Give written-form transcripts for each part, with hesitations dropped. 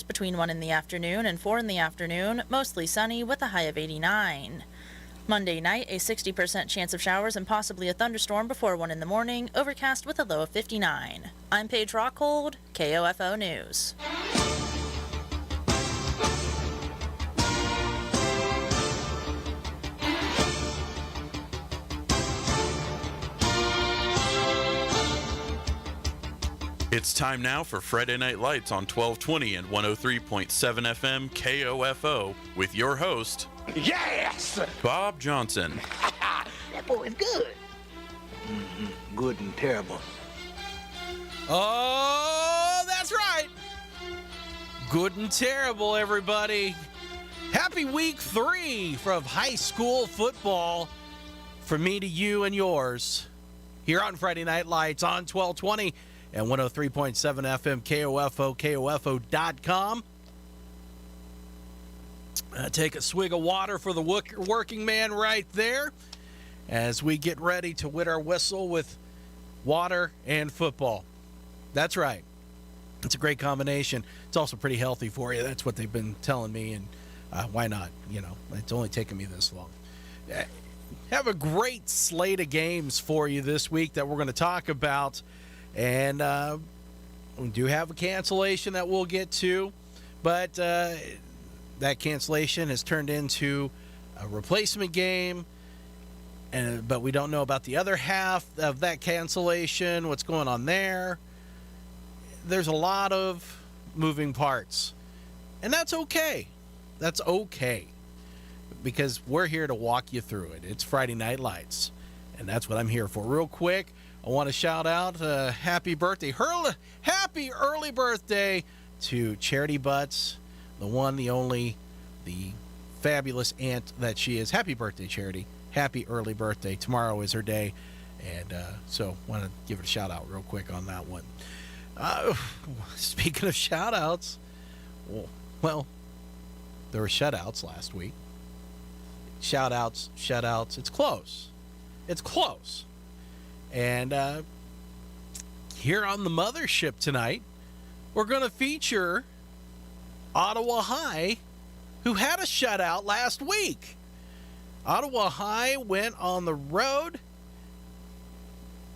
between 1 in the afternoon and 4 in the afternoon, mostly sunny with a high of 89. Monday night, a 60% chance of showers and possibly a thunderstorm before 1 in the morning, overcast with a low of 59. I'm Paige Rockhold, KOFO News. It's time now for Friday Night Lights on 1220 and 103.7 FM KOFO with your host, Yes! Bob Johnson. That boy is good. Good and terrible. Oh, that's right. Good and terrible, everybody. Happy week 3 of high school football from me to you and yours here on Friday Night Lights on 1220 and 103.7 FM KOFO, KOFO.com. Take a swig of water for the working man right there as we get ready to wet our whistle with water and football. That's right. It's a great combination. It's also pretty healthy for you. That's what they've been telling me, and why not? You know, it's only taken me this long. Have a great slate of games for you this week that we're going to talk about. And we do have a cancellation that we'll get to, but that cancellation has turned into a replacement game, but we don't know about the other half of that cancellation, what's going on there. There's a lot of moving parts, and that's okay. That's okay, because we're here to walk you through it. It's Friday Night Lights, and that's what I'm here for. Real quick, I want to shout out happy early birthday to Charity Butts, the one, the only, the fabulous aunt that she is. Happy birthday, Charity. Happy early birthday. Tomorrow is her day, and so want to give it a shout out real quick on that one. Speaking of shout outs, well, there were shutouts last week. Shout outs, it's close. And here on the mothership tonight, we're going to feature Ottawa High, who had a shutout last week. Ottawa High went on the road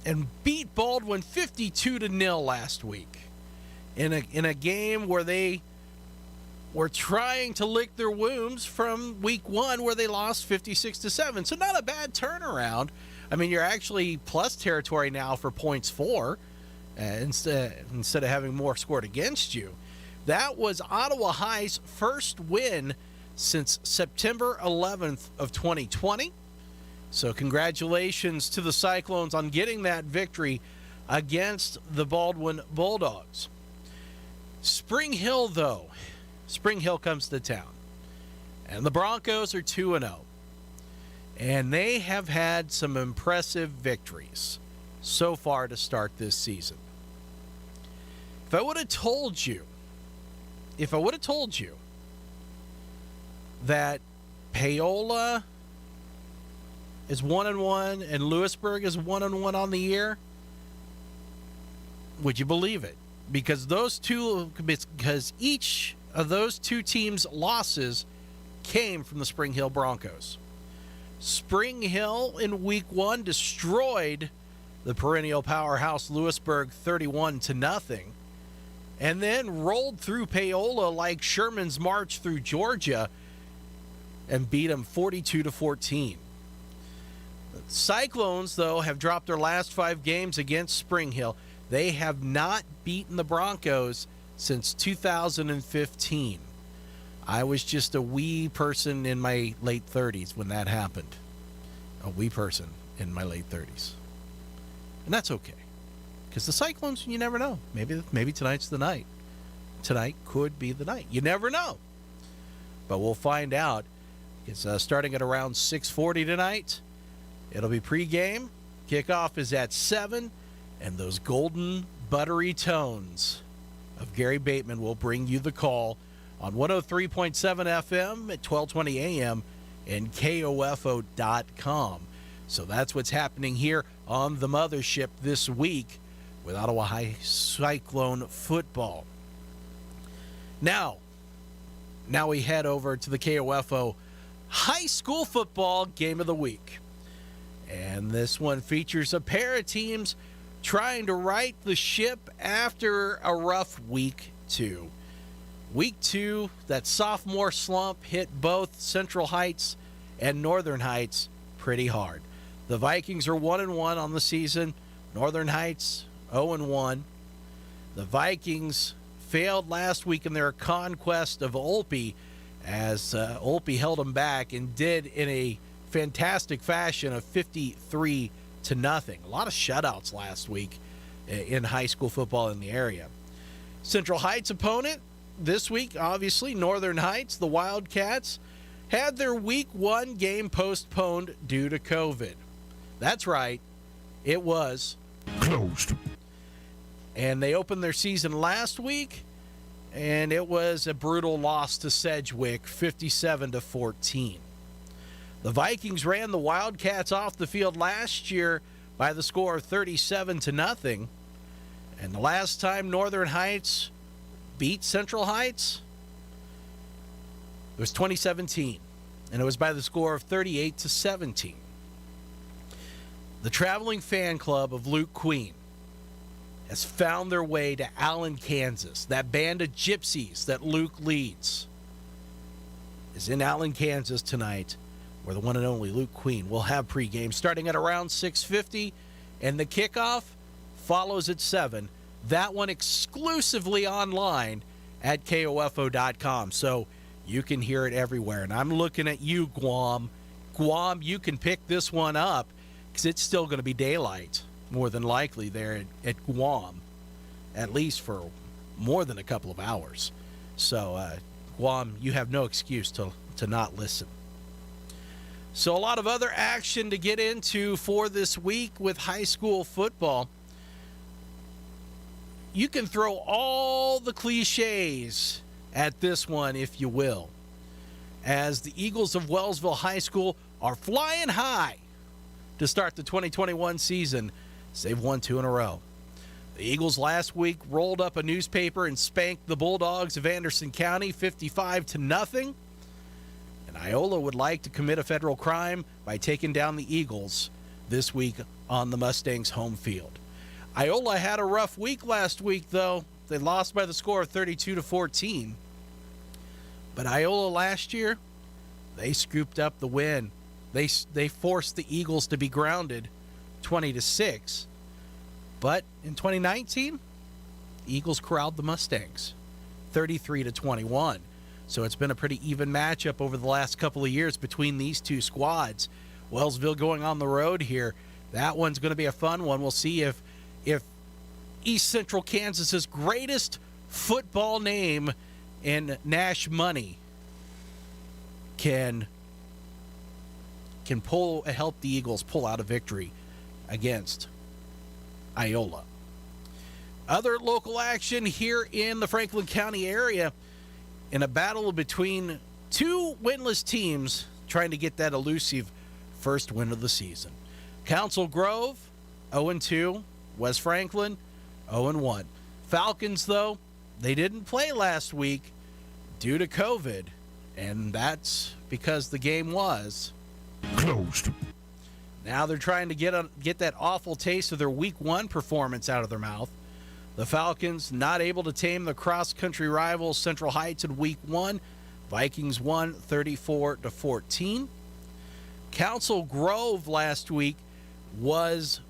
and beat Baldwin 52-0 last week in a game where they were trying to lick their wounds from week 1 where they lost 56-7. So not a bad turnaround. I mean, you're actually plus territory now for points for instead of having more scored against you. That was Ottawa High's first win since September 11th of 2020. So congratulations to the Cyclones on getting that victory against the Baldwin Bulldogs. Spring Hill comes to town, and the Broncos are 2-0. And they have had some impressive victories so far to start this season. If I would have told you that Paola is 1-1 and Lewisburg is 1-1 on the year, would you believe it? Because each of those two teams' losses came from the Spring Hill Broncos. Spring Hill in week 1 destroyed the perennial powerhouse Lewisburg 31-0, and then rolled through Paola like Sherman's march through Georgia and beat them 42-14. The Cyclones, though, have dropped their last 5 games against Spring Hill. They have not beaten the Broncos since 2015. I was just a wee person in my late 30s when that happened. A wee person in my late 30s. And that's okay. Because the Cyclones, you never know. Maybe tonight's the night. Tonight could be the night. You never know. But we'll find out. It's starting at around 6:40 tonight. It'll be pregame. Kickoff is at 7. And those golden, buttery tones of Gary Bateman will bring you the call on 103.7 FM at 1220 AM and KOFO.com. So that's what's happening here on the mothership this week with Ottawa High Cyclone football. Now we head over to the KOFO high school football game of the week. And this one features a pair of teams trying to right the ship after a rough week 2. Week 2, that sophomore slump hit both Central Heights and Northern Heights pretty hard. The Vikings are 1-1 on the season. Northern Heights 0-1. The Vikings failed last week in their conquest of Olpe, as Olpe held them back and did in a fantastic fashion of 53-0. A lot of shutouts last week in high school football in the area. Central Heights opponent this week, obviously, Northern Heights. The Wildcats had their week 1 game postponed due to COVID. That's right, it was closed. And they opened their season last week, and it was a brutal loss to Sedgwick, 57-14. The Vikings ran the Wildcats off the field last year by the score of 37-0. And the last time Northern Heights beat Central Heights, it was 2017, and it was by the score of 38-17. The traveling fan club of Luke Queen has found their way to Allen, Kansas. That band of gypsies that Luke leads is in Allen, Kansas tonight, where the one and only Luke Queen will have pregame starting at around 6:50, and the kickoff follows at 7. That one exclusively online at KOFO.com, so you can hear it everywhere. And I'm looking at you, Guam. Guam, you can pick this one up because it's still going to be daylight, more than likely, there at Guam, at least for more than a couple of hours. So, Guam, you have no excuse to not listen. So a lot of other action to get into for this week with high school football. You can throw all the cliches at this one, if you will, as the Eagles of Wellsville High School are flying high to start the 2021 season. They've won 2 in a row. The Eagles last week rolled up a newspaper and spanked the Bulldogs of Anderson County 55-0. And Iola would like to commit a federal crime by taking down the Eagles this week on the Mustangs' home field. Iola had a rough week last week, though. They lost by the score of 32-14. But Iola last year, they scooped up the win. They forced the Eagles to be grounded 20-6. But in 2019, the Eagles corralled the Mustangs 33-21. So it's been a pretty even matchup over the last couple of years between these two squads. Wellsville going on the road here. That one's going to be a fun one. We'll see if East Central Kansas's greatest football name in Nash money can help the Eagles pull out a victory against Iola. Other local action here in the Franklin County area in a battle between two winless teams trying to get that elusive first win of the season. Council Grove, 0-2. West Franklin, 0-1. Falcons, though, they didn't play last week due to COVID, and that's because the game was closed. Now they're trying to get that awful taste of their Week 1 performance out of their mouth. The Falcons not able to tame the cross-country rivals Central Heights in Week 1. Vikings won 34-14. Council Grove last week was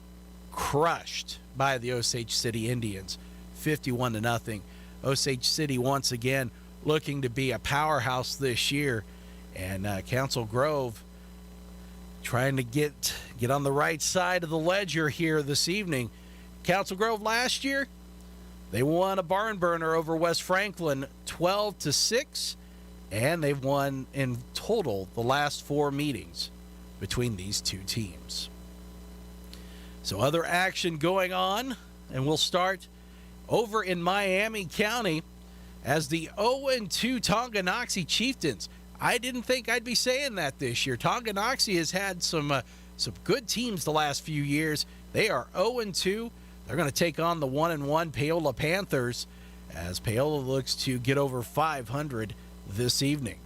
crushed by the Osage City Indians, 51-0. Osage City once again looking to be a powerhouse this year, and Council Grove trying to get on the right side of the ledger here this evening. Council Grove last year, they won a barn burner over West Franklin 12-6, and they've won in total the last 4 meetings between these two teams. So other action going on, and we'll start over in Miami County as the 0-2 Tonganoxie Chieftains. I didn't think I'd be saying that this year. Tonganoxie has had some good teams the last few years. They are 0-2. They're going to take on the 1-1 Paola Panthers as Paola looks to get over 500 this evening.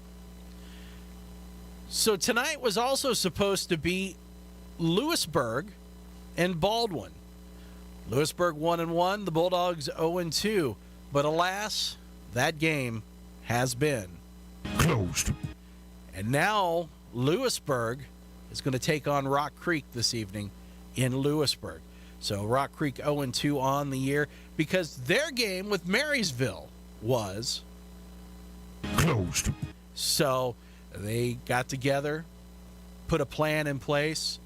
So tonight was also supposed to be Lewisburg and Baldwin. Lewisburg 1-1, the Bulldogs 0-2. But alas, that game has been Closed. And now Lewisburg is going to take on Rock Creek this evening in Lewisburg. So Rock Creek 0-2 on the year because their game with Marysville was Closed. So they got together, put a plan in place,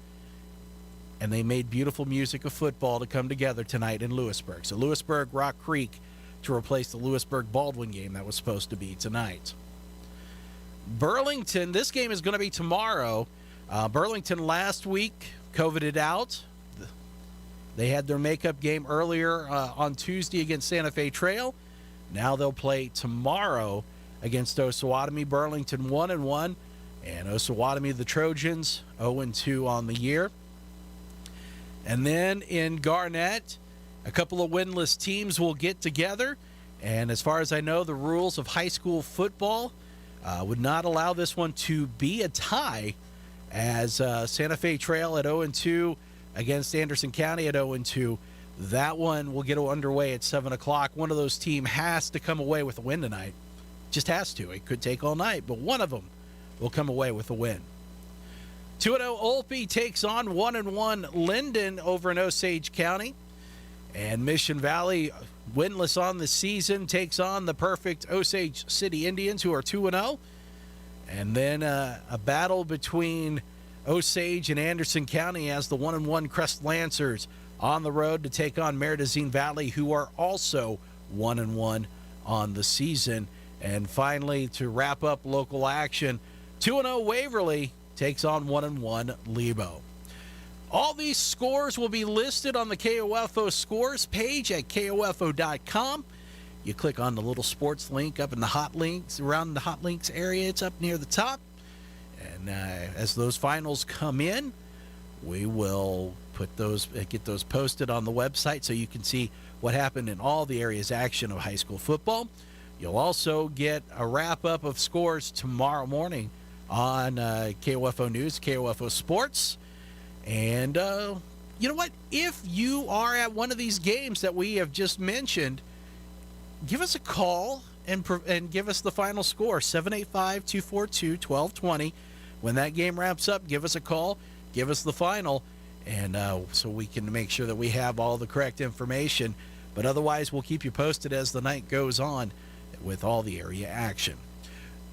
and they made beautiful music of football to come together tonight in Lewisburg. So Lewisburg, Rock Creek to replace the Lewisburg-Baldwin game that was supposed to be tonight. Burlington, this game is going to be tomorrow. Burlington last week COVIDed out. They had their makeup game earlier on Tuesday against Santa Fe Trail. Now they'll play tomorrow against Osawatomie. Burlington 1-1, and Osawatomie, the Trojans, 0-2 on the year. And then in Garnett, a couple of winless teams will get together. And as far as I know, the rules of high school football would not allow this one to be a tie, as Santa Fe Trail at 0-2 against Anderson County at 0-2. That one will get underway at 7 o'clock. One of those teams has to come away with a win tonight. Just has to. It could take all night, but one of them will come away with a win. 2-0 Olpe takes on 1-1 Linden over in Osage County. And Mission Valley, winless on the season, takes on the perfect Osage City Indians, who are 2-0. And then a battle between Osage and Anderson County as the 1-1 Crest Lancers on the road to take on Meridazine Valley, who are also 1-1 on the season. And finally, to wrap up local action, 2-0 Waverly takes on 1-1 Lebo. All these scores will be listed on the KOFO scores page at KOFO.com. You click on the little sports link up in the hot links, around the hot links area. It's up near the top. And as those finals come in, we will get those posted on the website so you can see what happened in all the areas action of high school football. You'll also get a wrap-up of scores tomorrow morning on KOFO News, KOFO Sports. And you know what? If you are at one of these games that we have just mentioned, give us a call and give us the final score, 785-242-1220. When that game wraps up, give us a call, give us the final, and so we can make sure that we have all the correct information. But otherwise, we'll keep you posted as the night goes on with all the area action.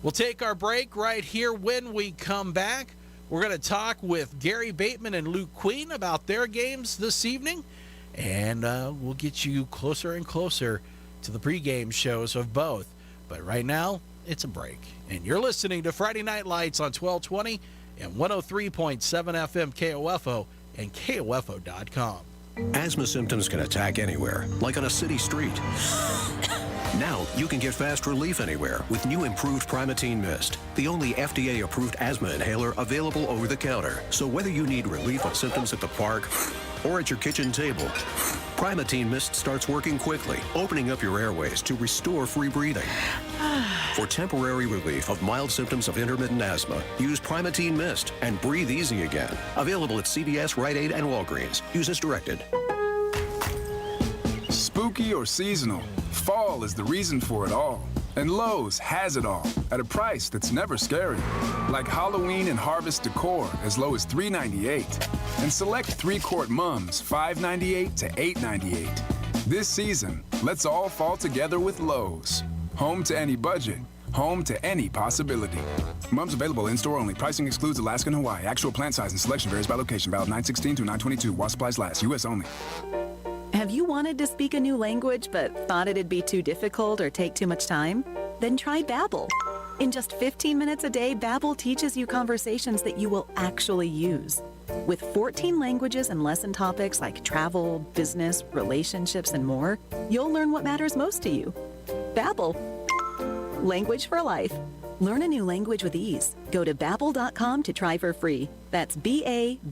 We'll take our break right here. When we come back, we're going to talk with Gary Bateman and Luke Queen about their games this evening, and we'll get you closer and closer to the pregame shows of both. But right now, it's a break, and you're listening to Friday Night Lights on 1220 and 103.7 FM KOFO and KOFO.com. Asthma symptoms can attack anywhere, like on a city street. Now you can get fast relief anywhere with new improved Primatene Mist, the only FDA-approved asthma inhaler available over the counter. So whether you need relief on symptoms at the park or at your kitchen table, Primatene Mist starts working quickly, opening up your airways to restore free breathing. For temporary relief of mild symptoms of intermittent asthma, use Primatene Mist and breathe easy again. Available at CVS, Rite Aid, and Walgreens. Use as directed. Spooky or seasonal, fall is the reason for it all. And Lowe's has it all at a price that's never scary. Like Halloween and harvest decor as low as $3.98. And select 3-quart mums, $5.98 to $8.98. This season, let's all fall together with Lowe's. Home to any budget. Home to any possibility. Mums available in-store only. Pricing excludes Alaska and Hawaii. Actual plant size and selection varies by location. Valid 9/16 to 9/22. While supplies last. U.S. only. Have you wanted to speak a new language but thought it'd be too difficult or take too much time? Then try Babbel. In just 15 minutes a day, Babbel teaches you conversations that you will actually use. With 14 languages and lesson topics like travel, business, relationships, and more, you'll learn what matters most to you. Babbel. Language for life. Learn a new language with ease. Go to Babbel.com to try for free. That's BABBEL.com.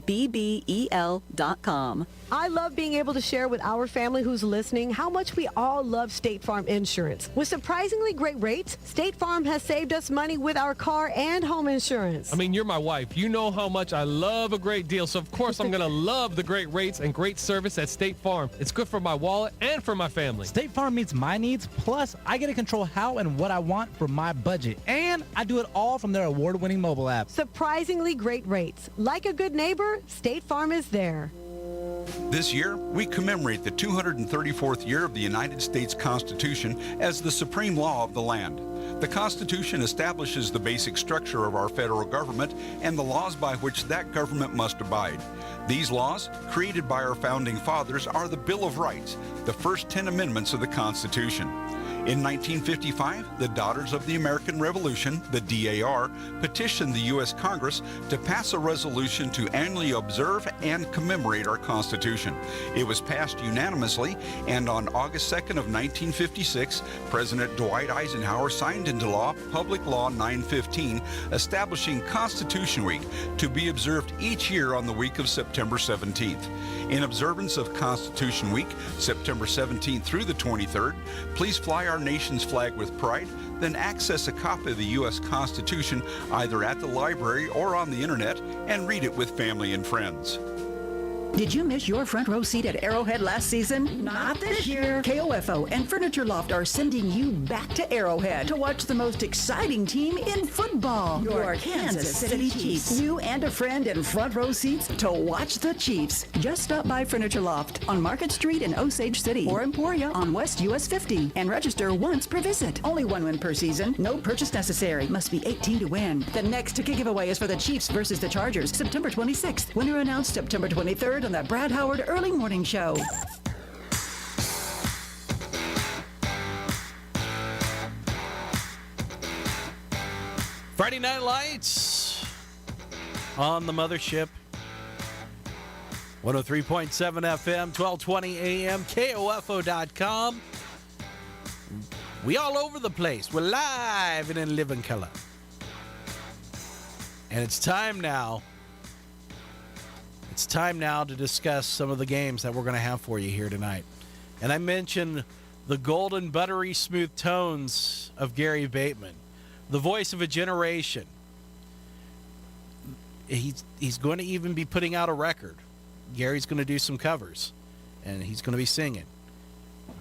I love being able to share with our family who's listening how much we all love State Farm Insurance. With surprisingly great rates, State Farm has saved us money with our car and home insurance. I mean, you're my wife. You know how much I love a great deal, so of course I'm going to love the great rates and great service at State Farm. It's good for my wallet and for my family. State Farm meets my needs, plus I get to control how and what I want for my budget. And I do it all from their award-winning mobile app. Surprisingly great rates. Like a good neighbor, State Farm is there. This year, we commemorate the 234th year of the United States Constitution as the supreme law of the land. The Constitution establishes the basic structure of our federal government and the laws by which that government must abide. These laws, created by our founding fathers, are the Bill of Rights, the first 10 amendments of the Constitution. In 1955, the Daughters of the American Revolution, the DAR, petitioned the U.S. Congress to pass a resolution to annually observe and commemorate our Constitution. It was passed unanimously, and on August 2nd of 1956, President Dwight Eisenhower signed into law Public Law 915, establishing Constitution Week to be observed each year on the week of September 17th. In observance of Constitution Week, September 17th through the 23rd, please fly our nation's flag with pride, then access a copy of the U.S. Constitution either at the library or on the internet and read it with family and friends. Did you miss your front row seat at Arrowhead last season? Not this year. KOFO and Furniture Loft are sending you back to Arrowhead to watch the most exciting team in football, your Kansas City Chiefs. You and a friend in front row seats to watch the Chiefs. Just stop by Furniture Loft on Market Street in Osage City or Emporia on West US 50 and register once per visit. Only one win per season. No purchase necessary. Must be 18 to win. The next ticket giveaway is for the Chiefs versus the Chargers, September 26th. Winner announced September 23rd on the Brad Howard Early Morning Show. Friday Night Lights on the mothership. 103.7 FM, 1220 AM, KOFO.com. We all over the place. We're live and in living color. And it's time now. It's time now to discuss some of the games that we're going to have for you here tonight. And I mentioned the golden, buttery, smooth tones of Gary Bateman, the voice of a generation. He's going to even be putting out a record. Gary's going to do some covers, and he's going to be singing.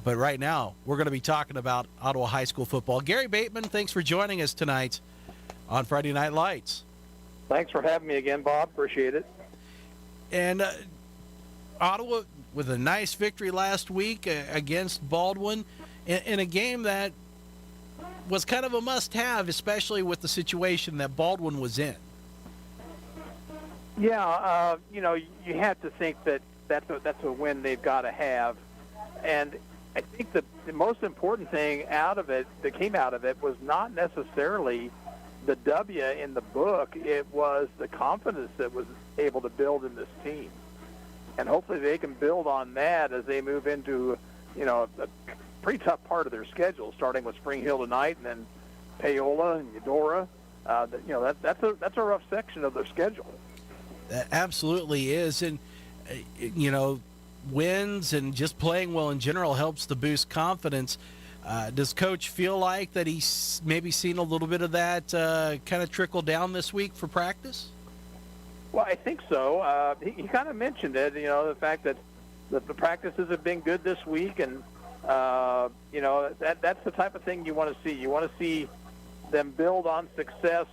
But right now, we're going to be talking about Ottawa High School football. Gary Bateman, thanks for joining us tonight on Friday Night Lights. Thanks for having me again, Bob. Appreciate it. And Ottawa with a nice victory last week against Baldwin in a game that was kind of a must-have, especially with the situation that Baldwin was in. Yeah, you have to think that that's a win they've got to have. And I think the most important thing that came out of it was not necessarily the W in the book. It was the confidence that was able to build in this team. And hopefully they can build on that as they move into, a pretty tough part of their schedule, starting with Spring Hill tonight and then Paola and Eudora. That's a rough section of their schedule. That absolutely is. And, wins and just playing well in general helps to boost confidence. Does Coach feel like that he's maybe seen a little bit of that kind of trickle down this week for practice? Well, I think so. He kind of mentioned it, the fact that the practices have been good this week, and, that's the type of thing you want to see. You want to see them build on success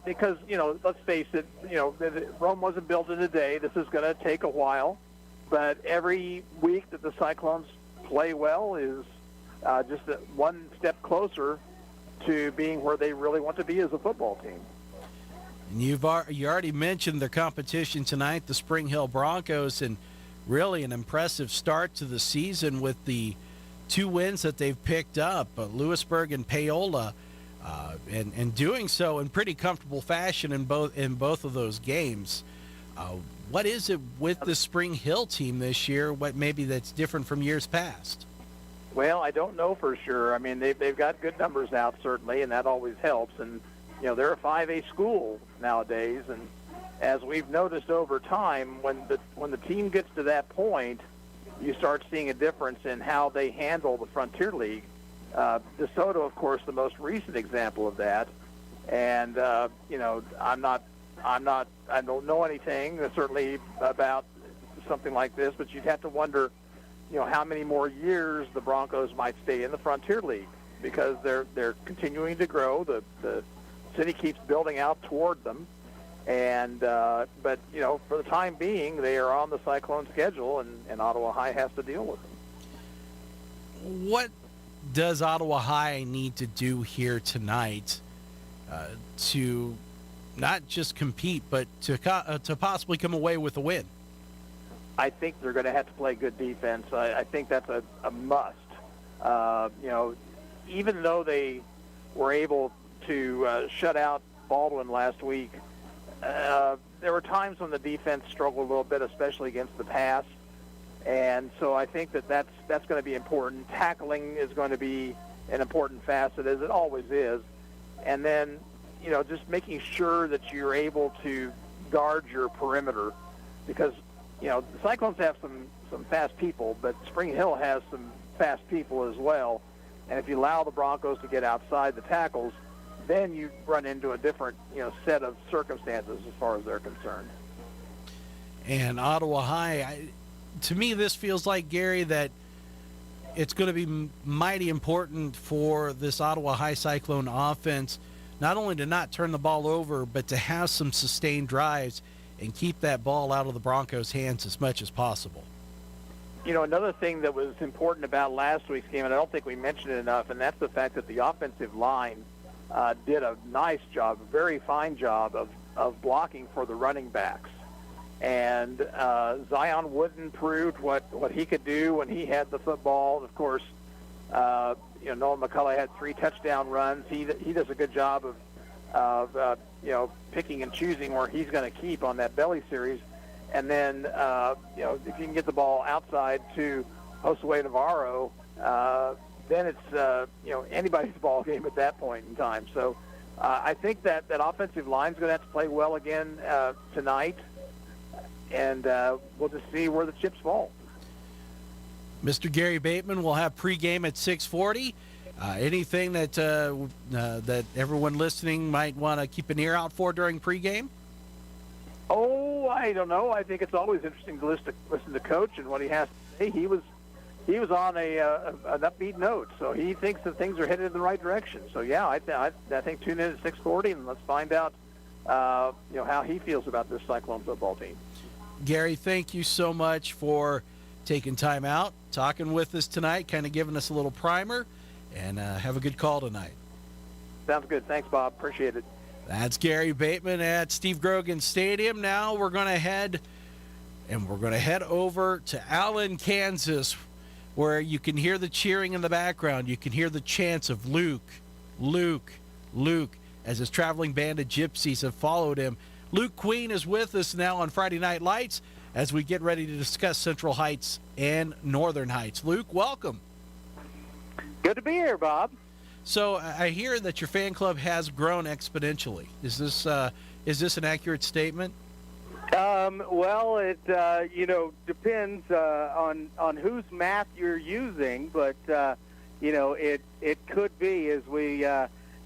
because, let's face it, Rome wasn't built in a day. This is going to take a while, but every week that the Cyclones play well is just one step closer to being where they really want to be as a football team. And you already mentioned their competition tonight, the Spring Hill Broncos, and really an impressive start to the season with the two wins that they've picked up, Lewisburg and Paola, and doing so in pretty comfortable fashion in both of those games. What is it with the Spring Hill team this year? What maybe that's different from years past? Well, I don't know for sure. I mean, they've got good numbers out, certainly, and that always helps. And, they're a 5A school nowadays, and as we've noticed over time, when the team gets to that point, you start seeing a difference in how they handle the Frontier League. DeSoto, of course, the most recent example of that. And, I don't know anything certainly about something like this, but you'd have to wonder, how many more years the Broncos might stay in the Frontier League, because they're continuing to grow. The city keeps building out toward them. And but for the time being, they are on the Cyclone schedule, and Ottawa High has to deal with them. What does Ottawa High need to do here tonight to not just compete, but to possibly come away with a win? I think they're going to have to play good defense. I think that's a must. Even though they were able to shut out Baldwin last week, there were times when the defense struggled a little bit, especially against the pass. And so I think that's going to be important. Tackling is going to be an important facet, as it always is. And then, just making sure that you're able to guard your perimeter, because, the Cyclones have some fast people, but Spring Hill has some fast people as well. And if you allow the Broncos to get outside the tackles, then you run into a different, set of circumstances as far as they're concerned. And Ottawa High, to me, this feels like, Gary, that it's going to be mighty important for this Ottawa High Cyclone offense, not only to not turn the ball over, but to have some sustained drives and keep that ball out of the Broncos' hands as much as possible. Another thing that was important about last week's game, and I don't think we mentioned it enough, and that's the fact that the offensive line did a nice job, a very fine job of blocking for the running backs. And Zion Wooden proved what he could do when he had the football. Of course, Nolan McCullough had 3 touchdown runs. He does a good job of picking and choosing where he's going to keep on that belly series. And then, if you can get the ball outside to Josue Navarro, then it's, anybody's ball game at that point in time. So I think that offensive line's going to have to play well again tonight, and we'll just see where the chips fall. Mr. Gary Bateman will have pregame at 6:40. Anything that everyone listening might want to keep an ear out for during pregame? Oh, I don't know. I think it's always interesting to listen to Coach and what he has to say. He was on an upbeat note, so he thinks that things are headed in the right direction. So yeah, I think tune in at 6:40 and let's find out how he feels about this Cyclone football team. Gary, thank you so much for taking time out, talking with us tonight, kind of giving us a little primer, and have a good call tonight. Sounds good. Thanks, Bob. Appreciate it. That's Gary Bateman at Steve Grogan Stadium. Now we're going to head over to Allen, Kansas, where you can hear the cheering in the background. You can hear the chants of Luke, Luke, Luke, as his traveling band of gypsies have followed him. Luke Queen is with us now on Friday Night Lights as we get ready to discuss Central Heights and Northern Heights. Luke, welcome. Good to be here, Bob. So I hear that your fan club has grown exponentially. Is this an accurate statement? Well, it depends on whose math you're using, but it could be. As we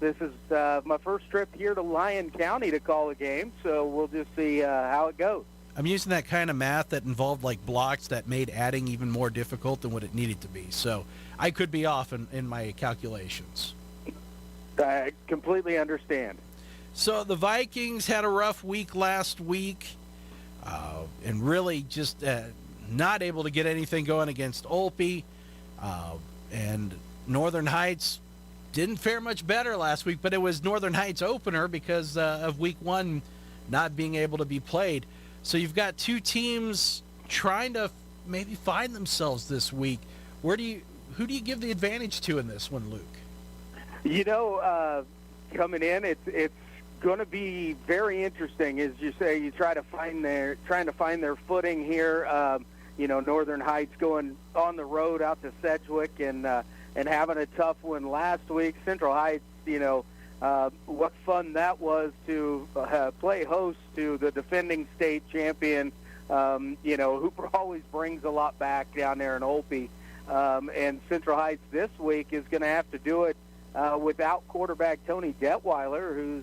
this is my first trip here to Lyon County to call a game, so we'll just see how it goes. I'm using that kind of math that involved like blocks that made adding even more difficult than what it needed to be. So I could be off in my calculations. I completely understand. So the Vikings had a rough week last week and really just not able to get anything going against Olpe. And Northern Heights didn't fare much better last week, but it was Northern Heights opener because of week 1 not being able to be played. So you've got two teams trying to maybe find themselves this week. Who do you give the advantage to in this one, Luke? Coming in, it's going to be very interesting, as you say. You trying to find their footing here. Northern Heights going on the road out to Sedgwick and having a tough one last week. Central Heights, what fun that was to play host to the defending state champion, who always brings a lot back down there in Olpe. And Central Heights this week is going to have to do it without quarterback Tony Detweiler,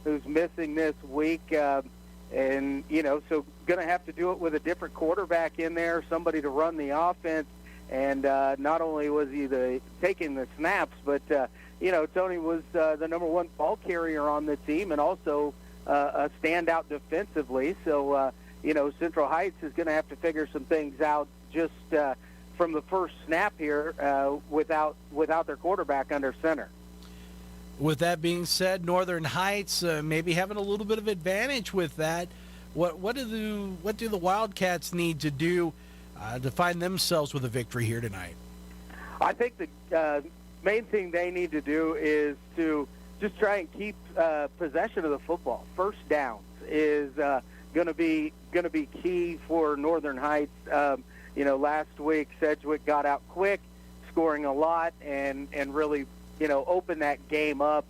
who's missing this week. So going to have to do it with a different quarterback in there, somebody to run the offense. And not only was he taking the snaps, but, Tony was the number one ball carrier on the team and also a standout defensively. So, Central Heights is going to have to figure some things out just from the first snap here without their quarterback under center. With that being said, Northern Heights maybe having a little bit of advantage with that. What do the Wildcats need to do to find themselves with a victory here tonight? I think the main thing they need to do is to just try and keep possession of the football. First downs is going to be key for Northern Heights. Last week Sedgwick got out quick, scoring a lot, and really opened that game up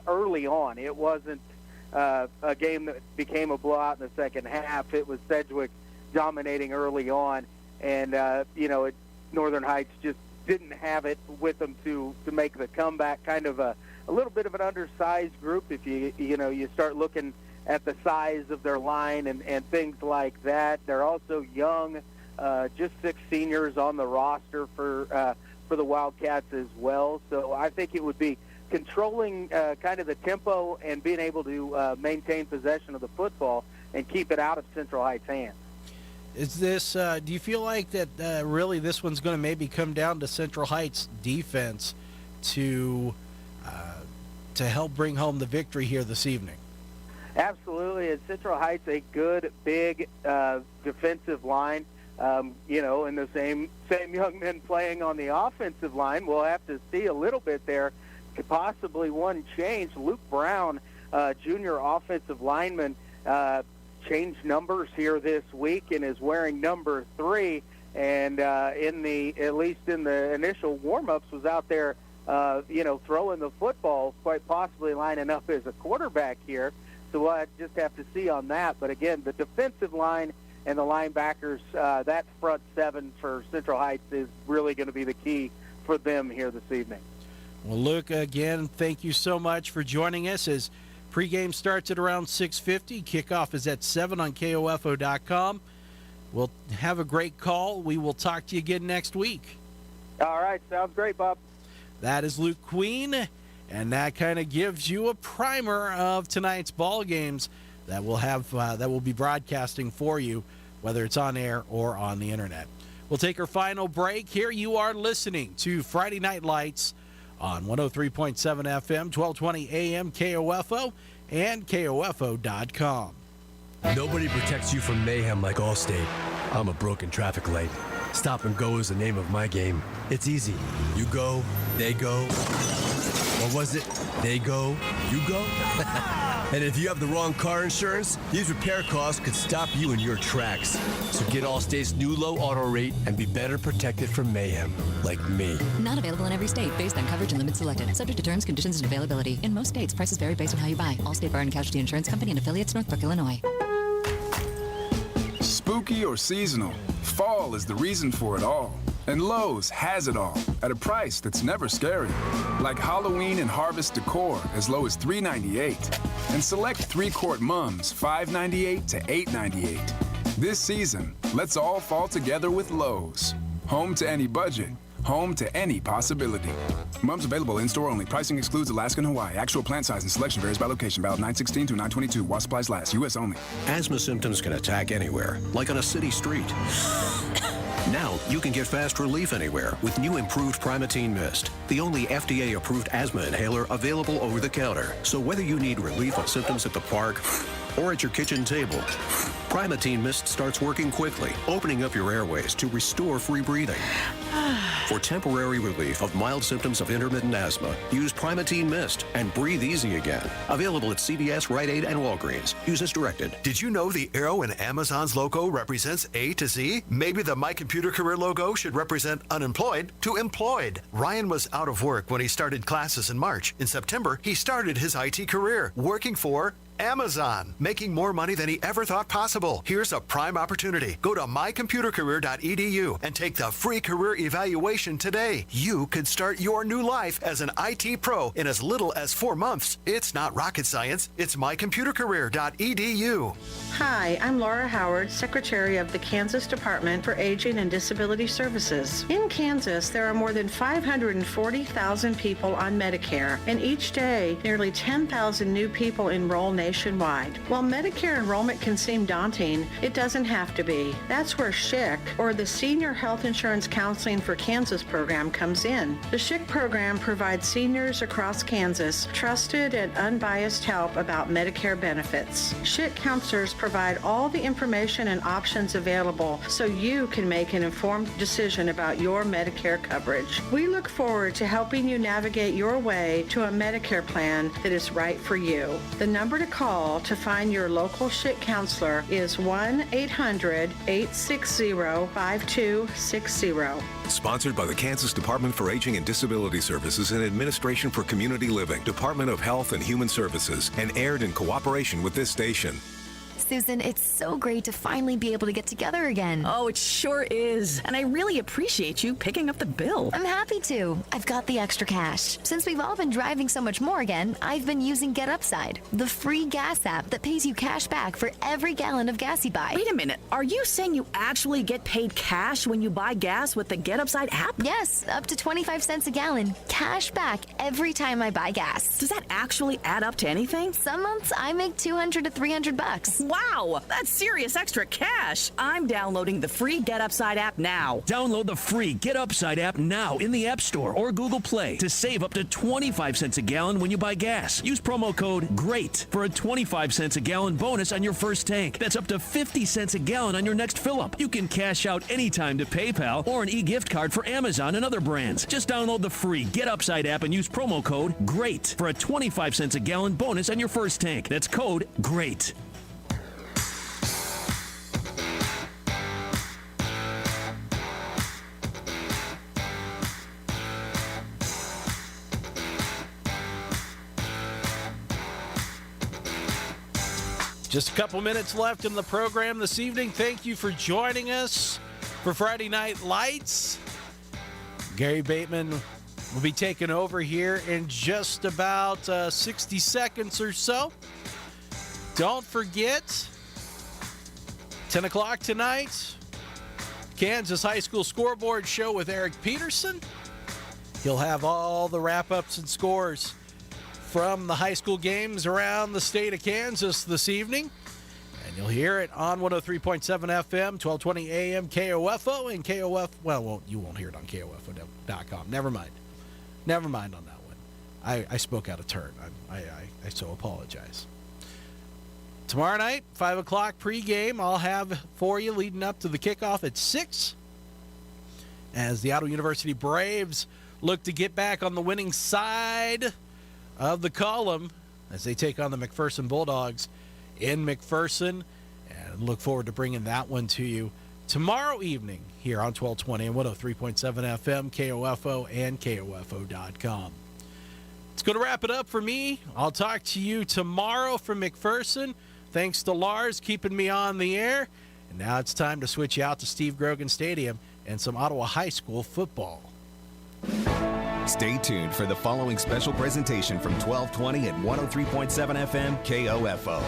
early on. It wasn't a game that became a blowout in the second half. It was Sedgwick dominating early on, and Northern Heights just didn't have it with them to make the comeback. Kind of a little bit of an undersized group if you start looking at the size of their line and things like that. They're also young, just 6 seniors on the roster for the Wildcats as well. So I think it would be controlling kind of the tempo and being able to maintain possession of the football and keep it out of Central Heights' hands. Is this? Do you feel like that really this one's going to maybe come down to Central Heights defense to help bring home the victory here this evening? Absolutely. At Central Heights, a good, big defensive line. And the same young men playing on the offensive line. We'll have to see a little bit there. Could possibly one change. Luke Brown, junior offensive lineman, changed numbers here this week and is wearing number 3. And at least in the initial warm-ups, was out there, throwing the football, quite possibly lining up as a quarterback here. So we'll just have to see on that. But again, the defensive line and the linebackers, that front 7 for Central Heights is really going to be the key for them here this evening. Well, Luke, again, thank you so much for joining us as pregame starts at around 6:50. Kickoff is at 7 on KOFO.com. We'll have a great call. We will talk to you again next week. All right. Sounds great, Bob. That is Luke Queen, and that kind of gives you a primer of tonight's ball games that we'll be broadcasting for you, whether it's on air or on the internet. We'll take our final break. Here you are listening to Friday Night Lights on 103.7 FM, 1220 AM, KOFO, and KOFO.com. Nobody protects you from mayhem like Allstate. I'm a broken traffic light. Stop and go is the name of my game. It's easy. You go, they go. Or was it, they go, you go? And if you have the wrong car insurance, these repair costs could stop you in your tracks. So get Allstate's new low auto rate and be better protected from mayhem, like me. Not available in every state based on coverage and limits selected. Subject to terms, conditions, and availability. In most states, prices vary based on how you buy. Allstate Bar and Casualty Insurance Company and affiliates, Northbrook, Illinois. Spooky or seasonal, fall is the reason for it all. And Lowe's has it all at a price that's never scary. Like Halloween and harvest decor as low as $3.98. And select 3-quart mums $5.98 to $8.98. This season, let's all fall together with Lowe's. Home to any budget. Home to any possibility. Mums available in-store only. Pricing excludes Alaska and Hawaii. Actual plant size and selection varies by location. Valid 9/16 to 9/22. While supplies last. U.S. only. Asthma symptoms can attack anywhere, like on a city street. Now, you can get fast relief anywhere with new improved Primatene Mist, the only FDA-approved asthma inhaler available over the counter. So whether you need relief of symptoms at the park or at your kitchen table, Primatene Mist starts working quickly, opening up your airways to restore free breathing. For temporary relief of mild symptoms of intermittent asthma, use Primatene Mist and breathe easy again. Available at CVS, Rite Aid, and Walgreens. Use as directed. Did you know the arrow in Amazon's logo represents A to Z? Maybe the My Computer Career logo should represent unemployed to employed. Ryan was out of work when he started classes in March. In September, he started his IT career, working for Amazon, making more money than he ever thought possible. Here's a prime opportunity. Go to mycomputercareer.edu and take the free career evaluation today. You could start your new life as an IT pro in as little as 4 months. It's not rocket science. It's mycomputercareer.edu. Hi, I'm Laura Howard, Secretary of the Kansas Department for Aging and Disability Services. In Kansas, there are more than 540,000 people on Medicare, and each day, nearly 10,000 new people enroll nationwide. While Medicare enrollment can seem daunting, it doesn't have to be. That's where SHIC, or the Senior Health Insurance Counseling for Kansas program, comes in. The SHIC program provides seniors across Kansas trusted and unbiased help about Medicare benefits. SHIC counselors provide all the information and options available so you can make an informed decision about your Medicare coverage. We look forward to helping you navigate your way to a Medicare plan that is right for you. The number to call to find your local SHIC counselor is 1-800-860-5260. Sponsored by the Kansas Department for Aging and Disability Services and Administration for Community Living, Department of Health and Human Services, and aired in cooperation with this station. Susan, it's so great to finally be able to get together again. Oh, it sure is. And I really appreciate you picking up the bill. I'm happy to. I've got the extra cash. Since we've all been driving so much more again, I've been using Get Upside, the free gas app that pays you cash back for every gallon of gas you buy. Wait a minute. Are you saying you actually get paid cash when you buy gas with the Get Upside app? Yes, up to 25 cents a gallon. Cash back every time I buy gas. Does that actually add up to anything? Some months I make $200 to $300. Wow, that's serious extra cash. I'm downloading the free Get Upside app now. Download the free Get Upside app now in the App Store or Google Play to save up to 25 cents a gallon when you buy gas. Use promo code GREAT for a 25 cents a gallon bonus on your first tank. That's up to 50 cents a gallon on your next fill-up. You can cash out anytime to PayPal or an e-gift card for Amazon and other brands. Just download the free Get Upside app and use promo code GREAT for a 25 cents a gallon bonus on your first tank. That's code GREAT. Just a couple minutes left in the program this evening. Thank you for joining us for Friday Night Lights. Gary Bateman will be taking over here in just about 60 seconds or so. Don't forget, 10 o'clock tonight, Kansas High School Scoreboard Show with Eric Peterson. He'll have all the wrap-ups and scores from the high school games around the state of Kansas this evening. And you'll hear it on 103.7 FM, 1220 AM, KOFO, and KOF. Well, you won't hear it on KOFO.com. Never mind on that one. I spoke out of turn. I so apologize. Tomorrow night, 5 o'clock pregame, I'll have for you leading up to the kickoff at 6 as the Ottawa University Braves look to get back on the winning side of the column as they take on the McPherson Bulldogs in McPherson, and look forward to bringing that one to you tomorrow evening here on 1220 and 103.7 FM, KOFO, and KOFO.com. It's going to wrap it up for me. I'll talk to you tomorrow from McPherson. Thanks to Lars keeping me on the air. And now it's time to switch you out to Steve Grogan Stadium and some Ottawa High School football. Stay tuned for the following special presentation from 1220 and 103.7 FM KOFO.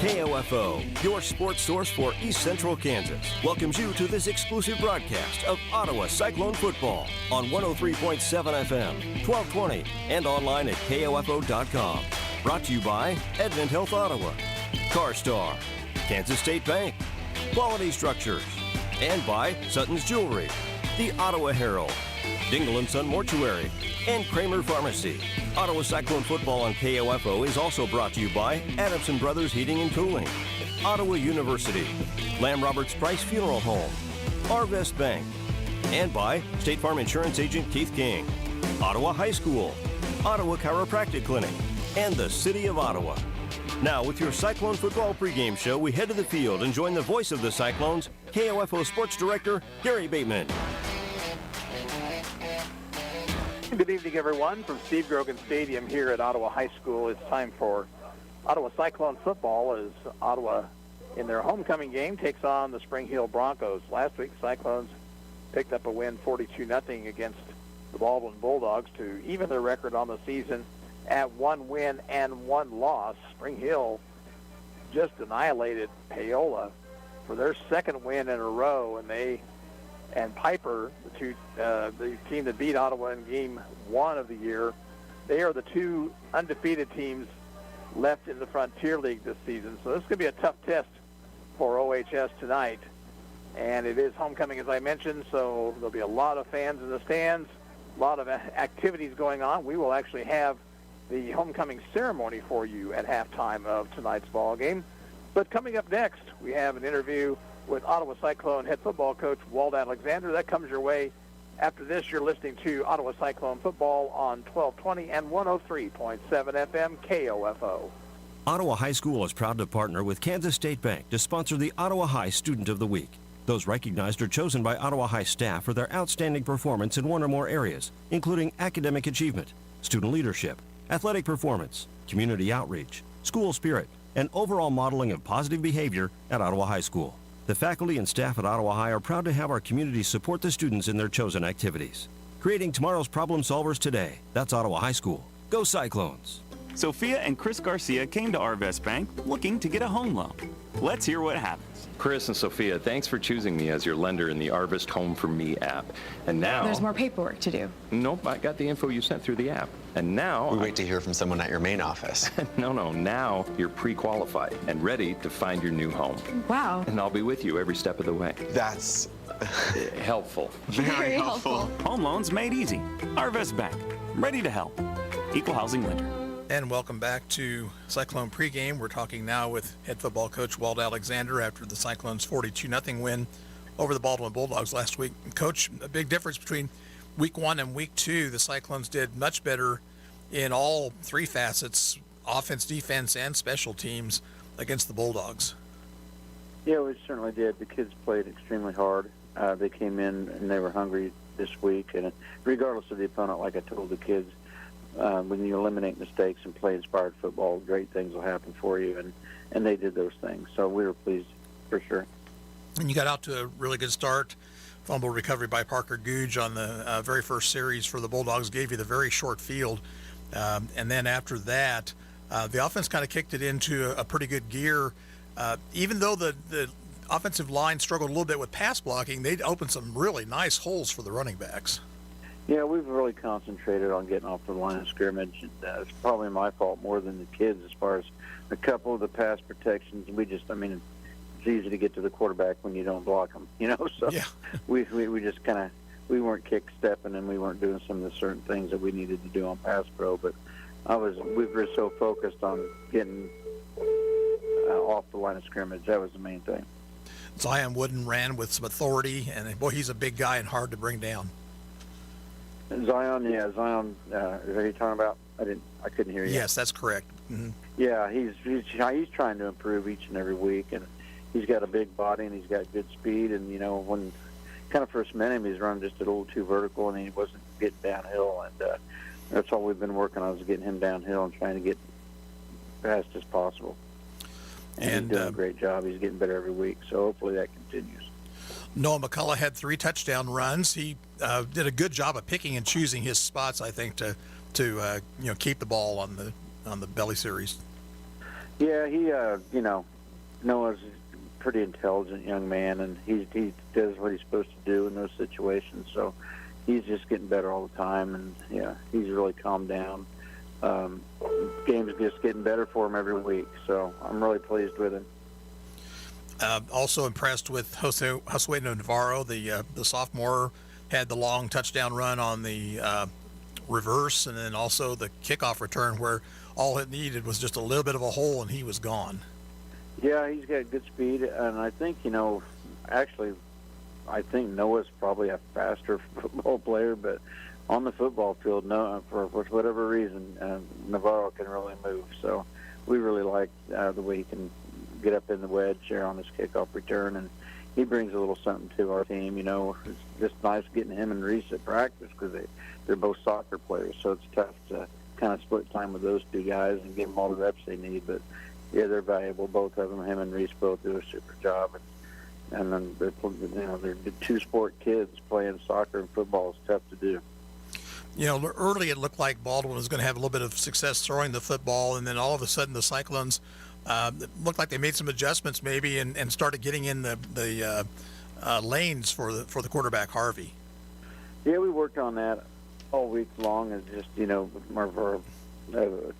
KOFO, your sports source for East Central Kansas, welcomes you to this exclusive broadcast of Ottawa Cyclone football on 103.7 FM, 1220, and online at KOFO.com. Brought to you by Edmund Health Ottawa, CarStar, Kansas State Bank, Quality Structures, and by Sutton's Jewelry, the Ottawa Herald, Dingle & Son Mortuary, and Kramer Pharmacy. Ottawa Cyclone Football on KOFO is also brought to you by Adamson Brothers Heating and Cooling, Ottawa University, Lamb Roberts Price Funeral Home, Arvest Bank, and by State Farm Insurance Agent Keith King, Ottawa High School, Ottawa Chiropractic Clinic, and the City of Ottawa. Now, with your Cyclone Football pregame show, we head to the field and join the voice of the Cyclones, KOFO Sports Director Gary Bateman. Good evening, everyone. From Steve Grogan Stadium here at Ottawa High School, it's time for Ottawa Cyclone football as Ottawa, in their homecoming game, takes on the Spring Hill Broncos. Last week, Cyclones picked up a win 42-0 against the Baldwin Bulldogs to even their record on the season at 1 win and 1 loss. Spring Hill just annihilated Paola for their second win in a row, and Piper, the team that beat Ottawa in Game 1 of the year, they are the two undefeated teams left in the Frontier League this season. So this is going to be a tough test for OHS tonight. And it is homecoming, as I mentioned, so there'll be a lot of fans in the stands, a lot of activities going on. We will actually have the homecoming ceremony for you at halftime of tonight's ball game. But coming up next, we have an interview with Ottawa Cyclone head football coach Walt Alexander. That comes your way. After this, you're listening to Ottawa Cyclone football on 1220 and 103.7 FM KOFO. Ottawa High School is proud to partner with Kansas State Bank to sponsor the Ottawa High Student of the Week. Those recognized are chosen by Ottawa High staff for their outstanding performance in one or more areas, including academic achievement, student leadership, athletic performance, community outreach, school spirit, and overall modeling of positive behavior at Ottawa High School. The faculty and staff at Ottawa High are proud to have our community support the students in their chosen activities. Creating tomorrow's problem solvers today. That's Ottawa High School. Go Cyclones! Sophia and Chris Garcia came to Arvest Bank looking to get a home loan. Let's hear what happens. Chris and Sophia, thanks for choosing me as your lender in the Arvest Home for Me app. And now... There's more paperwork to do. Nope, I got the info you sent through the app. And now... We wait to hear from someone at your main office. No, now you're pre-qualified and ready to find your new home. Wow. And I'll be with you every step of the way. That's... helpful. Very helpful. Home loans made easy. Arvest Bank. Ready to help. Equal housing lender. And welcome back to Cyclone pregame. We're talking now with head football coach Walt Alexander after the Cyclones' 42-0 win over the Baldwin Bulldogs last week. Coach, a big difference between week 1 and week 2. The Cyclones did much better in all three facets, offense, defense, and special teams against the Bulldogs. Yeah, we certainly did. The kids played extremely hard. They came in and they were hungry this week. And regardless of the opponent, like I told the kids, when you eliminate mistakes and play inspired football, great things will happen for you, and they did those things. So we were pleased for sure. And you got out to a really good start. Fumble recovery by Parker Googe on the very first series for the Bulldogs gave you the very short field. And then after that, the offense kind of kicked it into a pretty good gear. Even though the offensive line struggled a little bit with pass blocking, they opened some really nice holes for the running backs. Yeah, we've really concentrated on getting off the line of scrimmage. And, it's probably my fault more than the kids as far as a couple of the pass protections. It's easy to get to the quarterback when you don't block them, So yeah. we just kind of, we weren't kick-stepping and we weren't doing some of the certain things that we needed to do on pass pro. But we were so focused on getting off the line of scrimmage. That was the main thing. Zion Wooden ran with some authority, and boy, he's a big guy and hard to bring down. Zion, is that you talking about? I couldn't hear you. Yes, that's correct. Mm-hmm. Yeah, he's trying to improve each and every week, and he's got a big body and he's got good speed. And when kind of first met him, he's running just a little too vertical and he wasn't getting downhill. And that's all we've been working on is getting him downhill and trying to get fast as possible. And he's doing a great job. He's getting better every week, so hopefully that continues. Noah McCullough had 3 touchdown runs. He did a good job of picking and choosing his spots, I think, to keep the ball on the belly series. Yeah, he Noah's a pretty intelligent young man, and he does what he's supposed to do in those situations. So he's just getting better all the time, and yeah, he's really calmed down. Game's just getting better for him every week, so I'm really pleased with him. Also impressed with Josué Navarro, the sophomore, had the long touchdown run on the reverse, and then also the kickoff return where all it needed was just a little bit of a hole and he was gone. Yeah, he's got good speed, and I think, actually, I think Noah's probably a faster football player, but on the football field, no, for whatever reason, Navarro can really move. So we really like the way he can get up in the wedge there on his kickoff return, and he brings a little something to our team. It's just nice getting him and Reese at practice because they're both soccer players, so it's tough to kind of split time with those two guys and give them all the reps they need. But yeah, they're valuable, both of them. Him and Reese both do a super job, and then they're two-sport kids playing soccer and football is tough to do. Early it looked like Baldwin was going to have a little bit of success throwing the football, and then all of a sudden the Cyclones it looked like they made some adjustments maybe and started getting in the lanes for the quarterback Harvey. Yeah, we worked on that all week long. As just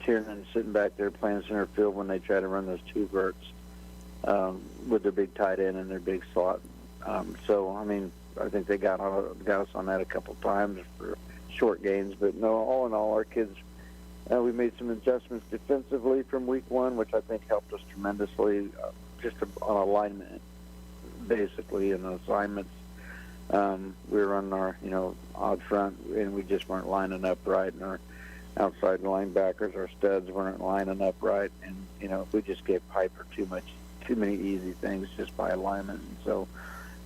Tiernan sitting back there playing center field when they try to run those two verts with their big tight end and their big slot. So I think they got us on that a couple times for short gains, but no, all in all, our kids, we made some adjustments defensively from week one, which I think helped us tremendously, just on alignment, basically, in assignments. We were running our, odd front, and we just weren't lining up right, and our outside linebackers, our studs, weren't lining up right, and, we just gave Piper too many easy things just by alignment, and so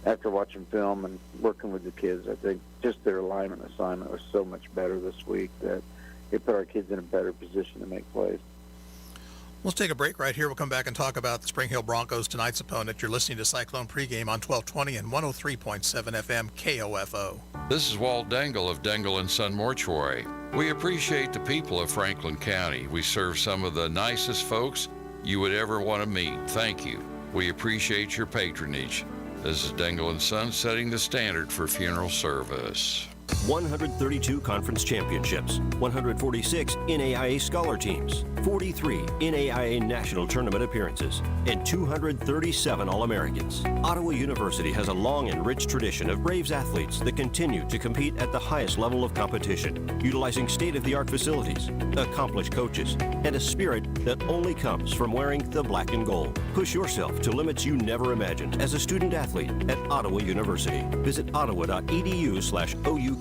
after watching film and working with the kids, I think just their alignment assignment was so much better this week that it put our kids in a better position to make plays. Let's take a break right here. We'll come back and talk about the Spring Hill Broncos, tonight's opponent. You're listening to Cyclone Pregame on 1220 and 103.7 FM KOFO. This is Walt Dangle of Dangle & Son Mortuary. We appreciate the people of Franklin County. We serve some of the nicest folks you would ever want to meet. Thank you. We appreciate your patronage. This is Dangle & Son setting the standard for funeral service. 132 conference championships, 146 NAIA scholar teams, 43 NAIA national tournament appearances, and 237 All-Americans. Ottawa University has a long and rich tradition of Braves athletes that continue to compete at the highest level of competition, utilizing state-of-the-art facilities, accomplished coaches, and a spirit that only comes from wearing the black and gold. Push yourself to limits you never imagined as a student athlete at Ottawa University. Visit ottawa.edu/OUKS.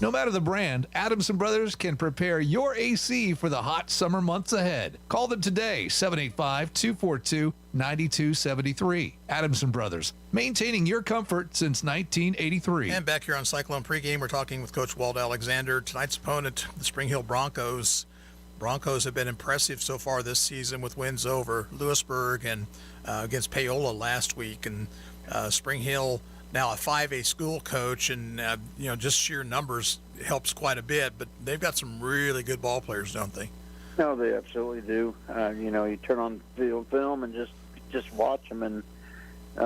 No matter the brand, Adamson Brothers can prepare your AC for the hot summer months ahead. Call them today, 785-242-9273. Adamson Brothers, maintaining your comfort since 1983. And back here on Cyclone Pregame, we're talking with Coach Walt Alexander. Tonight's opponent, the Spring Hill Broncos. Broncos have been impressive so far this season with wins over Lewisburg and against Paola last week. And Spring Hill, now a 5A school coach, and just sheer numbers helps quite a bit. But they've got some really good ball players, don't they? No, they absolutely do. You turn on film and just watch them, and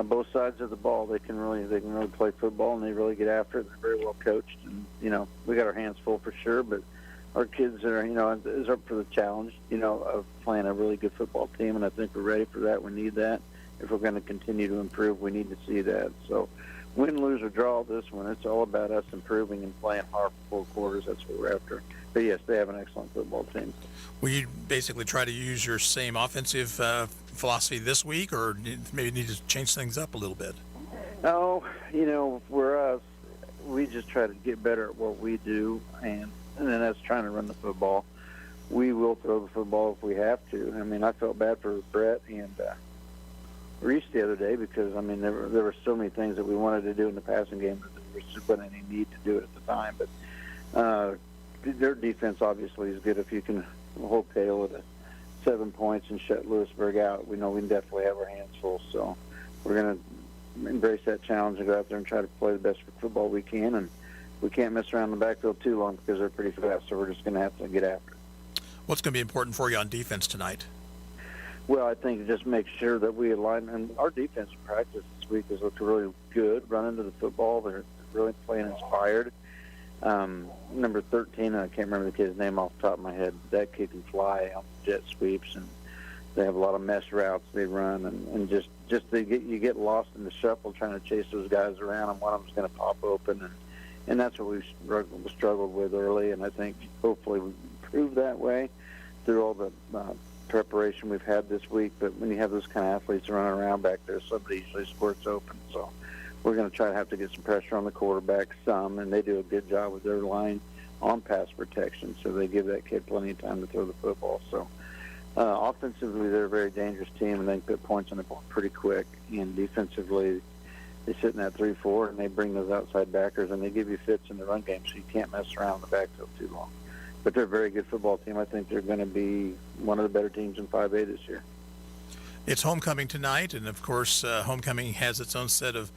both sides of the ball, they can really play football, and they really get after it. They're very well coached, and we got our hands full for sure. But our kids are is up for the challenge, of playing a really good football team, and I think we're ready for that. We need that. If we're going to continue to improve, we need to see that. So, win, lose, or draw this one, it's all about us improving and playing hard for 4 quarters. That's what we're after. But, yes, they have an excellent football team. Will you basically try to use your same offensive philosophy this week, or maybe need to change things up a little bit? Oh, for us, we just try to get better at what we do, and then that's trying to run the football. We will throw the football if we have to. I felt bad for Brett and Reese the other day because, there were so many things that we wanted to do in the passing game that there just wasn't any need to do it at the time. But their defense obviously is good if you can hold Paola to 7 points and shut Lewisburg out. We know we definitely have our hands full. So we're going to embrace that challenge and go out there and try to play the best football we can. And we can't mess around in the backfield too long because they're pretty fast. So we're just going to have to get after it. What's going to be important for you on defense tonight? Well, I think just make sure that we align. And our defense practice this week has looked really good, running to the football. They're really playing inspired. Number 13, I can't remember the kid's name off the top of my head. That kid can fly on jet sweeps, and they have a lot of mesh routes they run. And you get lost in the shuffle trying to chase those guys around, and one of them's going to pop open. And that's what we've struggled with early, and I think hopefully we proved that way through all the preparation we've had this week. But when you have those kind of athletes running around back there, somebody usually squirts open. So we're going to try to have to get some pressure on the quarterback some, and they do a good job with their line on pass protection, so they give that kid plenty of time to throw the football. So offensively, they're a very dangerous team, and they can put points on the board pretty quick. And defensively, they sit in that 3-4, and they bring those outside backers, and they give you fits in the run game, so you can't mess around in the backfield too long. But they're a very good football team. I think they're going to be one of the better teams in 5A this year. It's homecoming tonight, and of course, homecoming has its own set of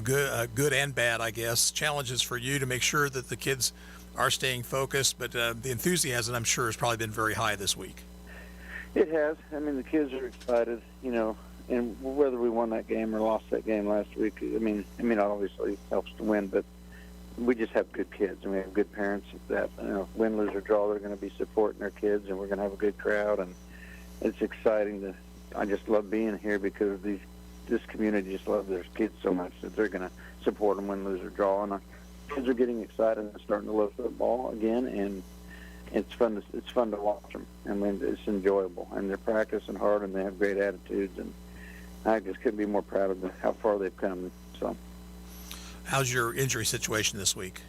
good and bad, I guess, challenges for you to make sure that the kids are staying focused. But the enthusiasm, I'm sure, has probably been very high this week. It has. I mean, the kids are excited, and whether we won that game or lost that game last week, I mean, obviously it helps to win, but we just have good kids, and we have good parents that, win, lose, or draw, they're going to be supporting their kids, and we're going to have a good crowd, and it's exciting. I just love being here because this community just loves their kids so much that they're going to support them, win, lose, or draw, and kids are getting excited and starting to love football again, and it's fun to watch them. I mean, it's enjoyable, and they're practicing hard, and they have great attitudes, and I just couldn't be more proud of how far they've come. So, how's your injury situation this week?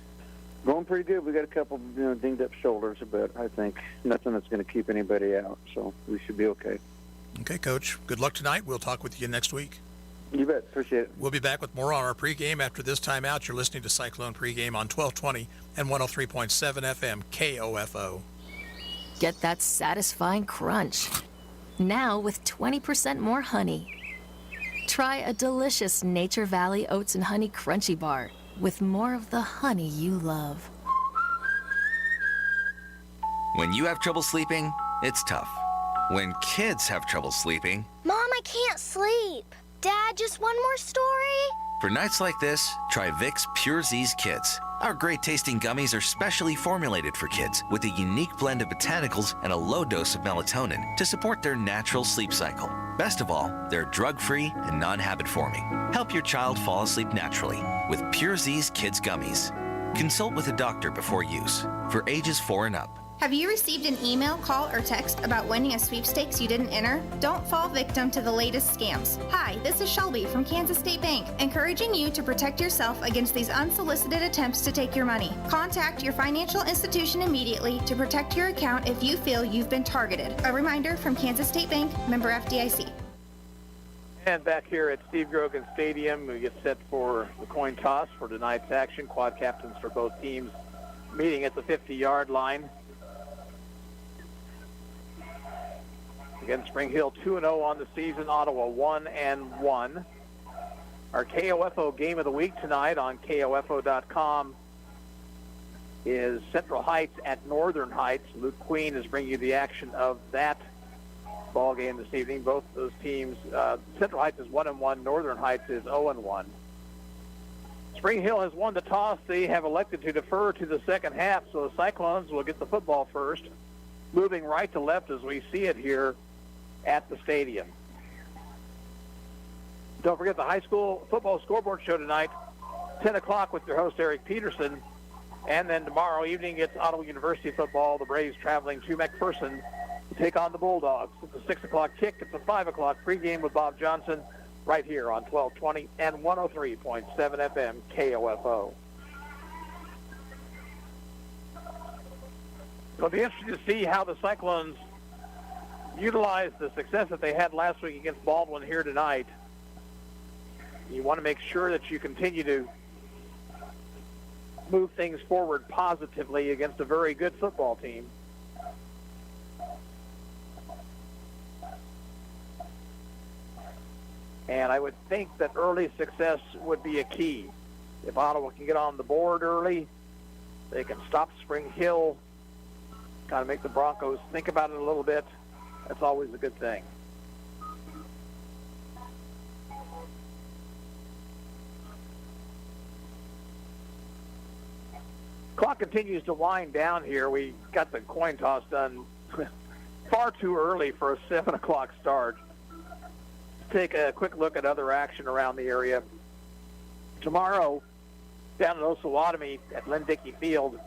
Going pretty good. We got a couple, dinged up shoulders, but I think nothing that's going to keep anybody out. So we should be okay. Okay, Coach. Good luck tonight. We'll talk with you next week. You bet. Appreciate it. We'll be back with more on our pregame after this timeout. You're listening to Cyclone Pregame on 1220 and 103.7 FM KOFO. Get that satisfying crunch. Now with 20% more honey. Try a delicious Nature Valley Oats and Honey Crunchy Bar with more of the honey you love. When you have trouble sleeping, it's tough. When kids have trouble sleeping, Mom, I can't sleep. Dad, just one more story? for nights like this, try Vicks Pure Z's Kids. Our great tasting gummies are specially formulated for kids with a unique blend of botanicals and a low dose of melatonin to support their natural sleep cycle. Best of all, they're drug-free and non-habit forming. Help your child fall asleep naturally with Pure Z's Kids Gummies. Consult with a doctor before use. For ages 4 and up. Have you received an email, call, or text about winning a sweepstakes you didn't enter? Don't fall victim to the latest scams. Hi, this is Shelby from Kansas State Bank, encouraging you to protect yourself against these unsolicited attempts to take your money. Contact your financial institution immediately to protect your account if you feel you've been targeted. A reminder from Kansas State Bank, member FDIC. And back here at Steve Grogan Stadium, we get set for the coin toss for tonight's action. Quad captains for both teams meeting at the 50-yard line. Again, Spring Hill 2-0 on the season, Ottawa 1-1. Our KOFO game of the week tonight on KOFO.com is Central Heights at Northern Heights. Luke Queen is bringing you the action of that ball game this evening. Both of those teams, Central Heights is 1-1, Northern Heights is 0-1. Spring Hill has won the toss. They have elected to defer to the second half, so the Cyclones will get the football first, moving right to left as we see it here at the stadium. Don't forget the high school football scoreboard show tonight, 10 o'clock with your host Eric Peterson. And then tomorrow evening it's Ottawa University football. The Braves traveling to McPherson to take on the Bulldogs. It's a 6 o'clock kick. It's a 5 o'clock pregame with Bob Johnson right here on 1220 and 103.7 FM KOFO. It'll be interesting to see how the Cyclones utilize the success that they had last week against Baldwin here tonight. You want to make sure that you continue to move things forward positively against a very good football team. And I would think that early success would be a key. If Ottawa can get on the board early, they can stop Spring Hill, kind of make the Broncos think about it a little bit. That's always a good thing. Clock continues to wind down here. We got the coin toss done far too early for a 7 o'clock start. Take a quick look at other action around the area. Tomorrow, Down at Osawatomie at Lynn Dickey Field,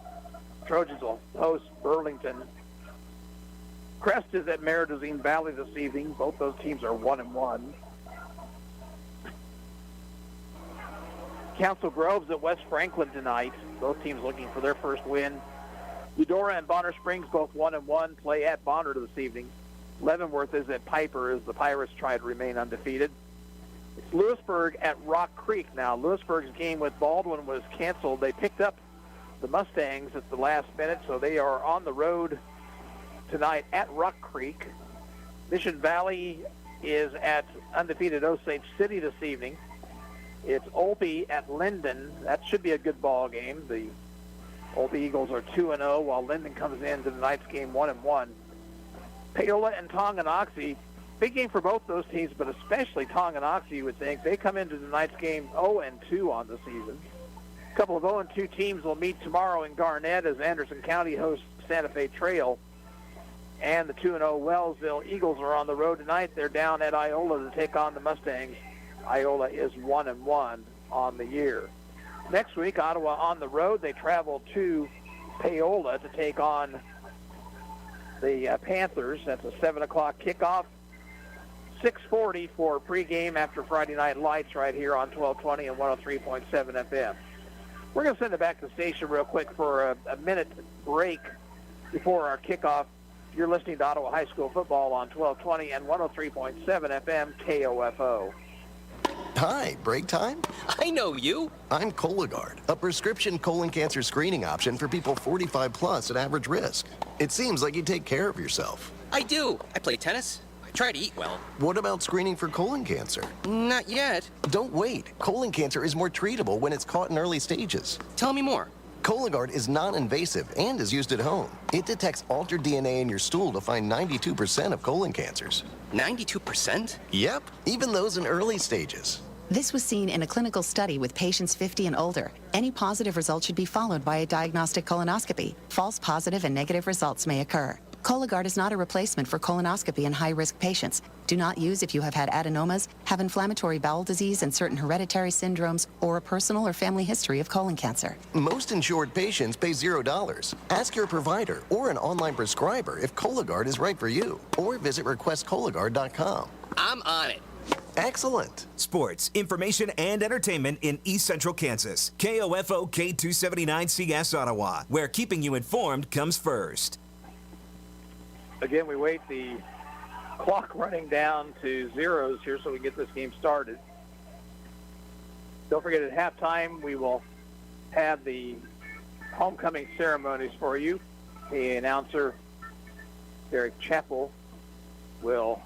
Trojans will host Burlington. Crest is at Maridazine Valley this evening. Both those teams are 1-1. Council Grove's at West Franklin tonight. Both teams looking for their first win. Eudora and Bonner Springs, both 1-1, play at Bonner this evening. Leavenworth is at Piper as the Pirates try to remain undefeated. It's Lewisburg at Rock Creek now. Lewisburg's game with Baldwin was canceled. They picked up the Mustangs at the last minute, so they are on the road tonight at Rock Creek. Mission Valley is at undefeated Osage City this evening. It's Olpe at Linden. That should be a good ball game. The Olpe Eagles are 2-0, while Linden comes into tonight's game 1-1. Paola and Tonganoxie, big game for both those teams, but especially Tonganoxie, you would think. They come into tonight's game 0-2 on the season. A couple of 0-2 teams will meet tomorrow in Garnett as Anderson County hosts Santa Fe Trail. And the 2-0 Wellsville Eagles are on the road tonight. They're down at Iola to take on the Mustangs. Iola is 1-1 on the year. Next week, Ottawa on the road. They travel to Paola to take on the Panthers. That's a 7 o'clock kickoff. 6:40 for pregame after Friday Night Lights right here on 1220 and 103.7 FM. We're going to send it back to the station real quick for a minute break before our kickoff. You're listening to Ottawa High School football on 1220 and 103.7 FM KOFO. Hi, break time? I know you. I'm Cologuard, a prescription colon cancer screening option for people 45 plus at average risk. It seems like you take care of yourself. I do. I play tennis. I try to eat well. What about screening for colon cancer? Not yet. Don't wait. Colon cancer is more treatable when it's caught in early stages. Tell me more. Cologuard is non-invasive and is used at home. It detects altered DNA in your stool to find 92% of colon cancers. 92%? Yep, even those in early stages. This was seen in a clinical study with patients 50 and older. Any positive result should be followed by a diagnostic colonoscopy. False positive and negative results may occur. Cologuard is not a replacement for colonoscopy in high-risk patients. Do not use if you have had adenomas, have inflammatory bowel disease and certain hereditary syndromes, or a personal or family history of colon cancer. Most insured patients pay $0. Ask your provider or an online prescriber if Cologuard is right for you, or visit requestcologuard.com. I'm on it. Excellent. Sports, information, and entertainment in East Central Kansas. KOFO K279CS Ottawa, where keeping you informed comes first. Again, we wait the clock running down to zeros here so we can get this game started. Don't forget, at halftime, we will have the homecoming ceremonies for you. The announcer, Derek Chappell, will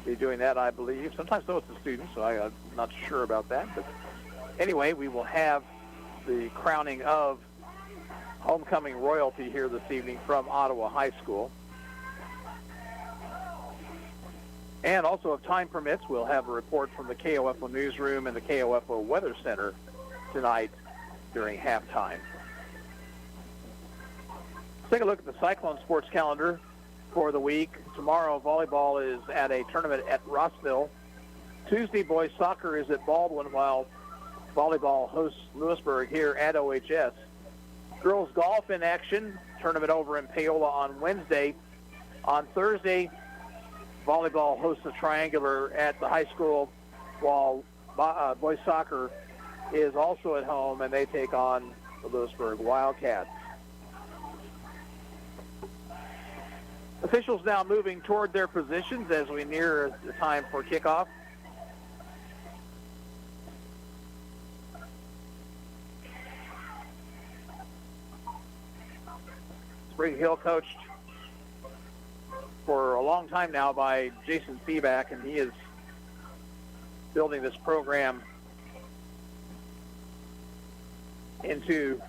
be doing that, I believe. Sometimes, though, it's the students, so I'm not sure about that. But anyway, we will have the crowning of homecoming royalty here this evening from Ottawa High School. And also, if time permits, we'll have a report from the KOFO Newsroom and the KOFO Weather Center tonight during halftime. Let's take a look at the Cyclone sports calendar for the week. Tomorrow, volleyball is at a tournament at Rossville. Tuesday, boys soccer is at Baldwin, while volleyball hosts Lewisburg here at OHS. Girls golf in action, tournament over in Paola on Wednesday. On Thursday, volleyball hosts a triangular at the high school, while boys soccer is also at home, and they take on the Lewisburg Wildcats. Officials now moving toward their positions as we near the time for kickoff. Spring Hill coached for a long time now by Jason Feeback, and he is building this program into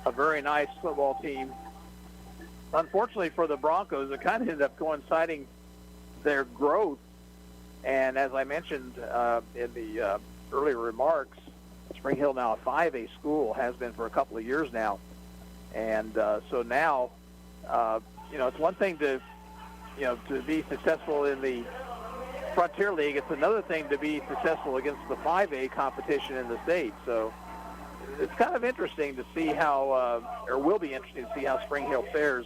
a very nice football team. Unfortunately for the Broncos, it kind of ended up coinciding their growth. And as I mentioned in the earlier remarks, Spring Hill now a 5A school, has been for a couple of years now. And so now, it's one thing to be successful in the Frontier League. It's another thing to be successful against the 5A competition in the state. So it's kind of interesting to see how, or will be interesting to see how Spring Hill fares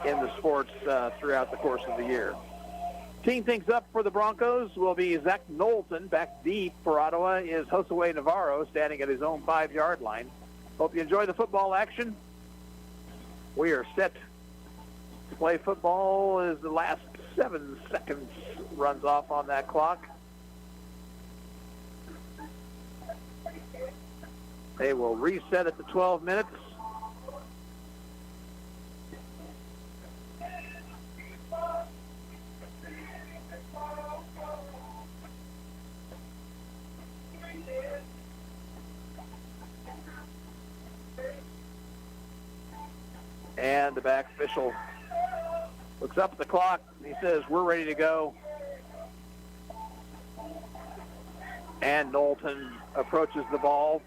in the sports throughout the course of the year. Teeing things up for the Broncos will be Zach Knowlton. Back deep for Ottawa is Josue Navarro, standing at his own 5-yard line. Hope you enjoy the football action. We are set to play football as the last 7 seconds runs off on that clock. They will reset at the 12 minutes. And the back official looks up at the clock. He says, we're ready to go. And Knowlton approaches the ball.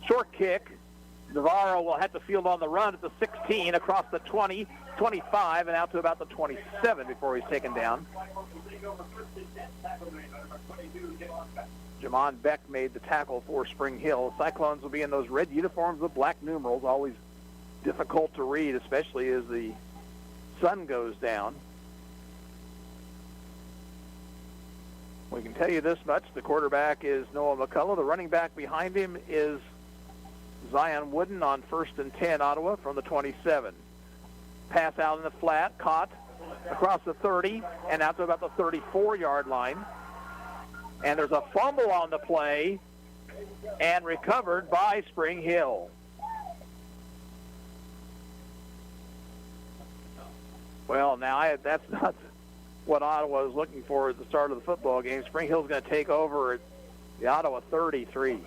Short kick. Navarro will have to field on the run at the 16, across the 20, 25, and out to about the 27 before he's taken down. Jamon Beck made the tackle for Spring Hill. Cyclones will be in those red uniforms with black numerals, always difficult to read, especially as the sun goes down. We can tell you this much. The quarterback is Noah McCullough. The running back behind him is Zion Wooden on 1st and 10, Ottawa from the 27. Pass out in the flat, caught across the 30 and out to about the 34-yard line. And there's a fumble on the play and recovered by Spring Hill. Well, now that's not what Ottawa was looking for at the start of the football game. Spring Hill's going to take over at the Ottawa 33.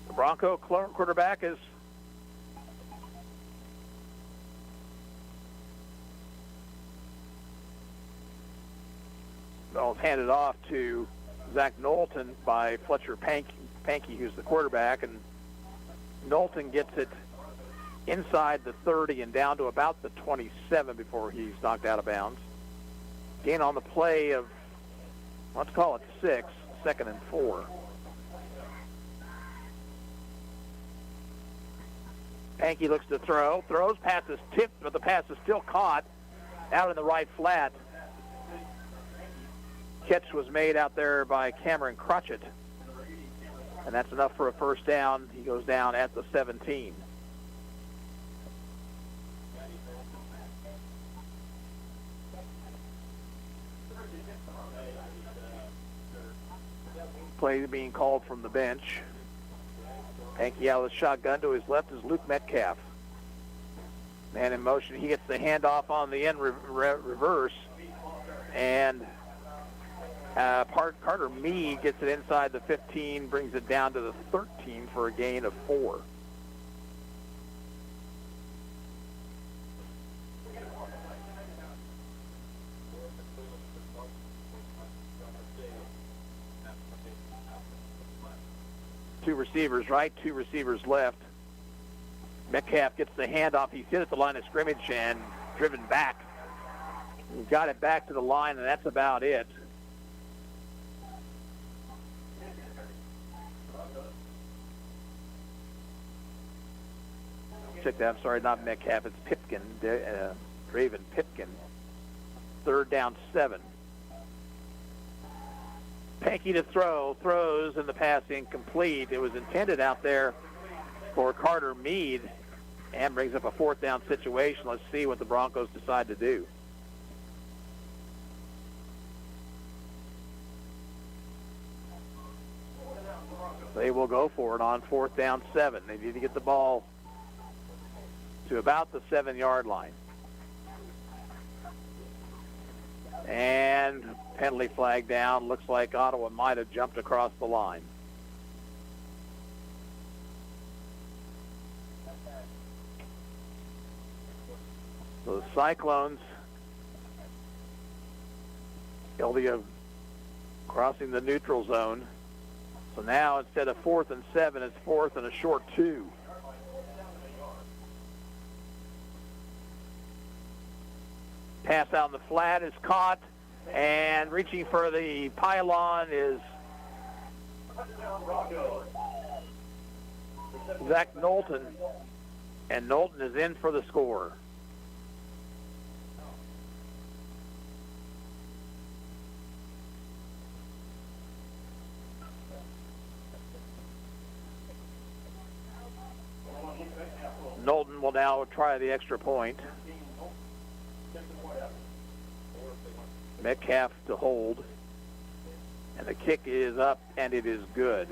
The Bronco quarterback is handed off to Zach Knowlton by Fletcher Pankey, who's the quarterback, and Knowlton gets it inside the 30 and down to about the 27 before he's knocked out of bounds. Gain on the play of, let's call it 6, 2nd and 4. Pankey looks to throws, pass is tipped, but the pass is still caught out in the right flat. Catch was made out there by Cameron Crotchett, and that's enough for a first down. He goes down at the 17. Play being called from the bench. Pankey out of the shotgun. To his left is Luke Metcalf. Man in motion. He gets the handoff on the end reverse, and Carter Meade gets it inside the 15, brings it down to the 13 for a gain of 4. Two receivers right, 2 receivers left. Metcalf gets the handoff. He's hit at the line of scrimmage and driven back. He got it back to the line, and that's about it. I'm sorry, not Metcalf. It's Pipkin, Draven Pipkin. 3rd down, 7. Pankey to throws, and the pass incomplete. It was intended out there for Carter Meade, and brings up a 4th down situation. Let's see what the Broncos decide to do. They will go for it on 4th down, 7. They need to get the ball to about the 7-yard line. And penalty flag down. Looks like Ottawa might have jumped across the line. So the Cyclones, they'll be crossing the neutral zone. So now instead of 4th and 7, it's 4th and a short 2. Pass out in the flat is caught, and reaching for the pylon is Zach Knowlton, and Knowlton is in for the score. Knowlton will now try the extra point. Metcalf to hold. And the kick is up, and it is good.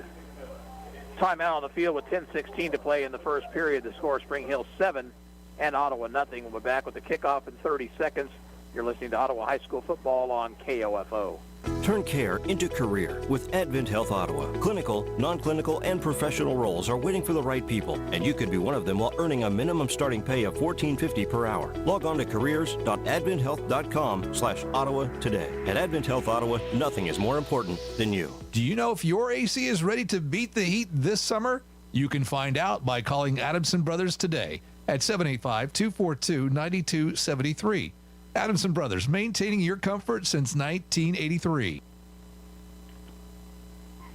Timeout on the field with 10:16 to play in the first period. The score, Spring Hill 7 and Ottawa nothing. We'll be back with the kickoff in 30 seconds. You're listening to Ottawa High School football on KOFO. Turn care into career with Advent Health Ottawa. Clinical, non-clinical, and professional roles are waiting for the right people, and you could be one of them while earning a minimum starting pay of $14.50 per hour. Log on to careers.adventhealth.com/Ottawa today. At Advent Health Ottawa, nothing is more important than you. Do you know if your AC is ready to beat the heat this summer? You can find out by calling Adamson Brothers today at 785-242-9273. Adamson Brothers, maintaining your comfort since 1983.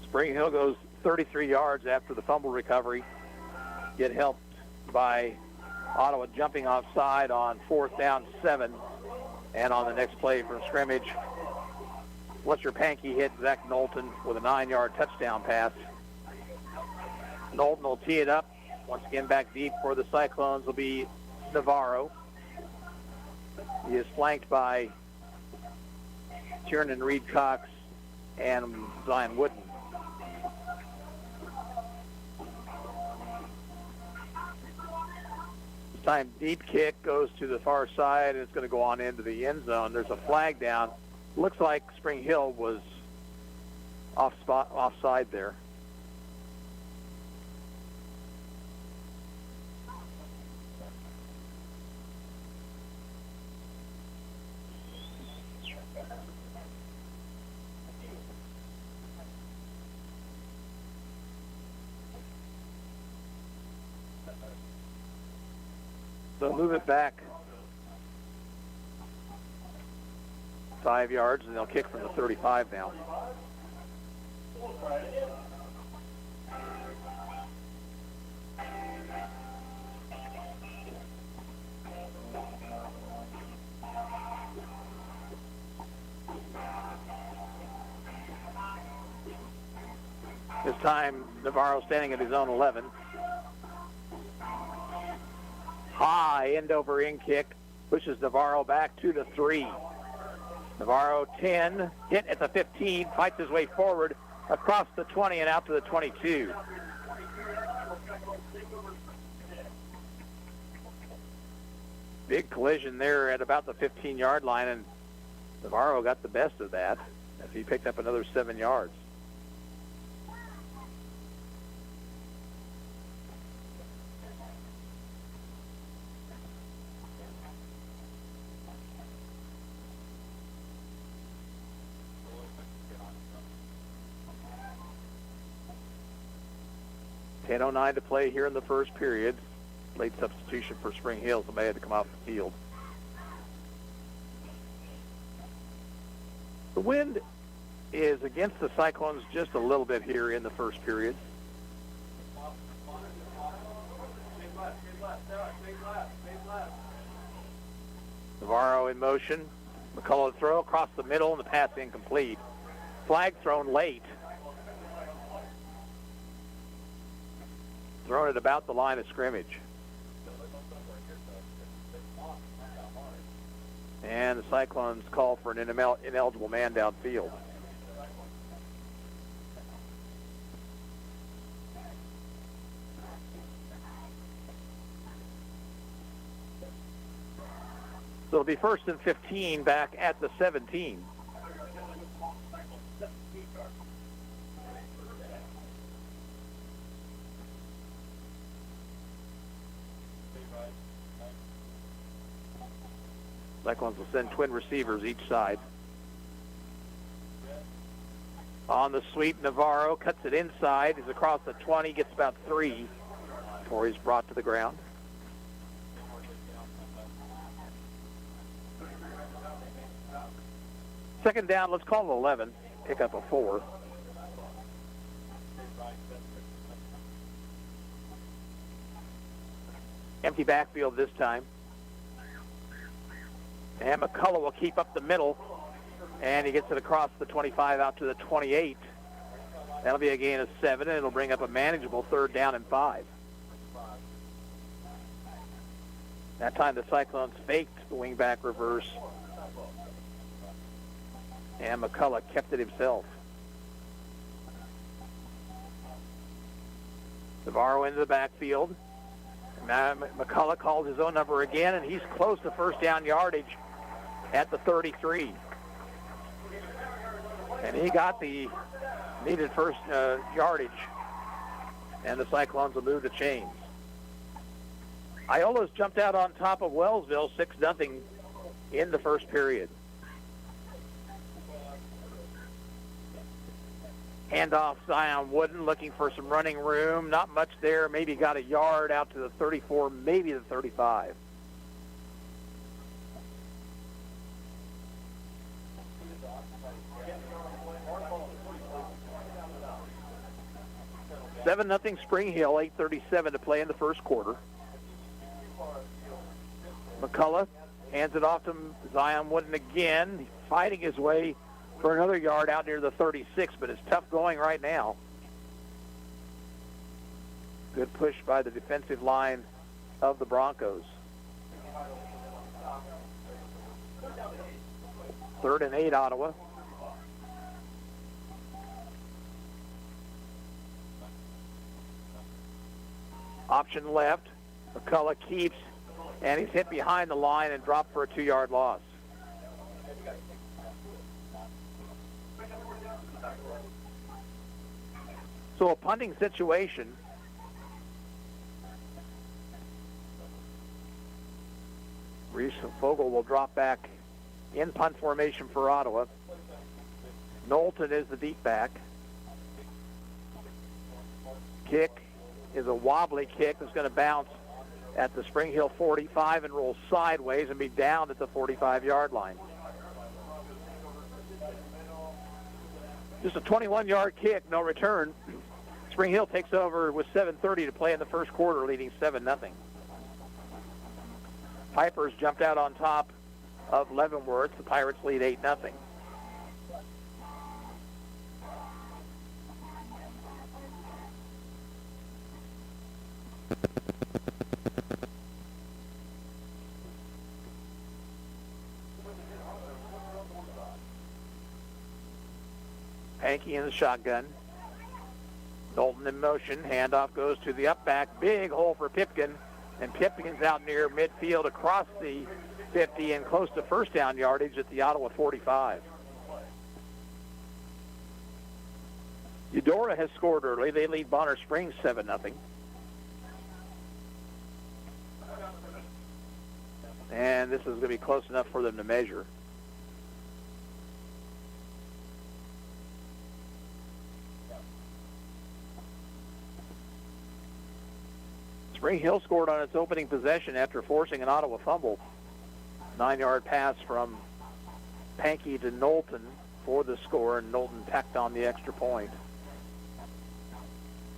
Spring Hill goes 33 yards after the fumble recovery. Get helped by Ottawa jumping offside on 4th down 7. And on the next play from scrimmage, Fletcher Pankey hit Zach Knowlton with a 9-yard touchdown pass. Knowlton will tee it up. Once again back deep for the Cyclones will be Navarro. He is flanked by Tiernan Reed Cox and Zion Wooden. This time deep kick goes to the far side, and it's going to go on into the end zone. There's a flag down. Looks like Spring Hill was offside there. They'll move it back 5 yards, and they'll kick from the 35 now. This time, Navarro standing at his own 11. High end over end kick pushes Navarro back to the 3. Navarro 10, hit at the 15, fights his way forward across the 20 and out to the 22. Big collision there at about the 15-yard line, and Navarro got the best of that as he picked up another 7 yards. .09 to play here in the first period. Late substitution for Spring Hill. Somebody had to come off the field. The wind is against the Cyclones just a little bit here in the first period. Navarro in motion. McCullough throw across the middle, and the pass incomplete. Flag thrown late. Thrown at about the line of scrimmage. And the Cyclones call for an ineligible man downfield. So it'll be 1st and 15 back at the 17. Cyclones will send twin receivers each side. On the sweep, Navarro cuts it inside. He's across the 20, gets about 3 before he's brought to the ground. Second down, let's call it 11. Pick up a 4. Empty backfield this time. And McCullough will keep up the middle. And he gets it across the 25 out to the 28. That'll be a gain of 7, and it'll bring up a manageable 3rd down and 5. That time the Cyclones faked the wingback reverse. And McCullough kept it himself. Navarro into the backfield. Now McCullough calls his own number again, and he's close to first down yardage at the 33. And he got the needed first yardage, and the Cyclones will move the chains. Iola's jumped out on top of Wellsville 6-0 in the first period. Handoff, Zion Wooden looking for some running room. Not much there. Maybe got a yard out to the 34, maybe the 35. Seven nothing Spring Hill, 8:37 to play in the first quarter. McCullough hands it off to Zion Wooden again, fighting his way for another yard out near the 36, but it's tough going right now. Good push by the defensive line of the Broncos. 3rd and 8, Ottawa. Option left. McCullough keeps, and he's hit behind the line and dropped for a 2-yard loss. So a punting situation. Reese Fogel will drop back in punt formation for Ottawa. Knowlton is the deep back. Kick is a wobbly kick that's going to bounce at the Spring Hill 45 and roll sideways and be down at the 45-yard line. Just a 21-yard kick, no return. Spring Hill takes over with 7:30 to play in the first quarter, leading 7-0. Pipers jumped out on top of Leavenworth. The Pirates lead 8-0. Hankey in the shotgun. Knowlton in motion. Handoff goes to the up back. Big hole for Pipkin. And Pipkin's out near midfield across the 50 and close to first down yardage at the Ottawa 45. Eudora has scored early. They lead Bonner Springs 7-0. And this is going to be close enough for them to measure. Spring Hill scored on its opening possession after forcing an Ottawa fumble. 9-yard pass from Pankey to Knowlton for the score, and Knowlton tacked on the extra point.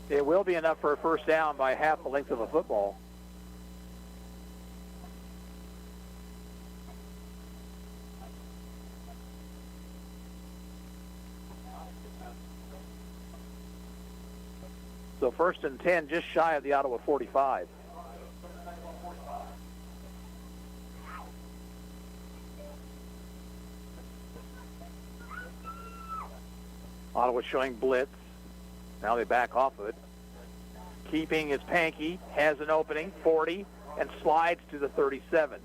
It will be enough for a first down by half the length of a football. So 1st and 10, just shy of the Ottawa 45. Ottawa showing blitz. Now they back off of it. Keeping is Pankey, has an opening, 40, and slides to the 37.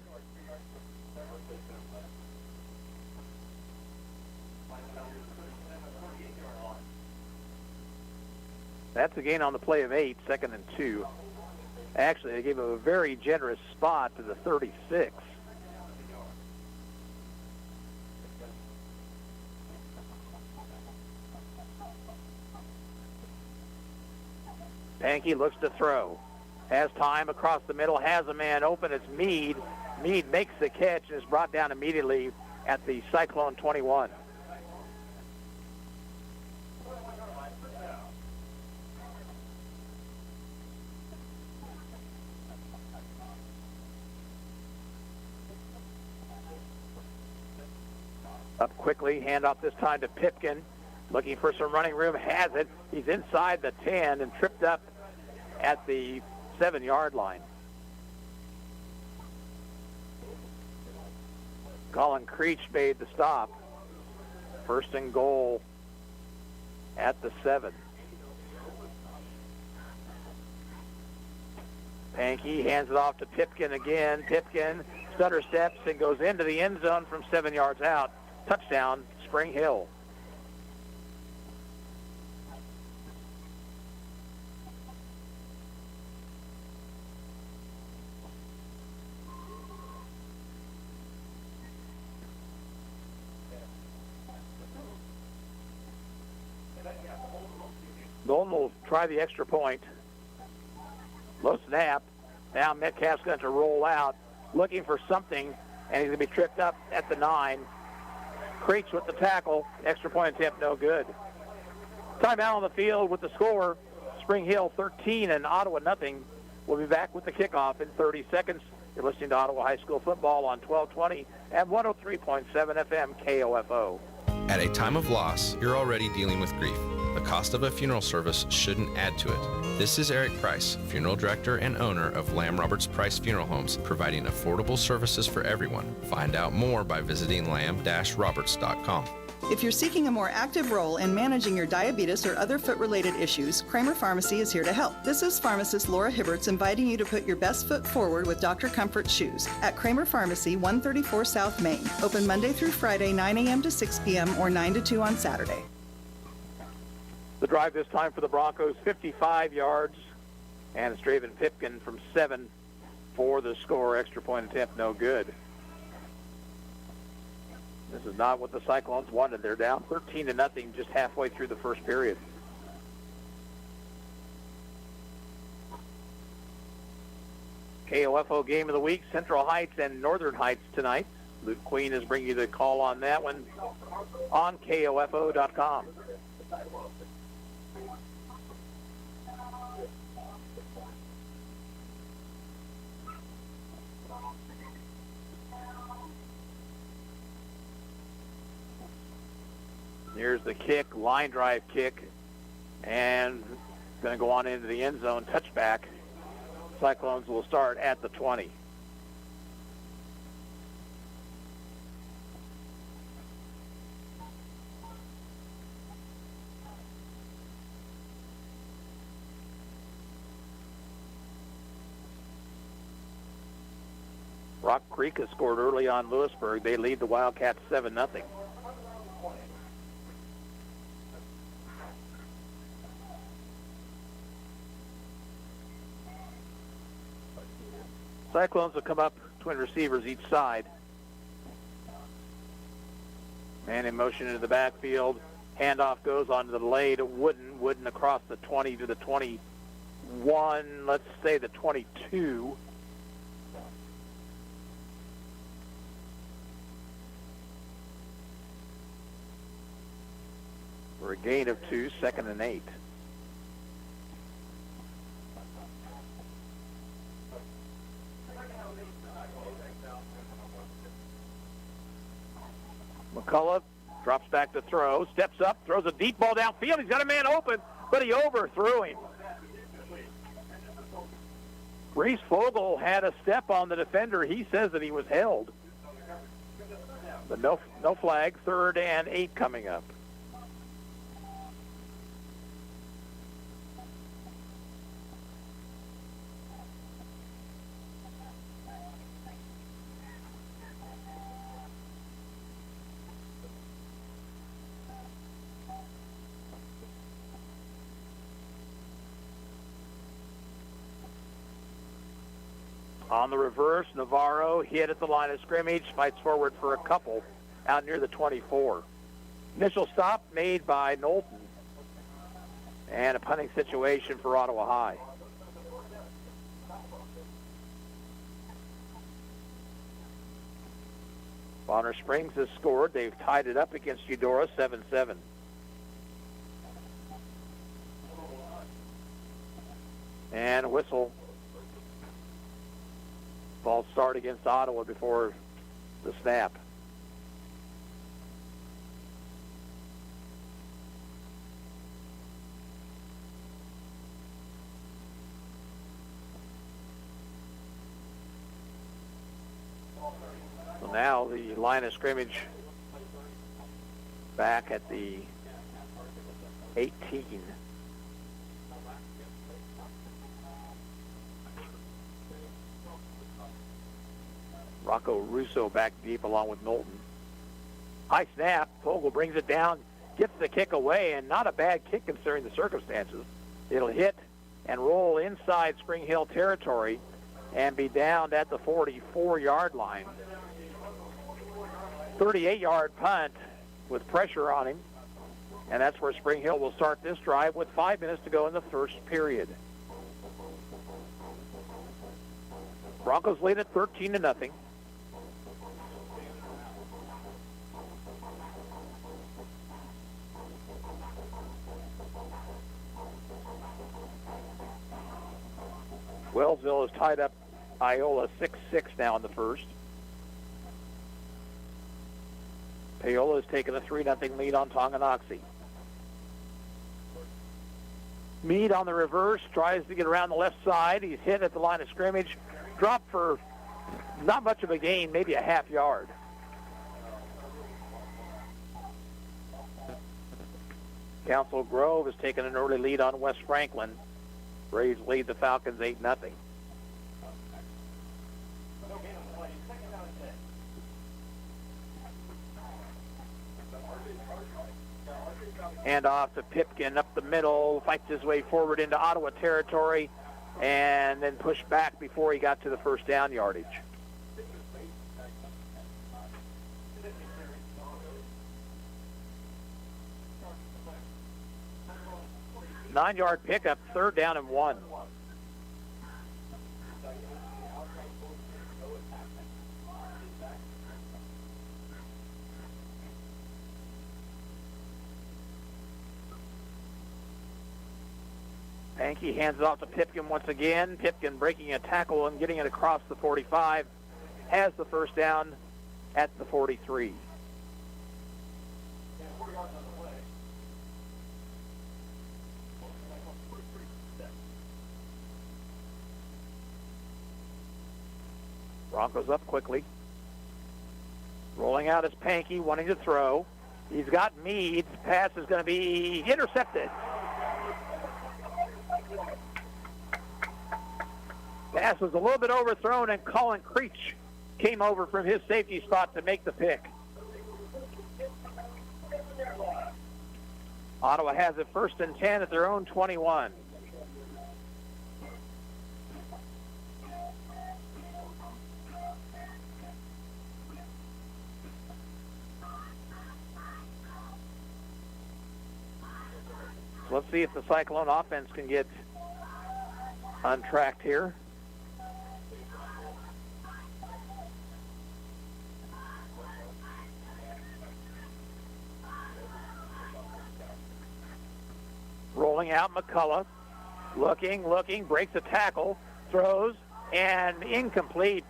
That's a gain on the play of 8, 2nd and 2. Actually, they gave him a very generous spot to the 36. Pankey looks to throw. Has time across the middle, has a man open. It's Meade. Meade makes the catch and is brought down immediately at the Cyclone 21. Up quickly, handoff this time to Pipkin. Looking for some running room, has it. He's inside the 10 and tripped up at the 7-yard line. Colin Creech made the stop. First and goal at the 7. Pankey hands it off to Pipkin again. Pipkin stutter steps and goes into the end zone from 7 yards out. Touchdown, Spring Hill. Golden will try the extra point. Low snap. Now Metcalf's going to roll out, looking for something, and he's going to be tripped up at the 9. Creech with the tackle. Extra point attempt, no good. Timeout on the field with the score. Spring Hill 13 and Ottawa nothing. We'll be back with the kickoff in 30 seconds. You're listening to Ottawa High School football on 1220 and 103.7 FM KOFO. At a time of loss, you're already dealing with grief. The cost of a funeral service shouldn't add to it. This is Eric Price, Funeral Director and owner of Lamb Roberts Price Funeral Homes, providing affordable services for everyone. Find out more by visiting lamb-roberts.com. If you're seeking a more active role in managing your diabetes or other foot-related issues, Kramer Pharmacy is here to help. This is pharmacist Laura Hibberts inviting you to put your best foot forward with Dr. Comfort shoes at Kramer Pharmacy, 134 South Main. Open Monday through Friday, 9 a.m. to 6 p.m. or 9 to 2 on Saturday. The drive this time for the Broncos, 55 yards, and it's Draven Pipkin from 7 for the score. Extra point attempt, no good. This is not what the Cyclones wanted. They're down 13-0 just halfway through the first period. KOFO game of the week, Central Heights and Northern Heights tonight. Luke Queen is bringing you the call on that one on KOFO.com. Here's the kick, line drive kick, and going to go on into the end zone, touchback. Cyclones will start at the 20. Rock Creek has scored early on Lewisburg. They lead the Wildcats 7-0. Cyclones will come up, twin receivers each side. Man in motion into the backfield. Handoff goes onto the delay to Wooden. Wooden across the 20 to the 21, let's say the 22. For a gain of 2, 2nd and 8. McCullough drops back to throw, steps up, throws a deep ball downfield. He's got a man open, but he overthrew him. Reese Fogel had a step on the defender. He says that he was held. But no flag, 3rd and 8 coming up. On the reverse, Navarro hit at the line of scrimmage, fights forward for a couple out near the 24. Initial stop made by Knowlton. And a punting situation for Ottawa High. Bonner Springs has scored. They've tied it up against Eudora 7-7. And a whistle. False start against Ottawa before the snap. So now the line of scrimmage back at the 18. Rocco Russo back deep along with Knowlton. High snap. Vogel brings it down, gets the kick away, and not a bad kick considering the circumstances. It'll hit and roll inside Spring Hill territory and be downed at the 44-yard line. 38-yard punt with pressure on him, and that's where Spring Hill will start this drive with 5 minutes to go in the first period. Broncos lead at 13-0. Wellsville has tied up Iola 6-6 now in the first. Paola has taken a 3-0 lead on Tonganoxie. Meade on the reverse, tries to get around the left side. He's hit at the line of scrimmage. Dropped for not much of a gain, maybe a half yard. Council Grove has taken an early lead on West Franklin. Braves lead the Falcons 8-0. Hand off to Pipkin up the middle, fights his way forward into Ottawa territory, and then pushed back before he got to the first down yardage. Nine-yard pickup, 3rd down and 1. Hankey hands it off to Pipkin once again. Pipkin breaking a tackle and getting it across the 45. Has the first down at the 43. Broncos up quickly. Rolling out is Pankey, wanting to throw. He's got Meade. Pass is going to be intercepted. Pass was a little bit overthrown, and Colin Creech came over from his safety spot to make the pick. Ottawa has it 1st and 10 at their own 21. So let's see if the Cyclone offense can get untracked here. Rolling out McCullough, looking, breaks a tackle, throws, and incomplete.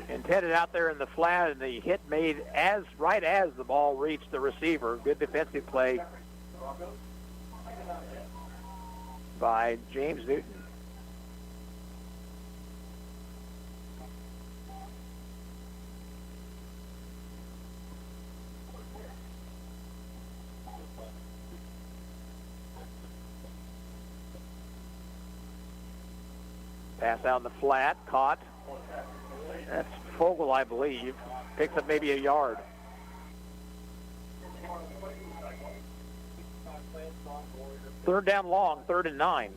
Intended out there in the flat, and the hit made right as the ball reached the receiver. Good defensive play by James Newton. Pass out in the flat, caught. That's Vogel, I believe. Picks up maybe a yard. Third down long, 3rd and 9.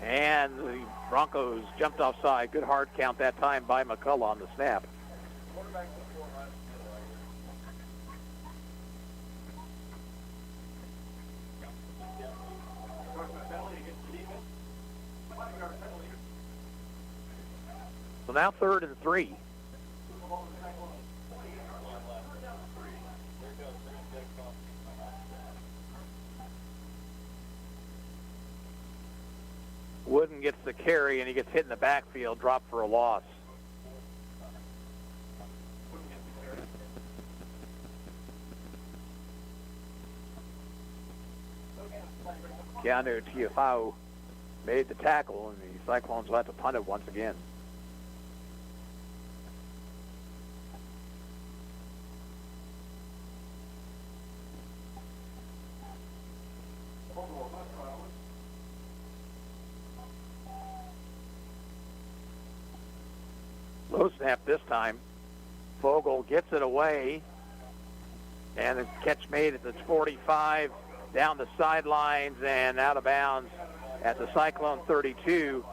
And the Broncos jumped offside. Good hard count that time by McCullough on the snap. So now 3rd and 3. Wooden gets the carry, and he gets hit in the backfield, dropped for a loss. Keanu Tiafau made the tackle, and the Cyclones will have to punt it once again. Low snap this time. Vogel gets it away, and the catch made at the 45, down the sidelines and out of bounds at the Cyclone 32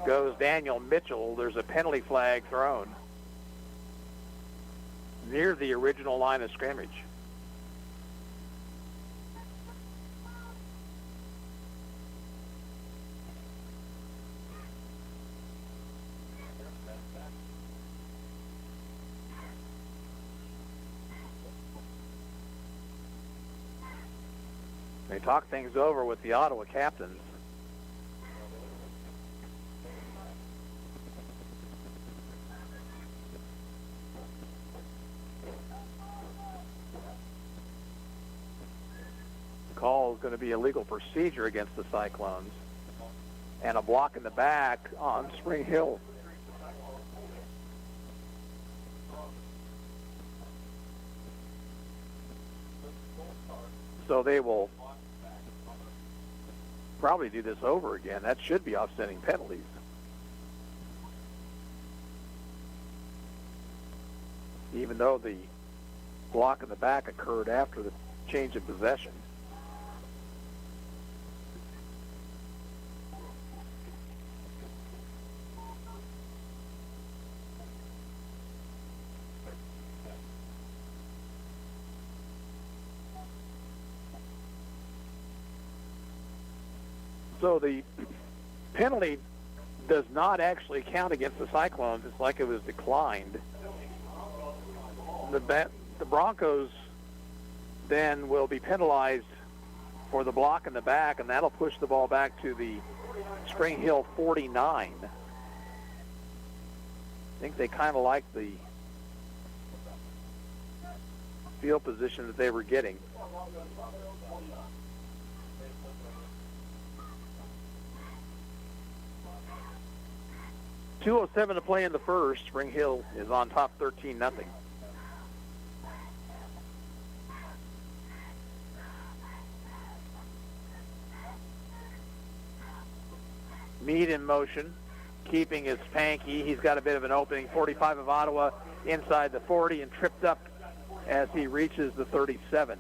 goes Daniel Mitchell. There's a penalty flag thrown near the original line of scrimmage. They talk things over with the Ottawa captains. The call is going to be a legal procedure against the Cyclones and a block in the back on Spring Hill. So they will probably do this over again. That should be offsetting penalties. Even though the block in the back occurred after the change of possession. So the penalty does not actually count against the Cyclones. It's like it was declined. The Broncos then will be penalized for the block in the back, and that'll push the ball back to the Spring Hill 49. I think they kind of like the field position that they were getting. .207 to play in the first. Spring Hill is on top 13-0. Meade in motion, keeping his Panky. He's got a bit of an opening. 45 of Ottawa inside the 40 and tripped up as he reaches the 37.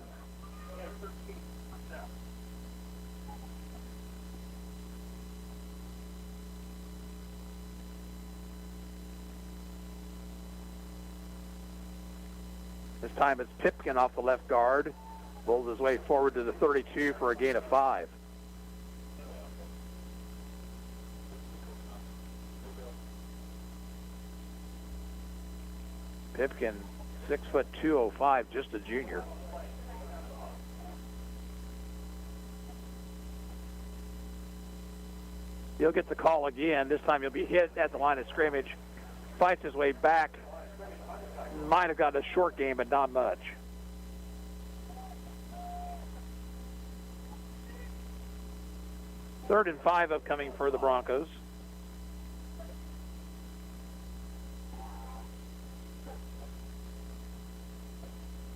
This time it's Pipkin off the left guard. Rolls his way forward to the 32 for a gain of 5. Pipkin, 6'2", 205, just a junior. He'll get the call again. This time he'll be hit at the line of scrimmage. Fights his way back. Might have gotten a short game, but not much. Third and 5 upcoming for the Broncos.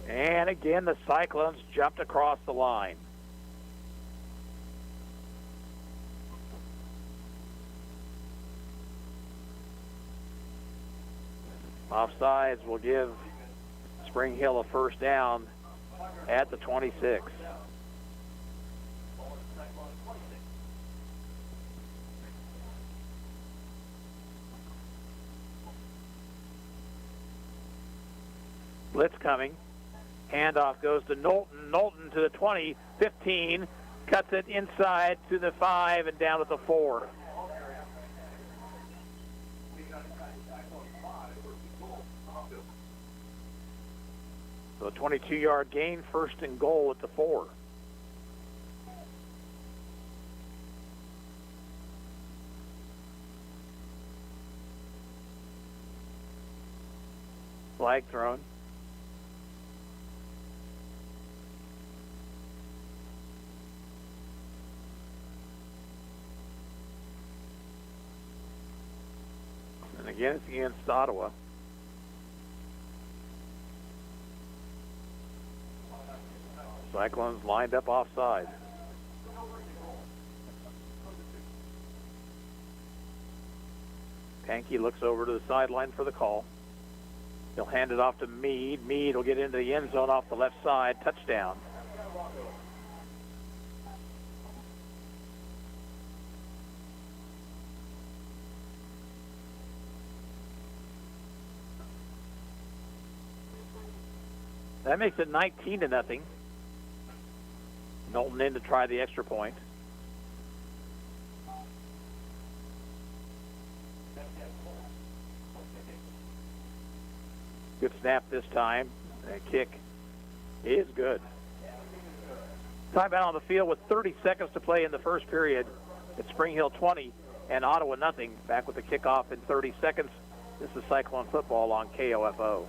And again, the Cyclones jumped across the line. Offsides will give Spring Hill a first down at the 26. Blitz coming. Handoff goes to Knowlton. Knowlton to the 20, 15, cuts it inside to the 5 and down at the 4. So a 22-yard gain, first and goal at the 4. Flag thrown. again. It's against Ottawa. Cyclones lined up offside. Pankey looks over to the sideline for the call. He'll hand it off to Meade. Meade will get into the end zone off the left side. Touchdown. That makes it 19-0. Knowlton in to try the extra point. Good snap this time. That kick is good. Timeout on the field with 30 seconds to play in the first period. It's Spring Hill 20 and Ottawa nothing. Back with the kickoff in 30 seconds. This is Cyclone Football on KOFO.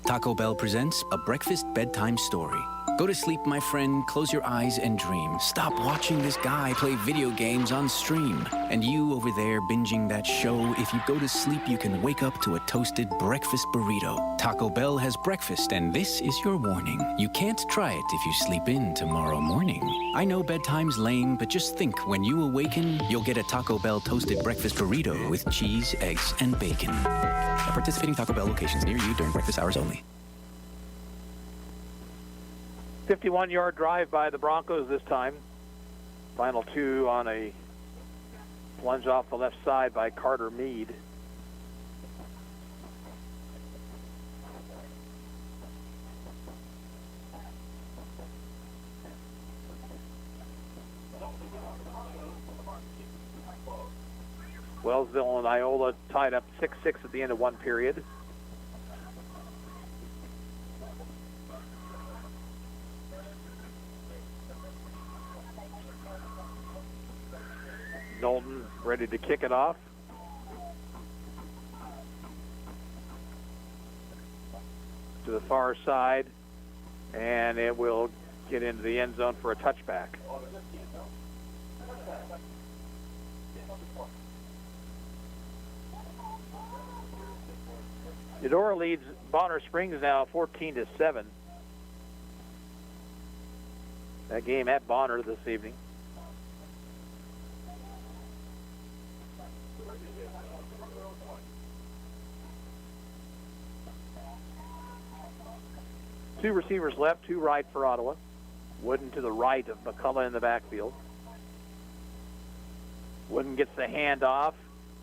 Taco Bell presents a breakfast bedtime story. Go to sleep, my friend, close your eyes and dream. Stop watching this guy play video games on stream. And you over there binging that show, if you go to sleep, you can wake up to a toasted breakfast burrito. Taco Bell has breakfast, and this is your warning. You can't try it if you sleep in tomorrow morning. I know bedtime's lame, but just think, when you awaken, you'll get a Taco Bell toasted breakfast burrito with cheese, eggs, and bacon. At participating Taco Bell locations near you during breakfast hours only. 51-yard drive by the Broncos this time. Final two on a plunge off the left side by Carter Meade. Wellsville and Iola tied up 6-6 at the end of one period. Knowlton ready to kick it off. To the far side, and it will get into the end zone for a touchback. Eudora leads Bonner Springs now 14-7. That game at Bonner this evening. Two receivers left, two right for Ottawa. Wooden to the right of McCullough in the backfield. Wooden gets the handoff,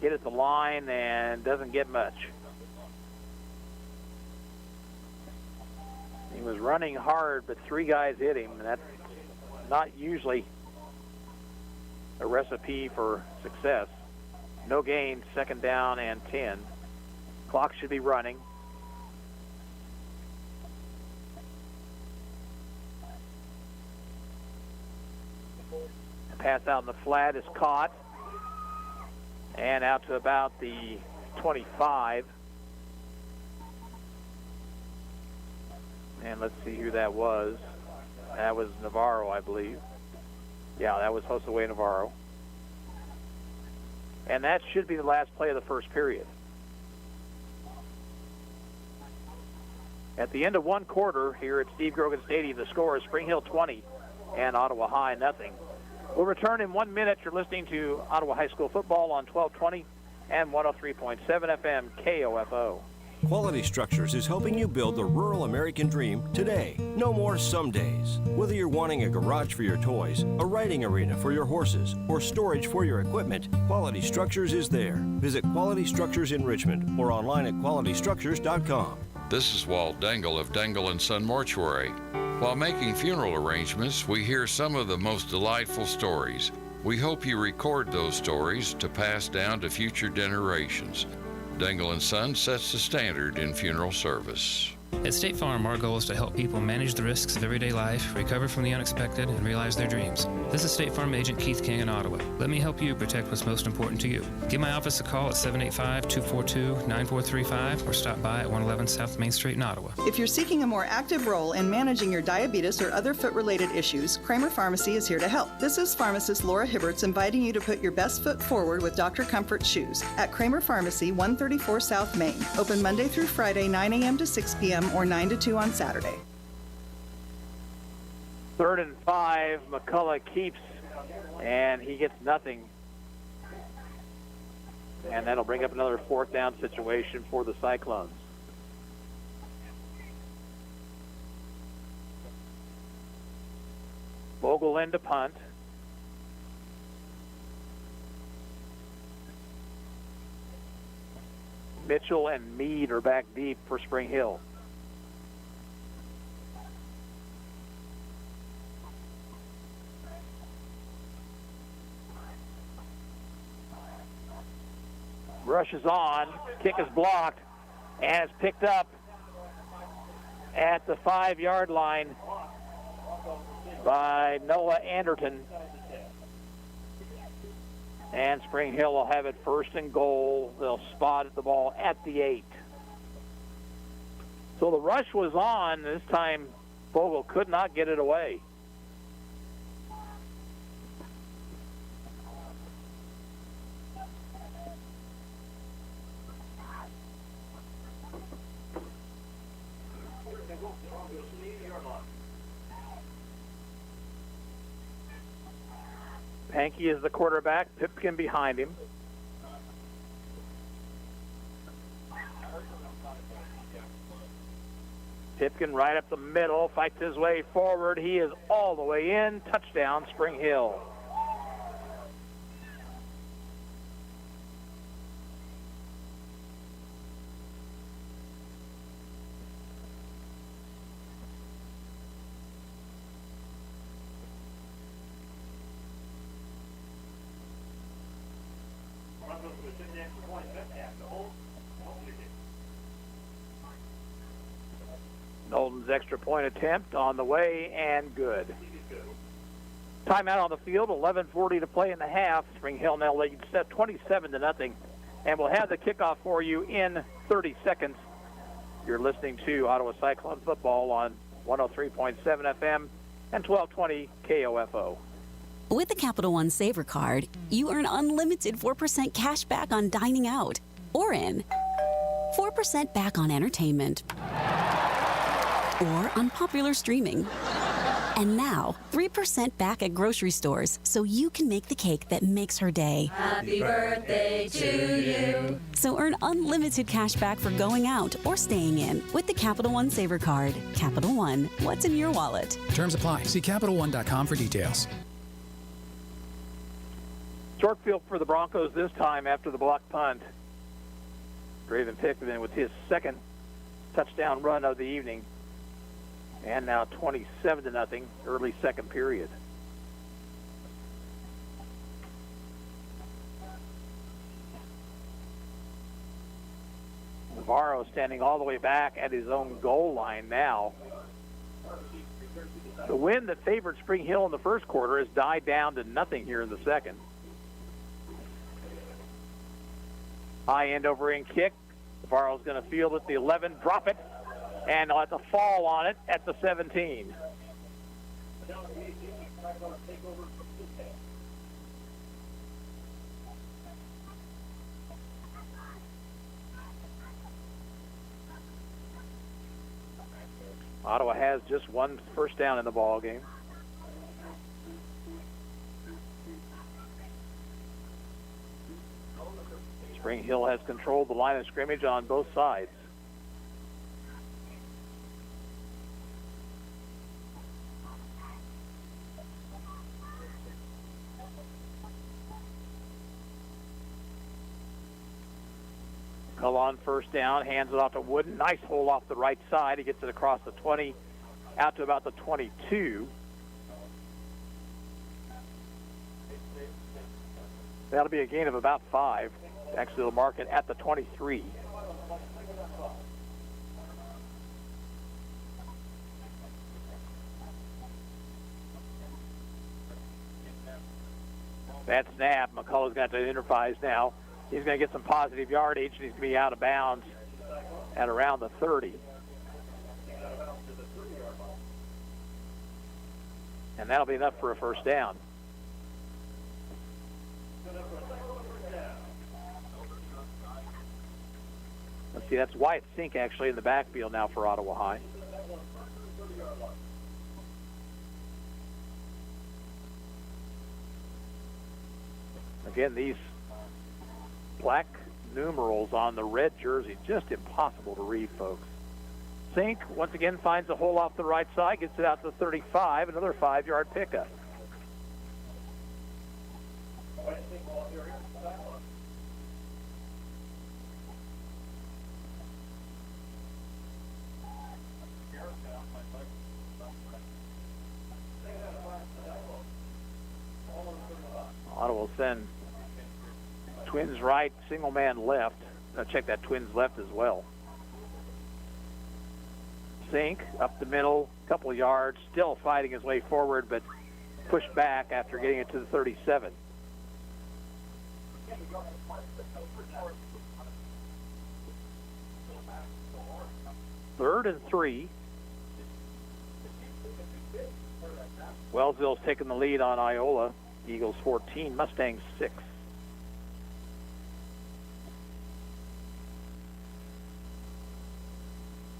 hit at the line, and doesn't get much. He was running hard, but three guys hit him, and that's not usually a recipe for success. No gain, second down and 10. Clock should be running. Pass out in the flat is caught and out to about the 25. And let's see who that was. That was Navarro, I believe. Yeah, that was Josue Navarro. And that should be the last play of the first period. At the end of one quarter here at Steve Grogan Stadium, the score is Spring Hill 20 and Ottawa High nothing. We'll return in 1 minute. You're listening to Ottawa High School football on 1220 and 103.7 FM KOFO. Quality Structures is helping you build the rural American dream today. No more some days. Whether you're wanting a garage for your toys, a riding arena for your horses, or storage for your equipment, Quality Structures is there. Visit Quality Structures in Richmond or online at qualitystructures.com. This is Walt Dangle of Dangle & Son Mortuary. While making funeral arrangements, we hear some of the most delightful stories. We hope you record those stories to pass down to future generations. Dangle & Son sets the standard in funeral service. At State Farm, our goal is to help people manage the risks of everyday life, recover from the unexpected, and realize their dreams. This is State Farm Agent Keith King in Ottawa. Let me help you protect what's most important to you. Give my office a call at 785-242-9435 or stop by at 111 South Main Street in Ottawa. If you're seeking a more active role in managing your diabetes or other foot-related issues, Kramer Pharmacy is here to help. This is pharmacist Laura Hibberts inviting you to put your best foot forward with Dr. Comfort shoes at Kramer Pharmacy, 134 South Main. Open Monday through Friday, 9 a.m. to 6 p.m. or 9 to 2 on Saturday. 3rd and 5, McCullough keeps, and he gets nothing. And that'll bring up another 4th down situation for the Cyclones. Vogel in to punt. Mitchell and Meade are back deep for Spring Hill. Rush is on, kick is blocked, and it's picked up at the 5-yard line by Noah Anderton. And Spring Hill will have it 1st and goal. They'll spot the ball at the 8. So the rush was on. This time, Vogel could not get it away. Pankey is the quarterback, Pipkin behind him. Pipkin right up the middle, fights his way forward. He is all the way in. Touchdown, Spring Hill. Knowlton's extra point attempt on the way and good. Timeout on the field, 11:40 to play in the half. Spring Hill now leads 27-0, and we'll have the kickoff for you in 30 seconds. You're listening to Ottawa Cyclone football on 103.7 FM and 1220 KOFO. With the Capital One Saver Card, you earn unlimited 4% cash back on dining out or in, 4% back on entertainment, or on popular streaming. And now, 3% back at grocery stores so you can make the cake that makes her day. Happy birthday to you. So earn unlimited cash back for going out or staying in with the Capital One Saver Card. Capital One, what's in your wallet? Terms apply. See CapitalOne.com for details. Short field for the Broncos this time after the block punt. Draven Pickman with his 2nd touchdown run of the evening. And now 27-0, early 2nd period. Navarro standing all the way back at his own goal line now. The wind that favored Spring Hill in the first quarter has died down to nothing here in the second. High end over in kick. Navarro's going to field at the 11, drop it, and let the fall on it at the 17. Ottawa has just one first down in the ball game. Spring Hill has controlled the line of scrimmage on both sides. Cull on first down, hands it off to Wooden. Nice hole off the right side. He gets it across the 20, out to about the 22. That'll be a gain of about 5. Actually, they'll mark it at the 23. Bad snap. McCullough's got to improvise now. He's going to get some positive yardage, and he's going to be out of bounds at around the 30. And that'll be enough for a first down. Let's see, that's Wyatt Sink actually in the backfield now for Ottawa High. Again, these black numerals on the red jersey, just impossible to read, folks. Sink, once again, finds a hole off the right side, gets it out to the 35, another 5-yard pickup. Ottawa will send Twins right, single man left. Check that Twins left as well. Sink up the middle, couple of yards, still fighting his way forward, but pushed back after getting it to the 37. Third and 3. Wellsville's taking the lead on Iola. Eagles 14, Mustangs 6.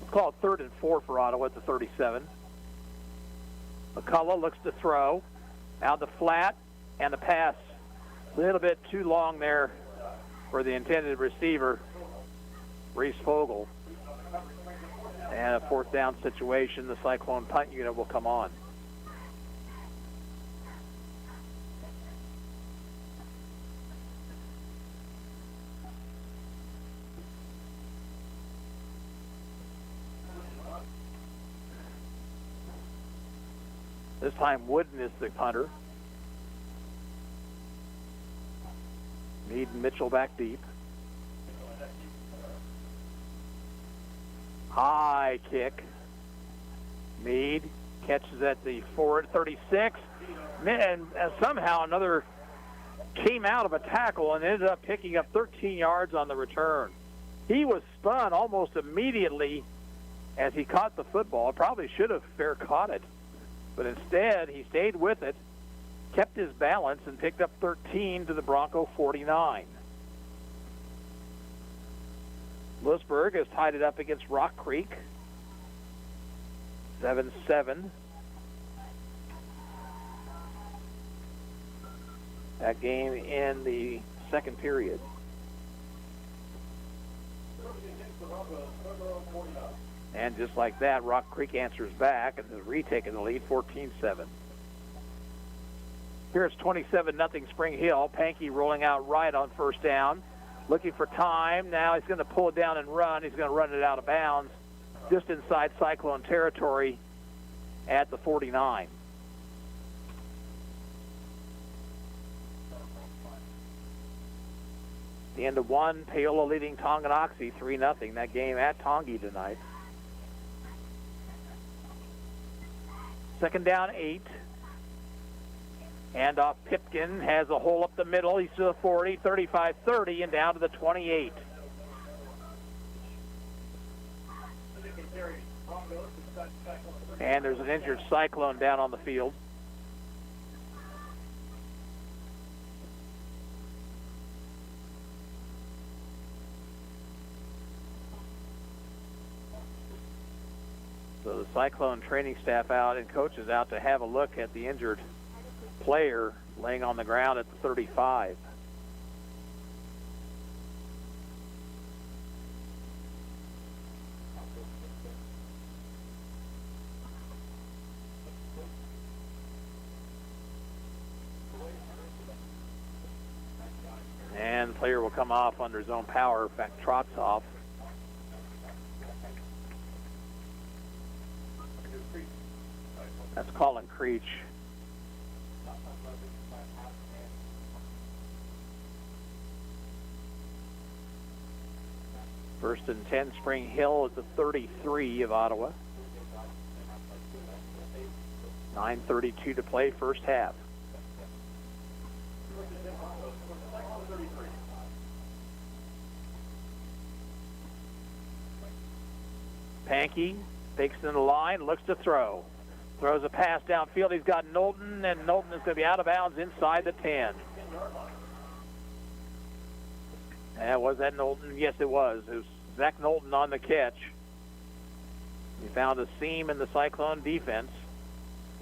Let's call it 3rd and 4 for Ottawa at the 37. McCullough looks to throw. Out the flat, and the pass a little bit too long there for the intended receiver, Reese Fogel. And a 4th down situation, the Cyclone punt unit will come on. This time Wooden is the punter. Meade and Mitchell back deep. High kick. Meade catches at the 36. And somehow another came out of a tackle and ended up picking up 13 yards on the return. He was spun almost immediately as he caught the football. Probably should have fair caught it. But instead, he stayed with it, kept his balance, and picked up 13 to the Bronco 49. Lewisburg has tied it up against Rock Creek. 7-7. That game in the second period. And just like that, Rock Creek answers back and has retaken the lead, 14-7. Here it's 27-0 Spring Hill. Pankey rolling out right on first down, looking for time. Now he's going to pull it down and run. He's going to run it out of bounds just inside Cyclone territory at the 49. The end of one, Paola leading Tonganoxie 3-0. That game at Tongi tonight. Second down, 8. Handoff, Pipkin has a hole up the middle. He's to the 40, 35, 30, and down to the 28. And there's an injured Cyclone down on the field. So the Cyclone training staff out and coaches out to have a look at the injured player laying on the ground at the 35. And the player will come off under his own power. In fact, trots off. That's Colin Creech. First and 10, Spring Hill at the 33 of Ottawa. 9:32 to play, first half. Pankey takes in the line, looks to throw. Throws a pass downfield. He's got Knowlton, and Knowlton is going to be out of bounds inside the 10. And was that Knowlton? Yes, it was. It was Zach Knowlton on the catch. He found a seam in the Cyclone defense,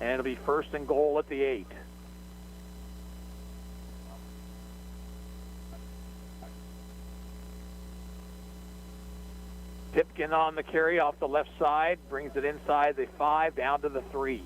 and it'll be 1st and goal at the 8. Pipkin on the carry off the left side, brings it inside the 5, down to the 3.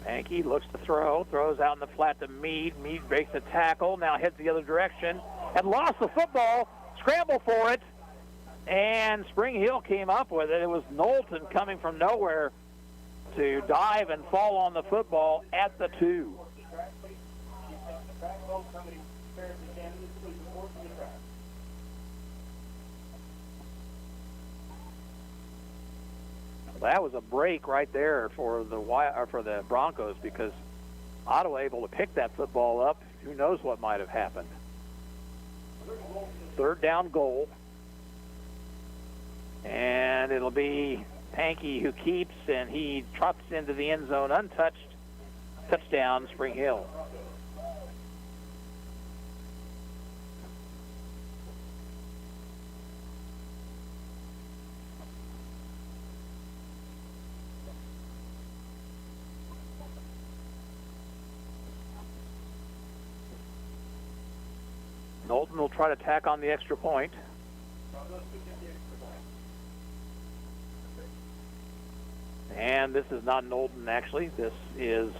Pankey looks to throw, throws out in the flat to Meade. Meade breaks the tackle, now heads the other direction, and lost the football, scramble for it, and Spring Hill came up with it. It was Knowlton coming from nowhere to dive and fall on the football at the 2. That was a break right there for the Broncos, because Ottawa able to pick that football up. Who knows what might have happened. 3rd down goal. And it'll be Pankey who keeps, and he trots into the end zone untouched. Touchdown, Spring Hill. Knowlton will try to tack on the extra point. And this is not Knowlton, actually. This is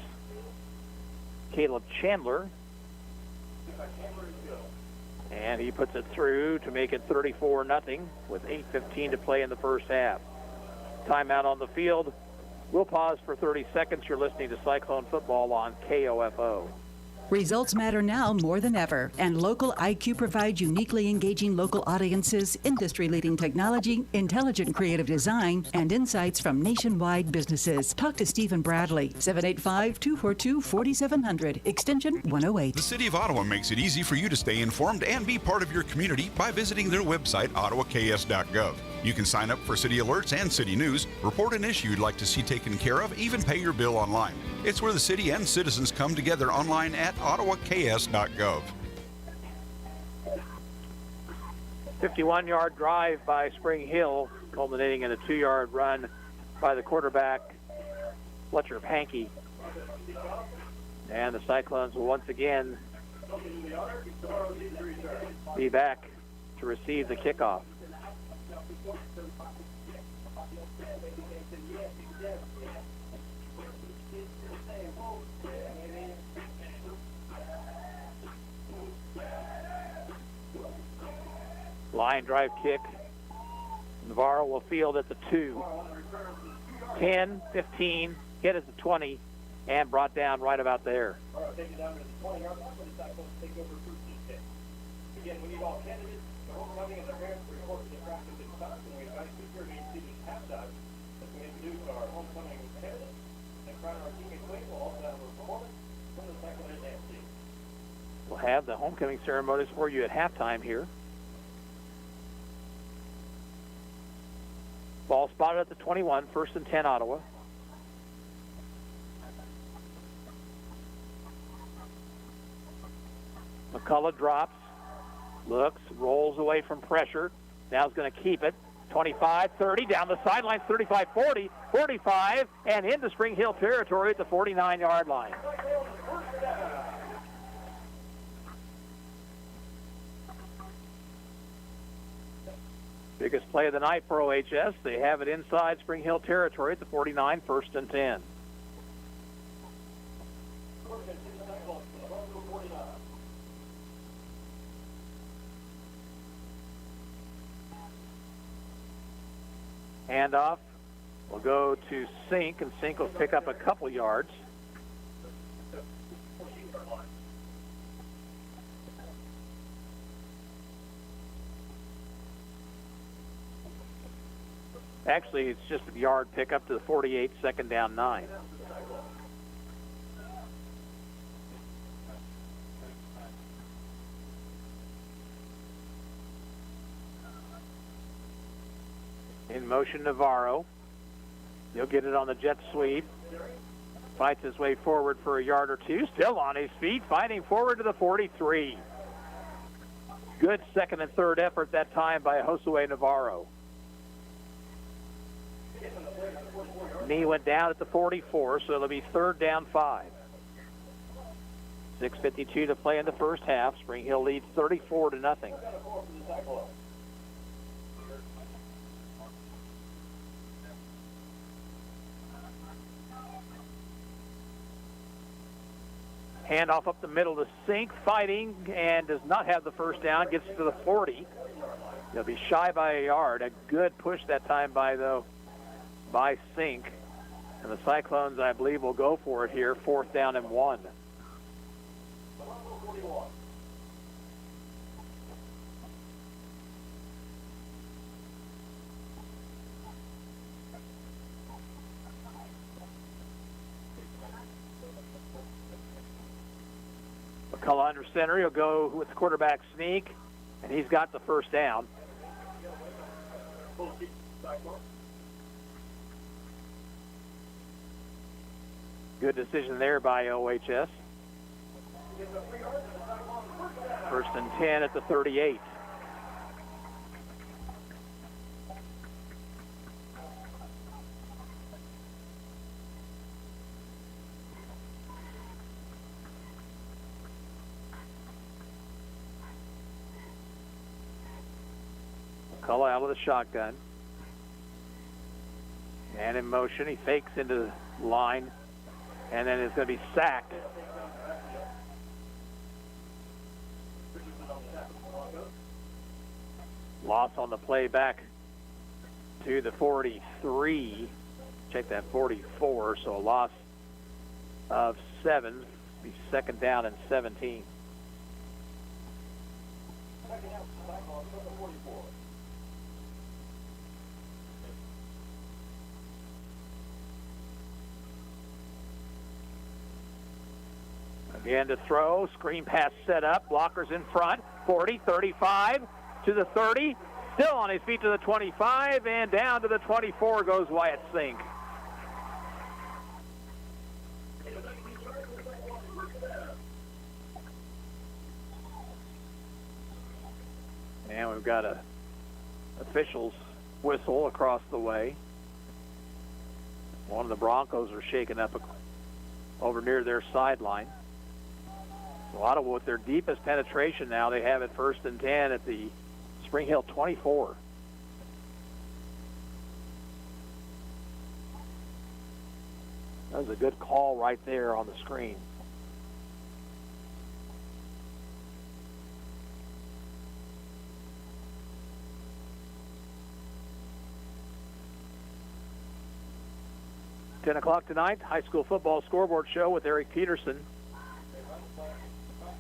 Caleb Chandler. And he puts it through to make it 34-0 with 8:15 to play in the first half. Timeout on the field. We'll pause for 30 seconds. You're listening to Cyclone Football on KOFO. Results matter now more than ever, and Local IQ provides uniquely engaging local audiences, industry-leading technology, intelligent creative design, and insights from nationwide businesses. Talk to Stephen Bradley, 785-242-4700, extension 108. The City of Ottawa makes it easy for you to stay informed and be part of your community by visiting their website, ottawaks.gov. You can sign up for city alerts and city news, report an issue you'd like to see taken care of, even pay your bill online. It's where the city and citizens come together online at ottawaks.gov. 51-yard drive by Spring Hill, culminating in a 2-yard run by the quarterback, Fletcher Pankey. And the Cyclones will once again be back to receive the kickoff. Line drive kick. Navarro will field at the 2. 10, 15, hit at the 20, and brought down right about there. We'll have the homecoming ceremonies for you at halftime here. Ball spotted at the 21, 1st and 10 Ottawa. McCullough drops, looks, rolls away from pressure. Now he's going to keep it. 25, 30, down the sidelines, 35, 40, 45, and into Spring Hill territory at the 49-yard line. Biggest play of the night for OHS. They have it inside Spring Hill territory at the 49, 1st and 10. Handoff will go to Sink, and Sink will pick up a couple yards. Actually, it's just a yard pickup to the 48, second down 9. In motion, Navarro. He'll get it on the jet sweep. Fights his way forward for a yard or two. Still on his feet, fighting forward to the 43. Good second and third effort that time by Josue Navarro. Knee went down at the 44, so it'll be third down 5. 6:52 to play in the first half. Spring Hill leads 34-0. Handoff up the middle to Sink, fighting, and does not have the first down. Gets to the 40. He'll be shy by a yard. A good push that time by Sink. And the Cyclones, I believe, will go for it here. Fourth down and 1. McCullough under center. He'll go with the quarterback sneak, and he's got the first down. Good decision there by OHS. First and 10 at the 38. McCullough out with a shotgun. And in motion, he fakes into the line. And then it's going to be sacked. Loss on the play back to the 43. Check that, 44. So a loss of 7. Be second down and 17. Again to throw, screen pass set up, blockers in front, 40, 35, to the 30, still on his feet to the 25, and down to the 24 goes Wyatt Sink. And we've got a official's whistle across the way. One of the Broncos are shaken up over near their sideline. So Ottawa with their deepest penetration now. They have it first and 10 at the Spring Hill 24. That was a good call right there on the screen. $10 o'clock tonight, high school football scoreboard show with Eric Peterson.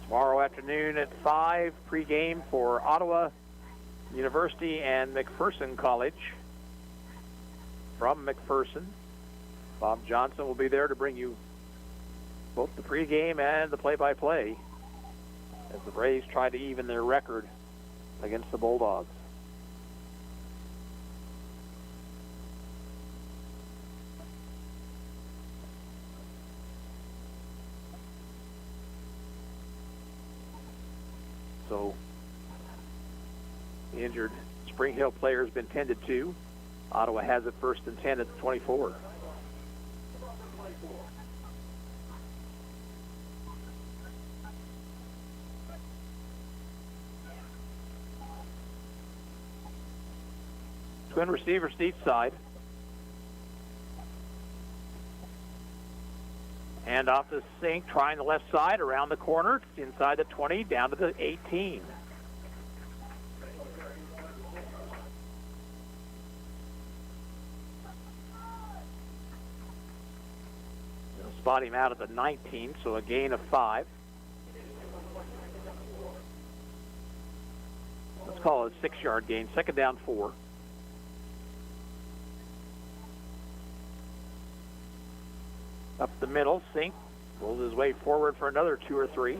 Tomorrow afternoon at 5, pregame for Ottawa University and McPherson College. From McPherson, Bob Johnson will be there to bring you both the pregame and the play-by-play as the Braves try to even their record against the Bulldogs. So the injured Spring Hill player has been tended to. Ottawa has it first and 10 at the 24. Twin receivers each side. And off the Sink, trying the left side, around the corner, inside the 20, down to the 18. They'll spot him out at the 19, so a gain of 5. Let's call it a 6-yard gain, second down 4. Up the middle, Sink pulls his way forward for another 2 or 3.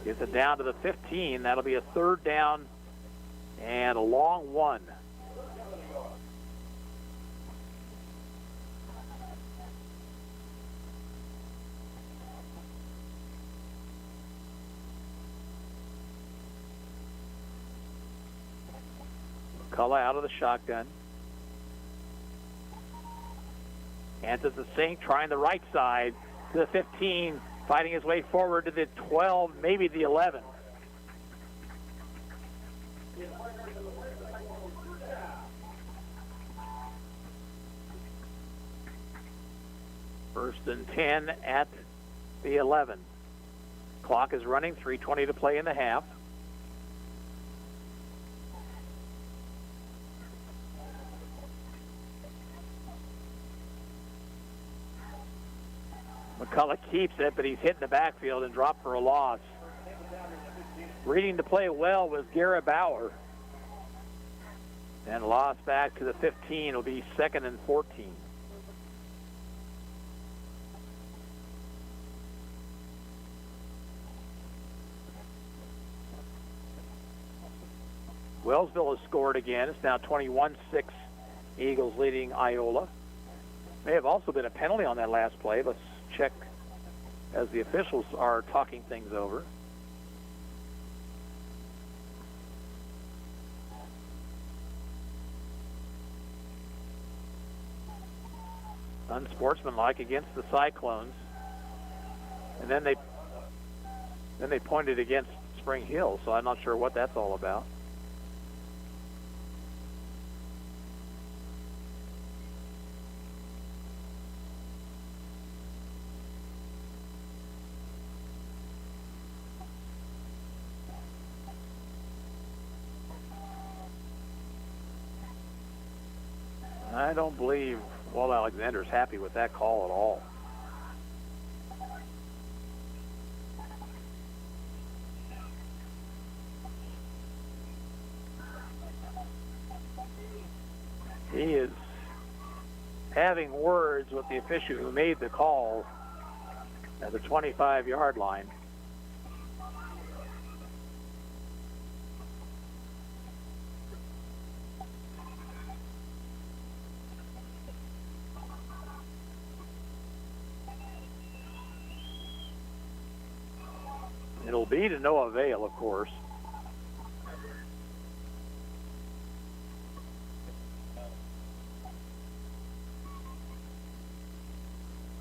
Gets it down to the 15. That'll be a 3rd down and a long 1. McCullough out of the shotgun. Hands it to Sink, trying the right side to the 15, fighting his way forward to the 12, maybe the 11. First and 10 at the 11. Clock is running, 3:20 to play in the half. McCullough keeps it, but he's hit in the backfield and dropped for a loss. Reading the play well was Garrett Bauer. And loss back to the 15 will be 2nd and 14. Wellsville has scored again. It's now 21-6. Eagles leading Iola. May have also been a penalty on that last play. Let's check as the officials are talking things over. Unsportsmanlike against the Cyclones. And then they pointed against Spring Hill, so I'm not sure what that's all about. I don't believe Walt Alexander's happy with that call at all. He is having words with the official who made the call at the 25-yard line. It'll be to no avail, of course.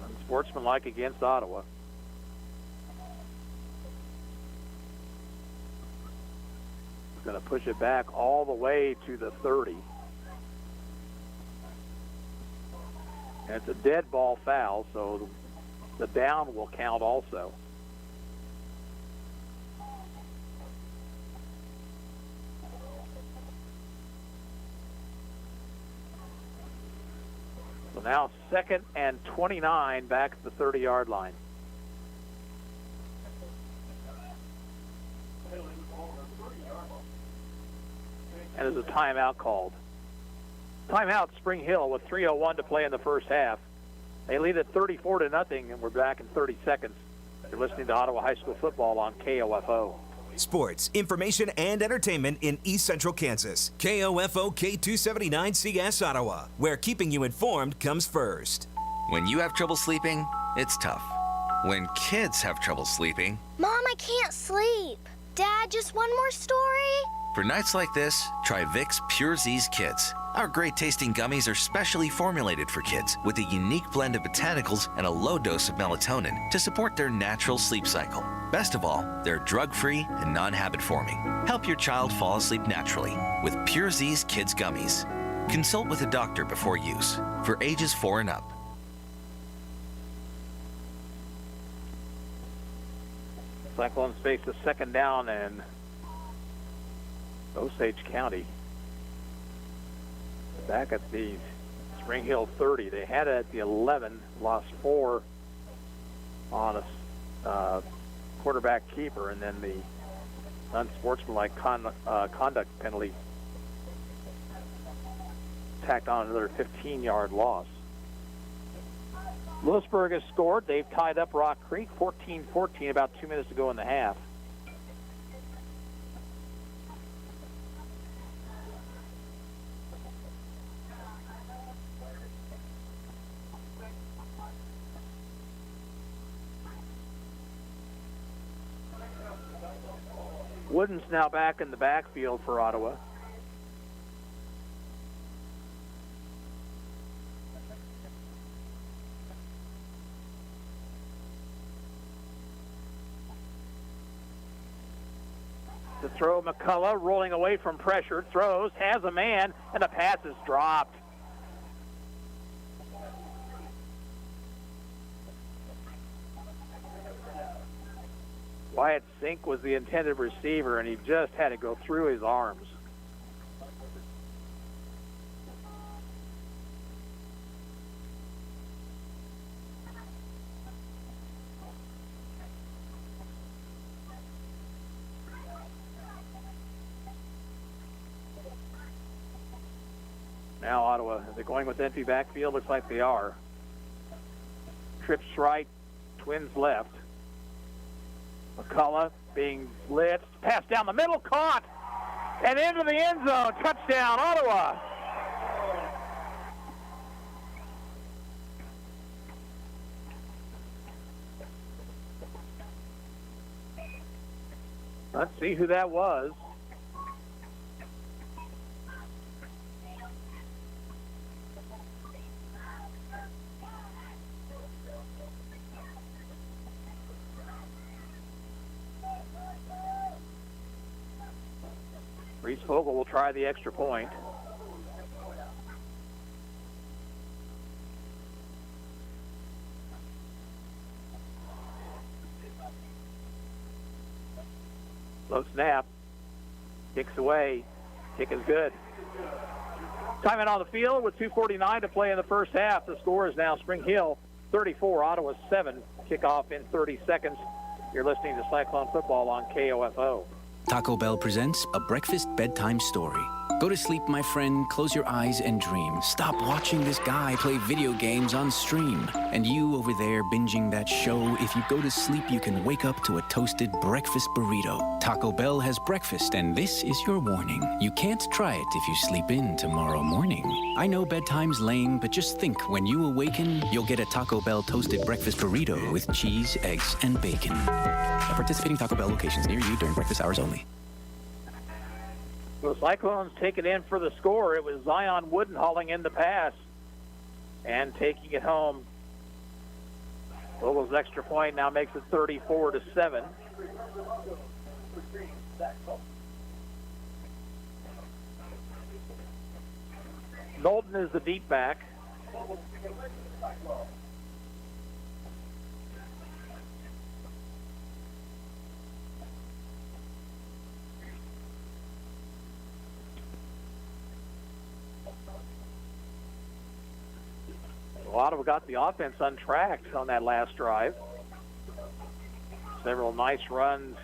Unsportsmanlike against Ottawa. It's going to push it back all the way to the 30. And it's a dead ball foul, so the down will count also. So now 2nd and 29 back at the 30-yard line. And there's a timeout called. Timeout, Spring Hill with 3:01 to play in the first half. They lead at 34-0, and we're back in 30 seconds. You're listening to Ottawa High School football on KOFO. Sports, information, and entertainment in East Central Kansas. KOFO K279CS Ottawa, where keeping you informed comes first. When you have trouble sleeping, it's tough. When kids have trouble sleeping, Mom, I can't sleep. Dad, just one more story? for nights like this, try Vicks Pure Z's Kids. Our great tasting gummies are specially formulated for kids with a unique blend of botanicals and a low dose of melatonin to support their natural sleep cycle. Best of all, they're drug-free and non-habit forming. Help your child fall asleep naturally with Pure Z's Kids Gummies. Consult with a doctor before use. For ages 4 and up. Cyclones face a second down in Osage County. Back at the Spring Hill 30. They had it at the 11, lost 4 on a quarterback keeper, and then the unsportsmanlike conduct penalty tacked on another 15-yard loss. Lewisburg has scored. They've tied up Rock Creek 14-14, about 2 minutes to go in the half. Wooden's now back in the backfield for Ottawa. To throw, McCullough rolling away from pressure, throws, has a man, and the pass is dropped. Wyatt Sink was the intended receiver, and he just had to go through his arms. Now Ottawa, are they going with empty backfield? Looks like they are. Trips right, Twins left. McCullough being blitzed, pass down the middle, caught, and into the end zone. Touchdown, Ottawa. Let's see who that was. Reese Vogel will try the extra point. Low snap. Kicks away. Kick is good. Time in on the field with 2:49 to play in the first half. The score is now Spring Hill 34, Ottawa 7. Kickoff in 30 seconds. You're listening to Cyclone Football on KOFO. Taco Bell presents a breakfast bedtime story. Go to sleep, my friend, close your eyes and dream. Stop watching this guy play video games on stream. And you over there binging that show, if you go to sleep, you can wake up to a toasted breakfast burrito. Taco Bell has breakfast, and this is your warning. You can't try it if you sleep in tomorrow morning. I know bedtime's lame, but just think, when you awaken, you'll get a Taco Bell toasted breakfast burrito with cheese, eggs, and bacon. At participating Taco Bell locations near you during breakfast hours only. The Cyclones take it in for the score. It was Zion Wooden hauling in the pass and taking it home. Vogel's extra point now makes it 34-7. Knowlton is the deep back. Ottawa got the offense untracked on that last drive. Several nice runs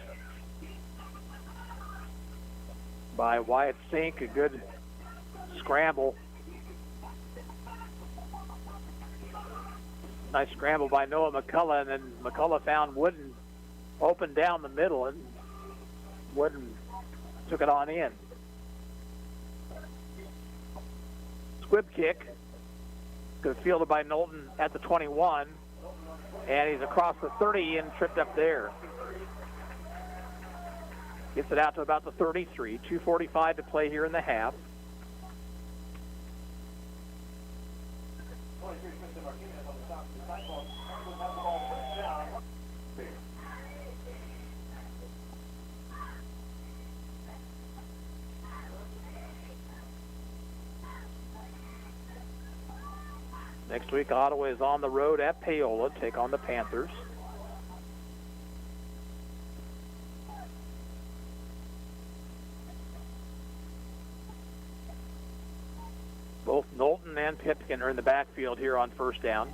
by Wyatt Sink, a good scramble. Nice scramble by Noah McCullough, and then McCullough found Wooden open down the middle, and Wooden took it on in. Squib kick. Good fielded by Knowlton at the 21, and he's across the 30 and tripped up there. Gets it out to about the 33. 2:45 to play here in the half. Next week, Ottawa is on the road at Paola, take on the Panthers. Both Knowlton and Pipkin are in the backfield here on first down.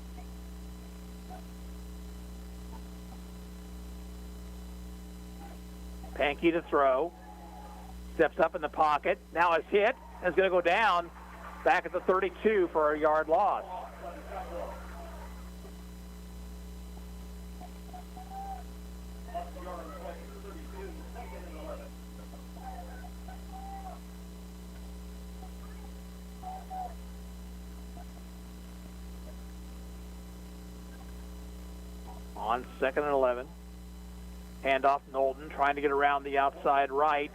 Pankey to throw. Steps up in the pocket. Now is hit. Is going to go down. back at the 32 for a yard loss. On 2nd and 11. Handoff Knowlton trying to get around the outside right.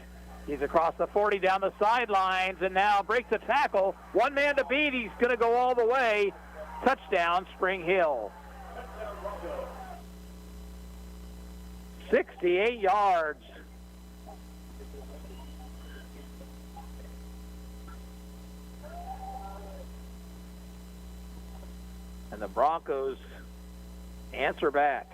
He's across the 40 down the sidelines and now breaks the tackle. One man to beat. He's going to go all the way. Touchdown, Spring Hill. 68 yards. And the Broncos answer back.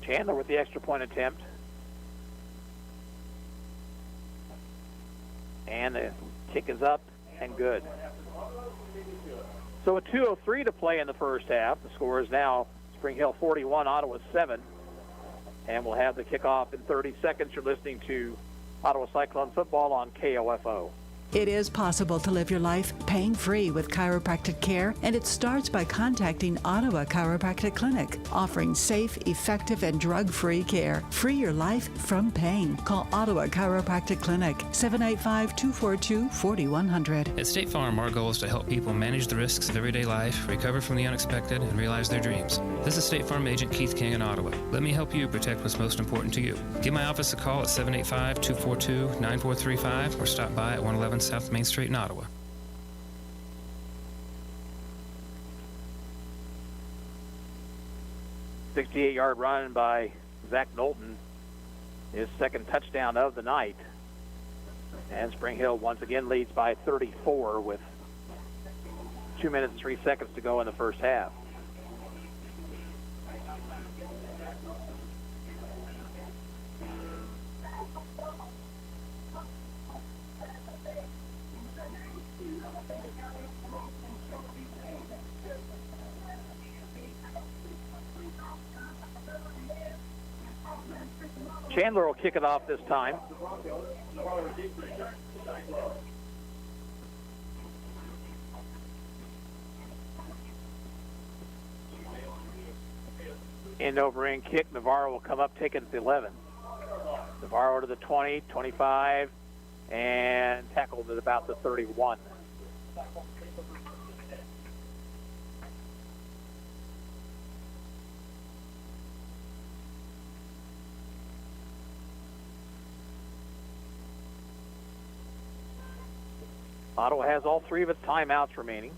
Chandler with the extra point attempt. And the kick is up and good. So a 2:03 to play in the first half. The score is now Spring Hill 41, Ottawa 7. And we'll have the kickoff in 30 seconds. You're listening to Ottawa Cyclone football on KOFO. It is possible to live your life pain-free with chiropractic care, and it starts by contacting Ottawa Chiropractic Clinic, offering safe, effective, and drug-free care. Free your life from pain. Call Ottawa Chiropractic Clinic, 785-242-4100. At State Farm, our goal is to help people manage the risks of everyday life, recover from the unexpected, and realize their dreams. This is State Farm Agent Keith King in Ottawa. Let me help you protect what's most important to you. Give my office a call at 785-242-9435 or stop by at 111 South Main Street in Ottawa. A 68-yard run by Zach Knowlton, his second touchdown of the night. And Spring Hill once again leads by 34 with 2 minutes and 3 seconds to go in the first half. Chandler will kick it off this time. End over end kick. Navarro will come up, taking it to 11. Navarro to the 20, 25, and tackled at about the 31. Ottawa has all three of its timeouts remaining.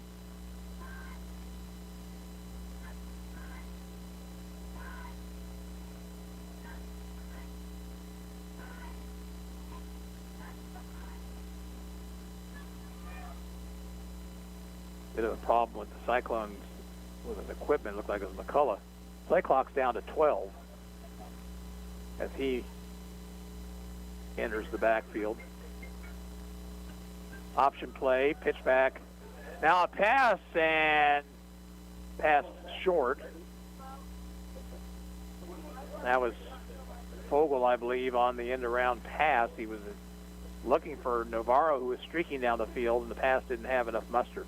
Bit of a problem with the Cyclones with an equipment. Looked like it was McCullough. Play clock's down to 12 as he enters the backfield. Option play, pitch back. Now a pass, and pass short. That was Fogel, I believe, on the end-around pass. He was looking for Navarro, who was streaking down the field, and the pass didn't have enough muster.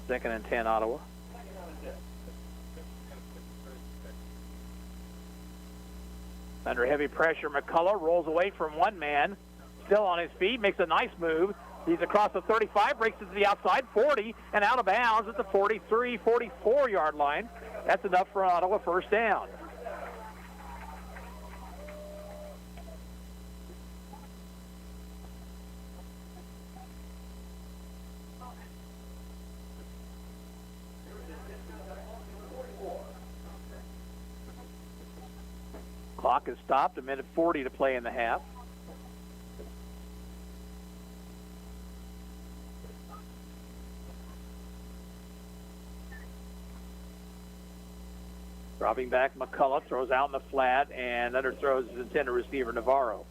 Second and 10, Ottawa. Under heavy pressure, McCullough rolls away from one man, still on his feet, makes a nice move. He's across the 35, breaks it to the outside, 40, and out of bounds at the 43, 44-yard line. That's enough for Ottawa first down. Clock is stopped, 1:40 to play in the half. Dropping back, McCullough throws out in the flat and underthrows his intended receiver, Navarro.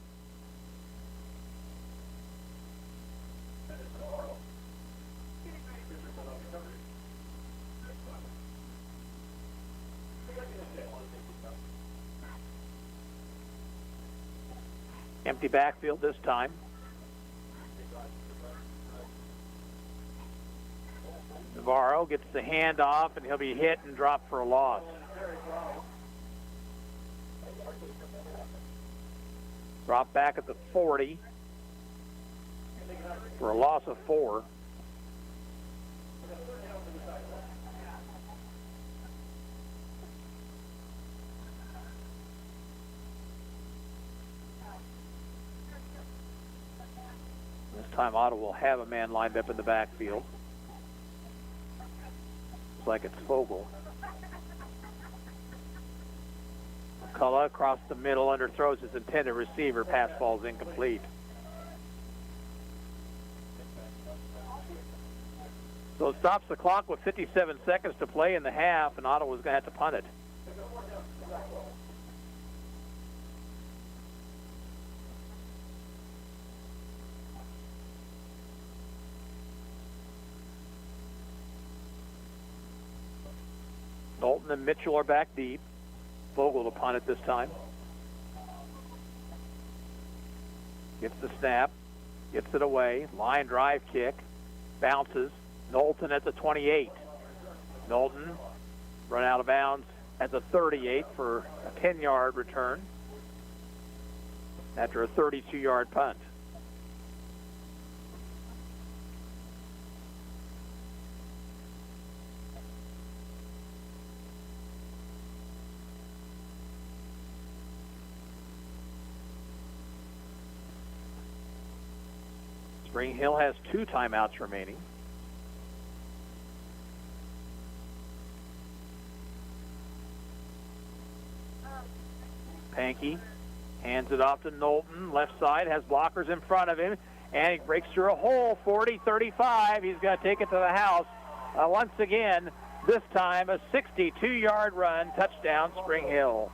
Empty backfield this time. Navarro gets the handoff, and he'll be hit and dropped for a loss. Drop back at the 40 for a loss of 4. This time Ottawa will have a man lined up in the backfield. Looks like it's Fogle. McCullough across the middle, underthrows his intended receiver. Pass falls incomplete. So it stops the clock with 57 seconds to play in the half, and Ottawa's going to have to punt it. Dalton and Mitchell are back deep. Vogel to punt it this time. Gets the snap, gets it away. Line drive kick, bounces. Knowlton at the 28. Knowlton run out of bounds at the 38 for a 10-yard return after a 32-yard punt. Spring Hill has 2 timeouts remaining. Pankey hands it off to Knowlton. Left side, has blockers in front of him, and he breaks through a hole, 40-35. He's got to take it to the house. Once again, this time a 62-yard run, touchdown, Spring Hill.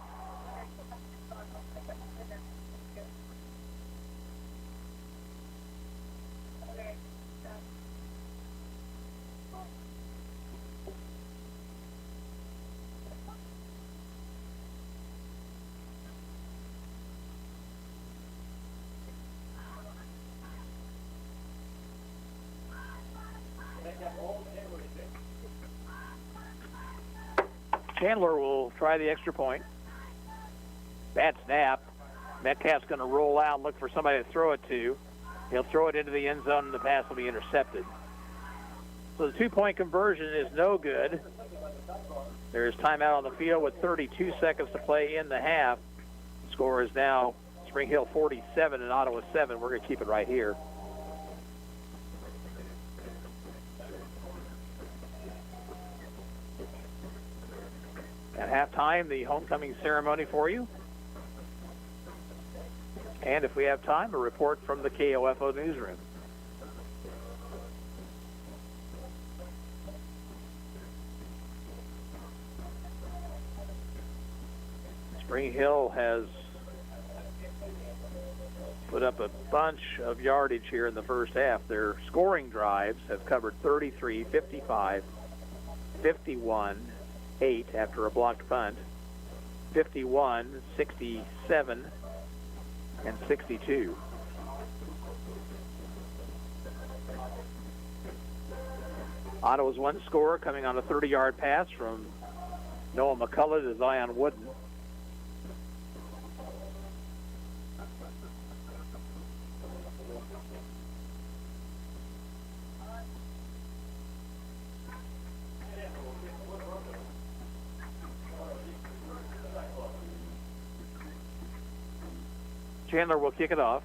Chandler will try the extra point. Bad snap. Metcalf's going to roll out and look for somebody to throw it to. He'll throw it into the end zone, and the pass will be intercepted. So the 2-point conversion is no good. There's timeout on the field with 32 seconds to play in the half. The score is now Spring Hill 47 and Ottawa 7. We're going to keep it right here. At halftime, the homecoming ceremony for you. And if we have time, a report from the KOFO newsroom. Spring Hill has put up a bunch of yardage here in the first half. Their scoring drives have covered 33, 55, 51, 8 after a blocked punt, 51, 67, and 62. Ottawa's one score coming on a 30-yard pass from Noah McCullough to Zion Wooden. Chandler will kick it off.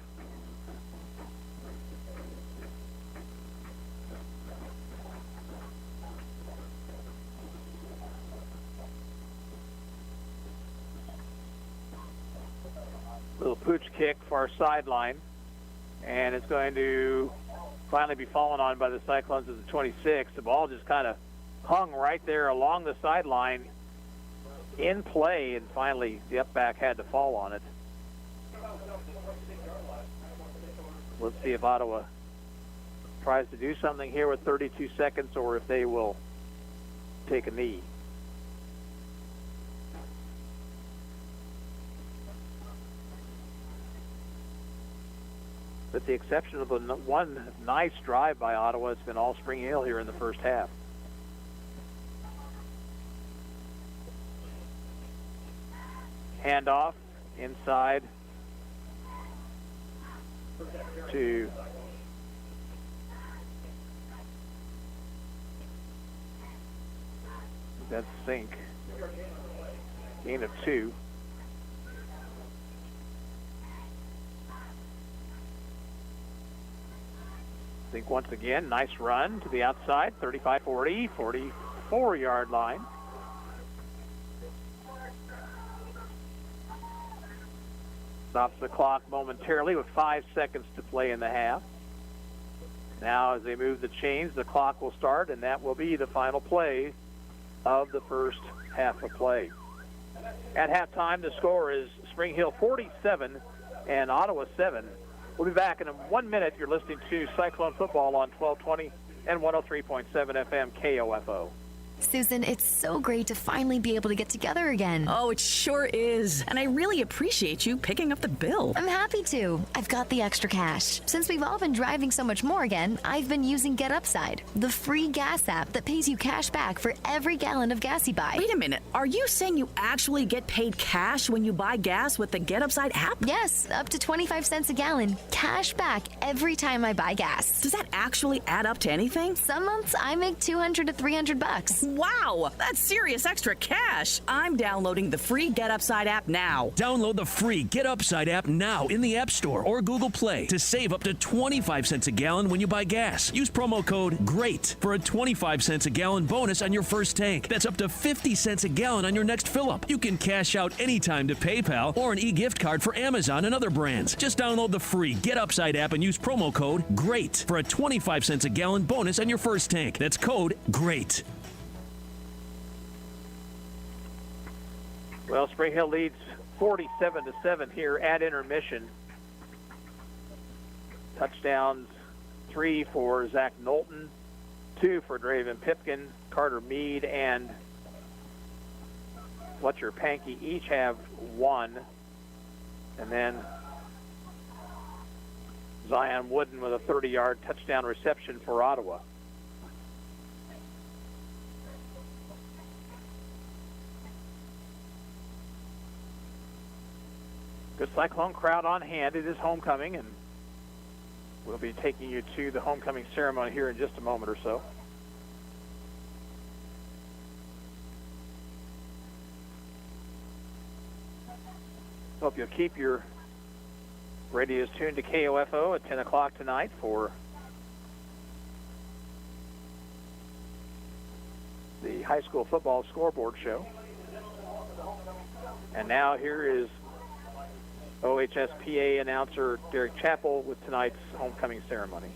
Little pooch kick far sideline, and it's going to finally be fallen on by the Cyclones at the 26. The ball just kind of hung right there along the sideline in play, and finally the up back had to fall on it. Let's see if Ottawa tries to do something here with 32 seconds or if they will take a knee. With the exception of the one nice drive by Ottawa, it's been all Spring Hill here in the first half. Handoff inside to that's Sink. Gain of 2. Sink once again, nice run to the outside, 35-40, 44-yard line. Stops the clock momentarily with 5 seconds to play in the half. Now as they move the chains, the clock will start, and that will be the final play of the first half of play. At halftime, the score is Spring Hill 47 and Ottawa 7. We'll be back in 1 minute. You're listening to Cyclone Football on 1220 and 103.7 FM KOFO. Susan, it's so great to finally be able to get together again. Oh, it sure is. And I really appreciate you picking up the bill. I'm happy to. I've got the extra cash. Since we've all been driving so much more again, I've been using Get Upside, the free gas app that pays you cash back for every gallon of gas you buy. Wait a minute. Are you saying you actually get paid cash when you buy gas with the Get Upside app? Yes, up to 25 cents a gallon. Cash back every time I buy gas. Does that actually add up to anything? Some months I make $200 to $300. Wow, that's serious extra cash. I'm downloading the free Get Upside app now. Download the free Get Upside app now in the App Store or Google Play to save up to 25 cents a gallon when you buy gas. Use promo code GREAT for a 25 cents a gallon bonus on your first tank. That's up to 50 cents a gallon on your next fill-up. You can cash out anytime to PayPal or an e-gift card for Amazon and other brands. Just download the free Get Upside app and use promo code GREAT for a 25 cents a gallon bonus on your first tank. That's code GREAT. Well, Spring Hill leads 47-7 here at intermission. Touchdowns, 3 for Zach Knowlton, 2 for Draven Pipkin, Carter Mead, and Fletcher Pankey each have 1. And then Zion Wooden with a 30-yard touchdown reception for Ottawa. Good Cyclone crowd on hand. It is homecoming, and we'll be taking you to the homecoming ceremony here in just a moment or so. Hope you'll keep your radios tuned to KOFO at 10 o'clock tonight for the high school football scoreboard show. And now here is OHSPA announcer Derek Chappell with tonight's homecoming ceremony.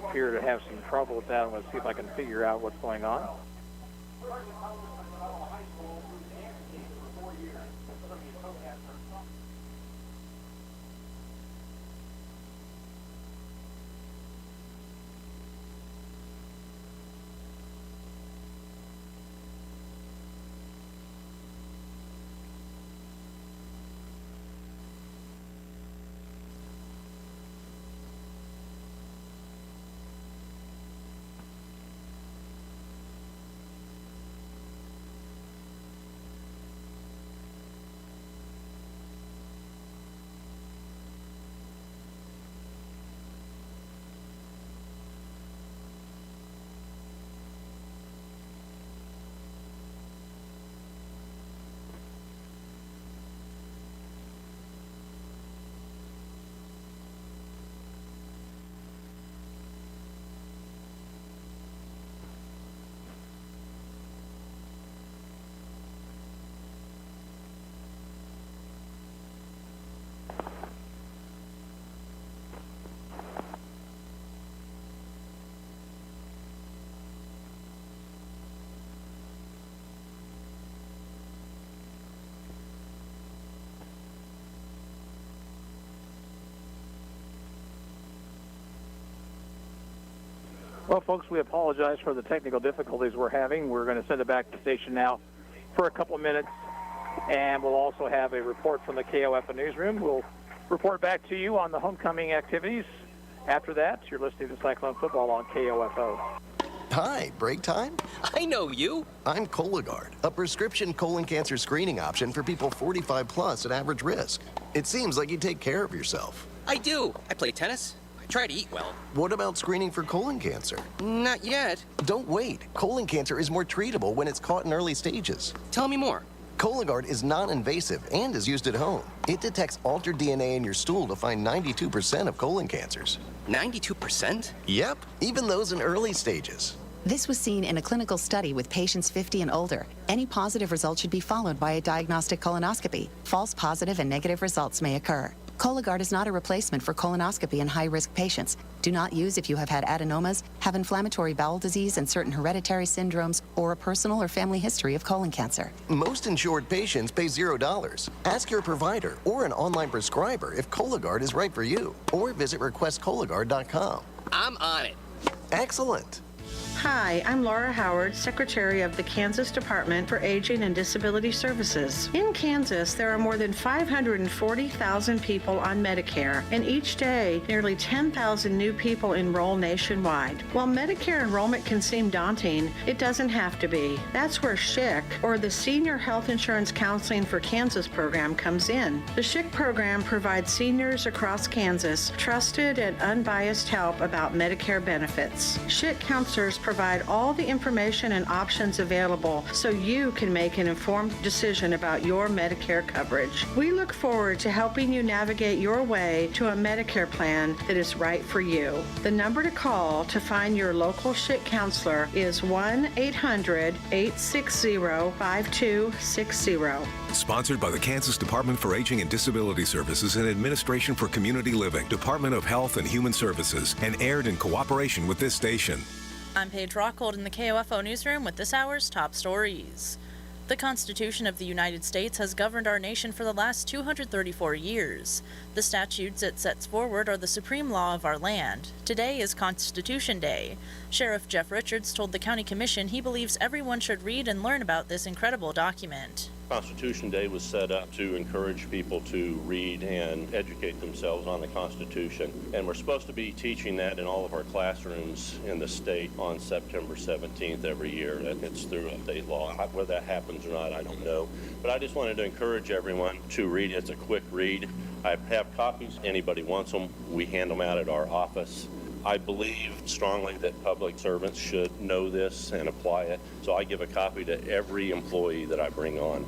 Appear to have some trouble with that. I'm going to see if I can figure out what's going on. Well, folks, we apologize for the technical difficulties we're having. We're going to send it back to the station now for a couple of minutes, and we'll also have a report from the KOFO newsroom. We'll report back to you on the homecoming activities. After that, you're listening to Cyclone Football on KOFO. Hi, break time? I know you. I'm Cologuard, a prescription colon cancer screening option for people 45 plus at average risk. It seems like you take care of yourself. I do. I play tennis. I try to eat well. What about screening for colon cancer? Not yet. Don't wait. Colon cancer is more treatable when it's caught in early stages. Tell me more. Cologuard is non-invasive and is used at home. It detects altered DNA in your stool to find 92% of colon cancers. 92%? Yep, even those in early stages. This was seen in a clinical study with patients 50 and older. Any positive result should be followed by a diagnostic colonoscopy. False positive and negative results may occur. Cologuard is not a replacement for colonoscopy in high-risk patients. Do not use if you have had adenomas, have inflammatory bowel disease and certain hereditary syndromes, or a personal or family history of colon cancer. Most insured patients pay $0. Ask your provider or an online prescriber if Cologuard is right for you, or visit requestcologuard.com. I'm on it. Excellent. Hi, I'm Laura Howard, Secretary of the Kansas Department for Aging and Disability Services. In Kansas, there are more than 540,000 people on Medicare, and each day, nearly 10,000 new people enroll nationwide. While Medicare enrollment can seem daunting, it doesn't have to be. That's where SHIC, or the Senior Health Insurance Counseling for Kansas program, comes in. The SHIC program provides seniors across Kansas trusted and unbiased help about Medicare benefits. SHIC counselors provide all the information and options available so you can make an informed decision about your Medicare coverage. We look forward to helping you navigate your way to a Medicare plan that is right for you. The number to call to find your local SHIC counselor is 1-800-860-5260. Sponsored by the Kansas Department for Aging and Disability Services and Administration for Community Living, Department of Health and Human Services, and aired in cooperation with this station. I'm Paige Rockhold in the KOFO newsroom with this hour's top stories. The Constitution of the United States has governed our nation for the last 234 years. The statutes it sets forward are the supreme law of our land. Today is Constitution Day. Sheriff Jeff Richards told the County Commission he believes everyone should read and learn about this incredible document. Constitution Day was set up to encourage people to read and educate themselves on the Constitution. And we're supposed to be teaching that in all of our classrooms in the state on September 17th every year. It's through a state law. Whether that happens or not, I don't know. But I just wanted to encourage everyone to read. It's a quick read. I have copies. Anybody wants them, we hand them out at our office. I believe strongly that public servants should know this and apply it, so I give a copy to every employee that I bring on.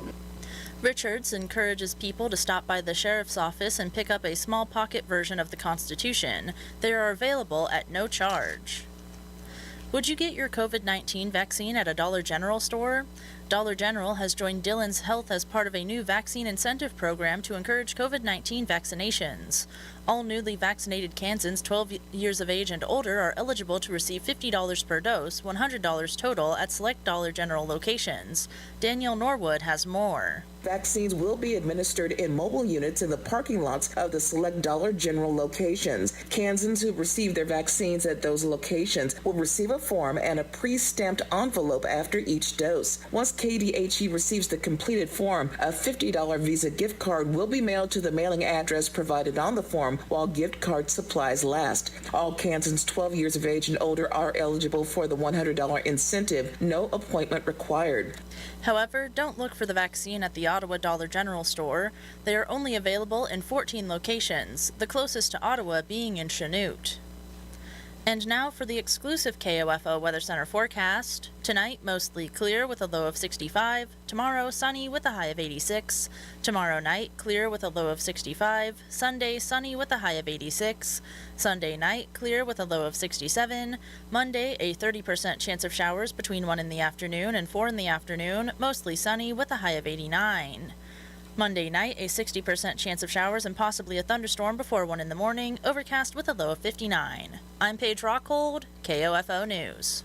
Richards encourages people to stop by the sheriff's office and pick up a small pocket version of the Constitution. They are available at no charge. Would you get your COVID-19 vaccine at a Dollar General store? Dollar General has joined Dillon's Health as part of a new vaccine incentive program to encourage COVID-19 vaccinations. All newly vaccinated Kansans 12 years of age and older are eligible to receive $50 per dose, $100 total at select Dollar General locations. Danielle Norwood has more. Vaccines will be administered in mobile units in the parking lots of the select Dollar General locations. Kansans who receive their vaccines at those locations will receive a form and a pre-stamped envelope after each dose. Once KDHE receives the completed form, a $50 Visa gift card will be mailed to the mailing address provided on the form while gift card supplies last. All Kansans 12 years of age and older are eligible for the $100 incentive, no appointment required. However, don't look for the vaccine at the Ottawa Dollar General store. They are only available in 14 locations, the closest to Ottawa being in Chanute. And now for the exclusive KOFO Weather Center forecast. Tonight, mostly clear with a low of 65. Tomorrow, sunny with a high of 86. Tomorrow night, clear with a low of 65. Sunday, sunny with a high of 86. Sunday night, clear with a low of 67. Monday, a 30% chance of showers between 1 in the afternoon and 4 in the afternoon. Mostly sunny with a high of 89. Monday night, a 60% chance of showers and possibly a thunderstorm before 1 in the morning, overcast with a low of 59. I'm Paige Rockhold, KOFO News.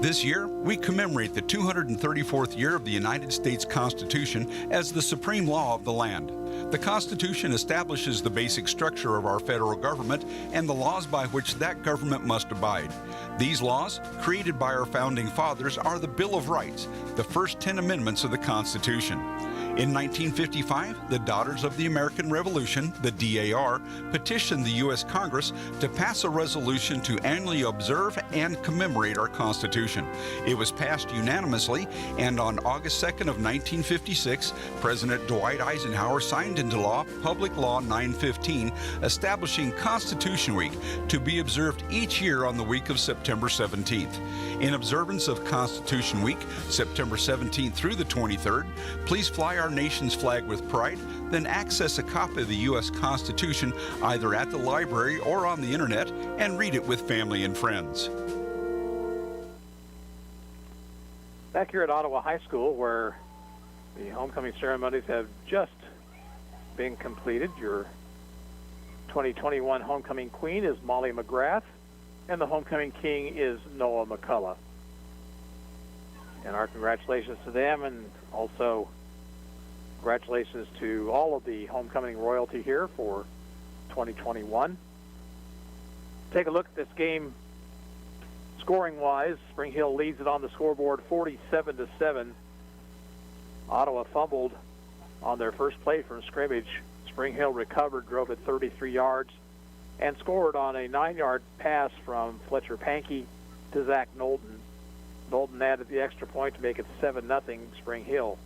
This year, we commemorate the 234th year of the United States Constitution as the supreme law of the land. The Constitution establishes the basic structure of our federal government and the laws by which that government must abide. These laws, created by our founding fathers, are the Bill of Rights, the first 10 amendments of the Constitution. In 1955, the Daughters of the American Revolution, the DAR, petitioned the U.S. Congress to pass a resolution to annually observe and commemorate our Constitution. It was passed unanimously, and on August 2nd of 1956, President Dwight Eisenhower signed into law Public Law 915, establishing Constitution Week to be observed each year on the week of September 17th. In observance of Constitution Week, September 17th through the 23rd, please fly our nation's flag with pride, then access a copy of the U.S. Constitution either at the library or on the internet and read it with family and friends. Back here at Ottawa High School, where the homecoming ceremonies have just been completed, your 2021 homecoming queen is Molly McGrath, and the homecoming king is Noah McCullough. And our congratulations to them, and also congratulations to all of the homecoming royalty here for 2021. Take a look at this game scoring-wise. Spring Hill leads it on the scoreboard 47-7. Ottawa fumbled on their first play from scrimmage. Spring Hill recovered, drove it 33 yards, and scored on a 9-yard pass from Fletcher Pankey to Zach Knowlton. Knowlton added the extra point to make it 7-0 Spring Hill.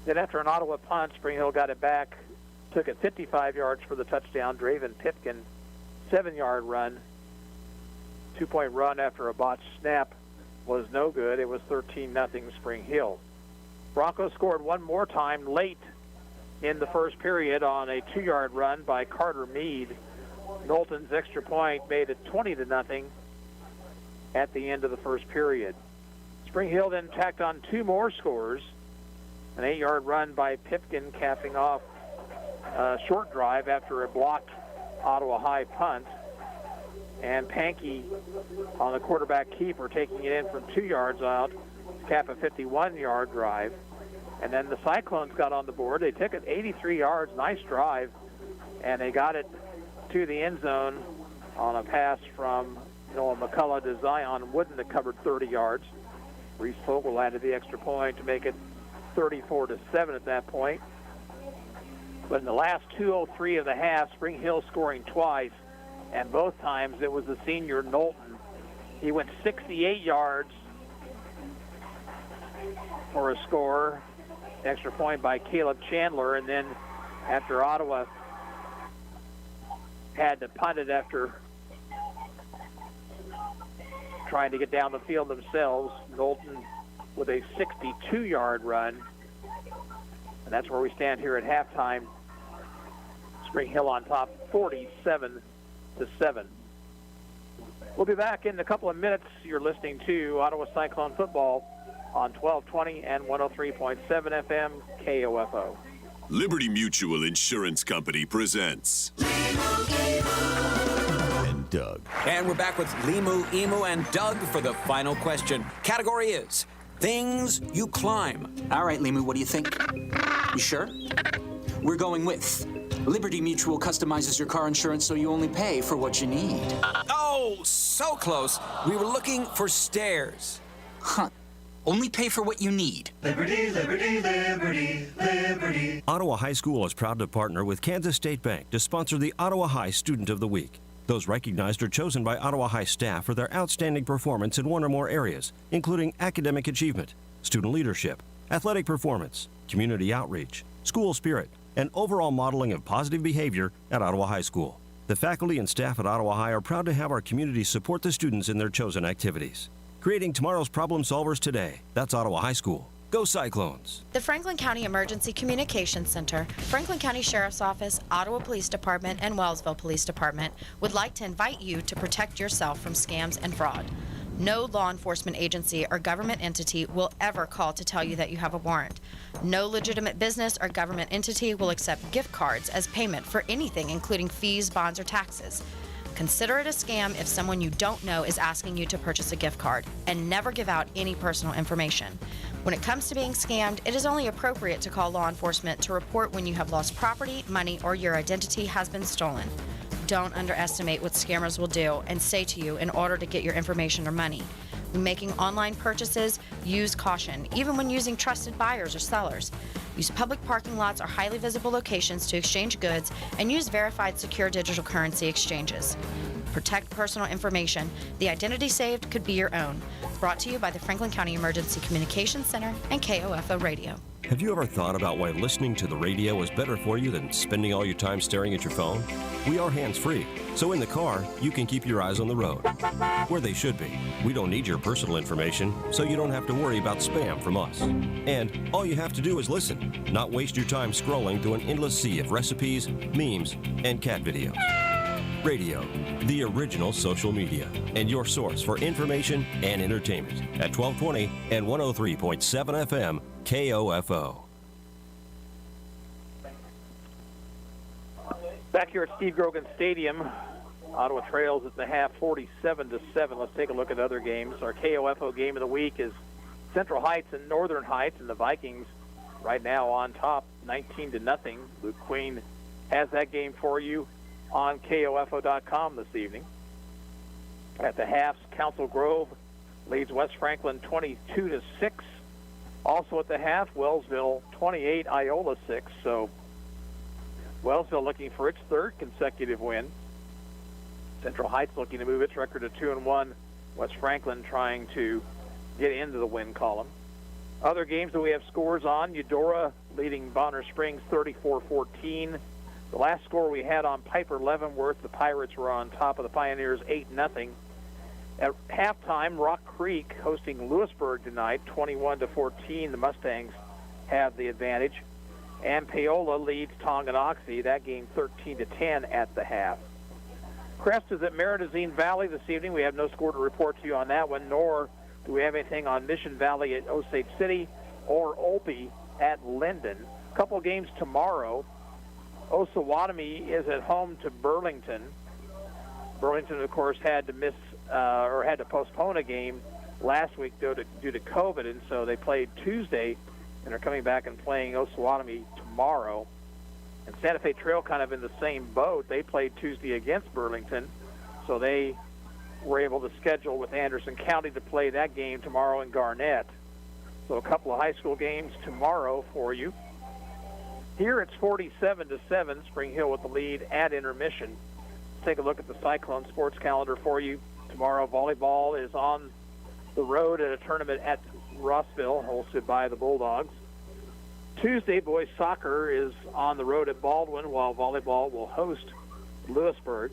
Then after an Ottawa punt, Spring Hill got it back, took it 55 yards for the touchdown. Draven Pipkin, 7-yard run. 2-point run after a botched snap was no good. It was 13-0 Spring Hill. Broncos scored one more time late in the first period on a 2-yard run by Carter Meade. Knowlton's extra point made it 20-0 at the end of the first period. Spring Hill then tacked on two more scores. An 8-yard run by Pipkin capping off a short drive after a blocked Ottawa High punt. And Pankey on the quarterback keeper taking it in from 2 yards out to cap a 51-yard drive. And then the Cyclones got on the board. They took it 83 yards, nice drive, and they got it to the end zone on a pass from Noah McCullough to Zion Wooden that covered 30 yards. Reese Fogel added the extra point to make it 34-7 at that point. But in the last 2:03 of the half, Spring Hill scoring twice, and both times it was the senior Knowlton. He went 68 yards for a score. Extra point by Caleb Chandler, and then after Ottawa had to punt it after trying to get down the field themselves, Knowlton with a 62-yard run. And that's where we stand here at halftime. Spring Hill on top, 47-7. We'll be back in a couple of minutes. You're listening to Ottawa Cyclone football on 1220 and 103.7 FM KOFO. Liberty Mutual Insurance Company presents and Doug. And we're back with Limu, Emu, and Doug for the final question. Category is things you climb. All right, Limu, what do you think? You sure? We're going with Liberty Mutual customizes your car insurance so you only pay for what you need. Oh, so close. We were looking for stairs. Huh. Only pay for what you need. Liberty, liberty, liberty, liberty. Ottawa High School is proud to partner with Kansas State Bank to sponsor the Ottawa High Student of the Week. Those recognized are chosen by Ottawa High staff for their outstanding performance in one or more areas, including academic achievement, student leadership, athletic performance, community outreach, school spirit, and overall modeling of positive behavior at Ottawa High School. The faculty and staff at Ottawa High are proud to have our community support the students in their chosen activities. Creating tomorrow's problem solvers today. That's Ottawa High School. Go Cyclones! The Franklin County Emergency Communications Center, Franklin County Sheriff's Office, Ottawa Police Department, and Wellsville Police Department would like to invite you to protect yourself from scams and fraud. No law enforcement agency or government entity will ever call to tell you that you have a warrant. No legitimate business or government entity will accept gift cards as payment for anything, including fees, bonds, or taxes. Consider it a scam if someone you don't know is asking you to purchase a gift card, and never give out any personal information. When it comes to being scammed, it is only appropriate to call law enforcement to report when you have lost property, money, or your identity has been stolen. Don't underestimate what scammers will do and say to you in order to get your information or money. When making online purchases, use caution, even when using trusted buyers or sellers. Use public parking lots or highly visible locations to exchange goods, and use verified secure digital currency exchanges. Protect personal information. The identity saved could be your own. Brought to you by the Franklin County Emergency Communications Center and KOFO Radio. Have you ever thought about why listening to the radio is better for you than spending all your time staring at your phone? We are hands-free, so in the car, you can keep your eyes on the road, where they should be. We don't need your personal information, so you don't have to worry about spam from us. And all you have to do is listen, not waste your time scrolling through an endless sea of recipes, memes, and cat videos. Radio, the original social media, and your source for information and entertainment at 1220 and 103.7 FM, KOFO. Back here at Steve Grogan Stadium, Ottawa Trails at the half, 47-7. Let's take a look at other games. Our KOFO game of the week is Central Heights and Northern Heights, and the Vikings right now on top, 19-0. Luke Queen has that game for you on KOFO.com this evening. At the halves, Council Grove leads West Franklin 22-6. Also at the half, Wellsville 28, Iola 6. So Wellsville looking for its third consecutive win. Central Heights looking to move its record to 2-1. West Franklin trying to get into the win column. Other games that we have scores on, Eudora leading Bonner Springs 34-14. The last score we had on Piper Leavenworth, the Pirates were on top of the Pioneers 8-0. At halftime, Rock Creek hosting Lewisburg tonight, 21-14. The Mustangs have the advantage. And Paola leads Tonganoxie, that game 13-10 at the half. Crest is at Maridazine Valley this evening. We have no score to report to you on that one, nor do we have anything on Mission Valley at Osage City or Olpe at Linden. A couple of games tomorrow. Osawatomie is at home to Burlington. Burlington, of course, had to postpone a game last week due to COVID, and so they played Tuesday and are coming back and playing Osawatomie tomorrow. And Santa Fe Trail kind of in the same boat. They played Tuesday against Burlington, so they were able to schedule with Anderson County to play that game tomorrow in Garnett. So a couple of high school games tomorrow for you. Here it's 47-7, Spring Hill with the lead at intermission. Let's take a look at the Cyclone sports calendar for you. Tomorrow, volleyball is on the road at a tournament at Rossville, hosted by the Bulldogs. Tuesday, boys soccer is on the road at Baldwin, while volleyball will host Lewisburg.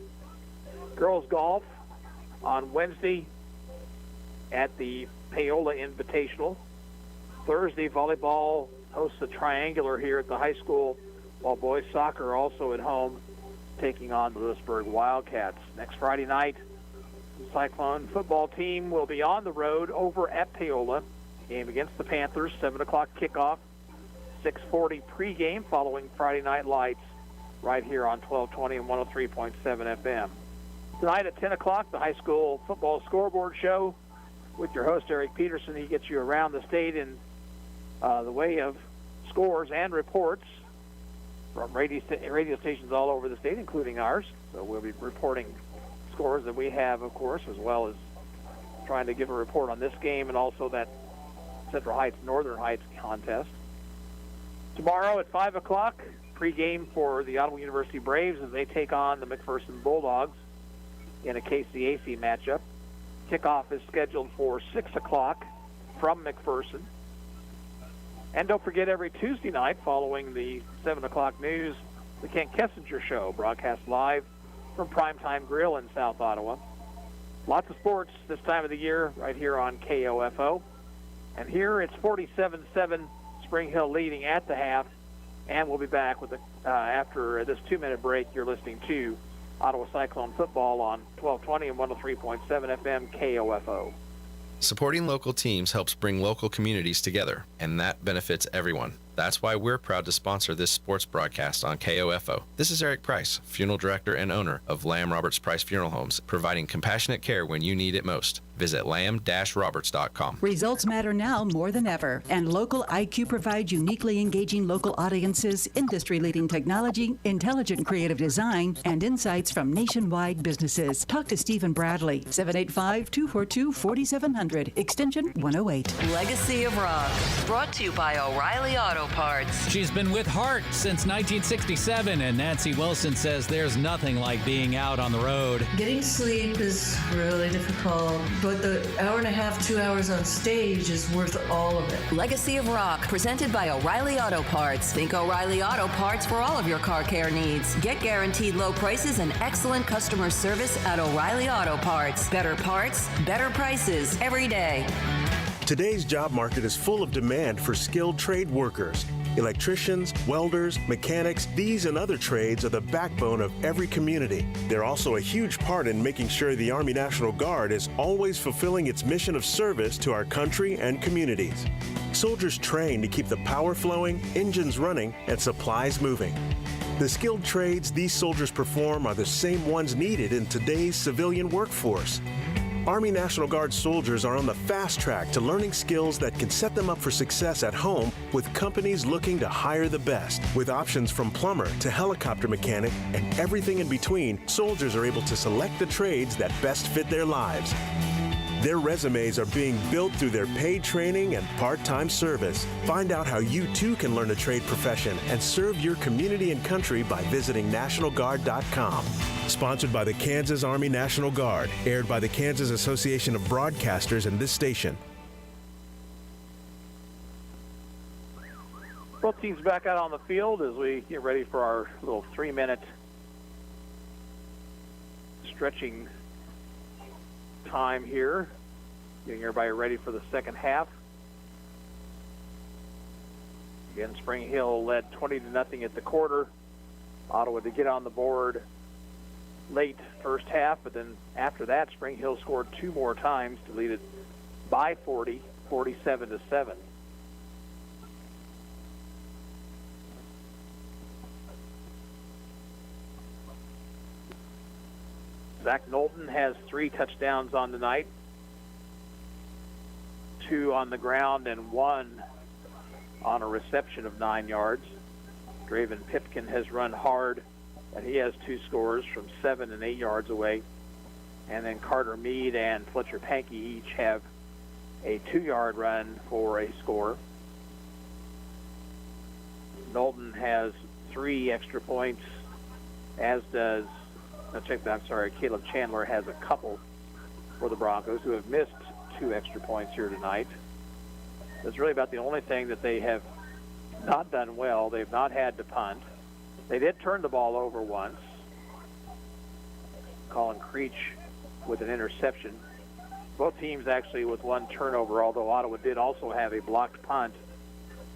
Girls golf on Wednesday at the Paola Invitational. Thursday, volleyball hosts a triangular here at the high school, while boys soccer also at home taking on the Lewisburg Wildcats. Next Friday night, the Cyclone football team will be on the road over at Paola. Game against the Panthers, 7 o'clock kickoff, 6:40 pregame following Friday Night Lights right here on 1220 and 103.7 FM. Tonight at 10 o'clock, the high school football scoreboard show with your host, Eric Peterson. He gets you around the state in the way of scores and reports from radio stations all over the state, including ours. So we'll be reporting scores that we have, of course, as well as trying to give a report on this game and also that Central Heights, Northern Heights contest. Tomorrow at 5 o'clock, pregame for the Ottawa University Braves as they take on the McPherson Bulldogs in a KCAC matchup. Kickoff is scheduled for 6 o'clock from McPherson. And don't forget, every Tuesday night following the 7 o'clock news, the Kent Kessinger Show, broadcast live from Primetime Grill in South Ottawa. Lots of sports this time of the year right here on KOFO. And here it's 47-7, Spring Hill leading at the half. And we'll be back with after this 2-minute break. You're listening to Ottawa Cyclone football on 1220 and 103.7 FM KOFO. Supporting local teams helps bring local communities together, and that benefits everyone. That's why we're proud to sponsor this sports broadcast on KOFO. This is Eric Price, funeral director and owner of Lamb Roberts Price Funeral Homes, providing compassionate care when you need it most. Visit lamb-roberts.com. Results matter now more than ever, and Local IQ provides uniquely engaging local audiences, industry-leading technology, intelligent creative design, and insights from nationwide businesses. Talk to Stephen Bradley, 785-242-4700, extension 108. Legacy of Rock, brought to you by O'Reilly Auto Parts. She's been with Hart since 1967, and Nancy Wilson says there's nothing like being out on the road. Getting sleep is really difficult, but the hour and a half, 2 hours on stage is worth all of it. Legacy of Rock, presented by O'Reilly Auto Parts. Think O'Reilly Auto Parts for all of your car care needs. Get guaranteed low prices and excellent customer service at O'Reilly Auto Parts. Better parts, better prices every day. Today's job market is full of demand for skilled trade workers. Electricians, welders, mechanics, these and other trades are the backbone of every community. They're also a huge part in making sure the Army National Guard is always fulfilling its mission of service to our country and communities. Soldiers train to keep the power flowing, engines running, and supplies moving. The skilled trades these soldiers perform are the same ones needed in today's civilian workforce. Army National Guard soldiers are on the fast track to learning skills that can set them up for success at home with companies looking to hire the best. With options from plumber to helicopter mechanic and everything in between, soldiers are able to select the trades that best fit their lives. Their resumes are being built through their paid training and part-time service. Find out how you too can learn a trade profession and serve your community and country by visiting NationalGuard.com. Sponsored by the Kansas Army National Guard. Aired by the Kansas Association of Broadcasters and this station. Both teams back out on the field as we get ready for our little 3-minute stretching time here, getting everybody ready for the second half. Again, Spring Hill led 20-0 at the quarter. Ottawa to get on the board late first half, but then after that, Spring Hill scored 2 more times to lead it by 40, 47-7. Zach Knowlton has 3 touchdowns on the night, 2 on the ground and 1 on a reception of 9 yards. Draven Pipkin has run hard, and he has 2 scores from 7 and 8 yards away. And then Carter Mead and Fletcher Pankey each have a 2-yard run for a score. Knowlton has 3 extra points, as does Caleb Chandler has a couple for the Broncos, who have missed 2 extra points here tonight. That's really about the only thing that they have not done well. They've not had to punt. They did turn the ball over once. Colin Creech with an interception. Both teams actually with 1 turnover, although Ottawa did also have a blocked punt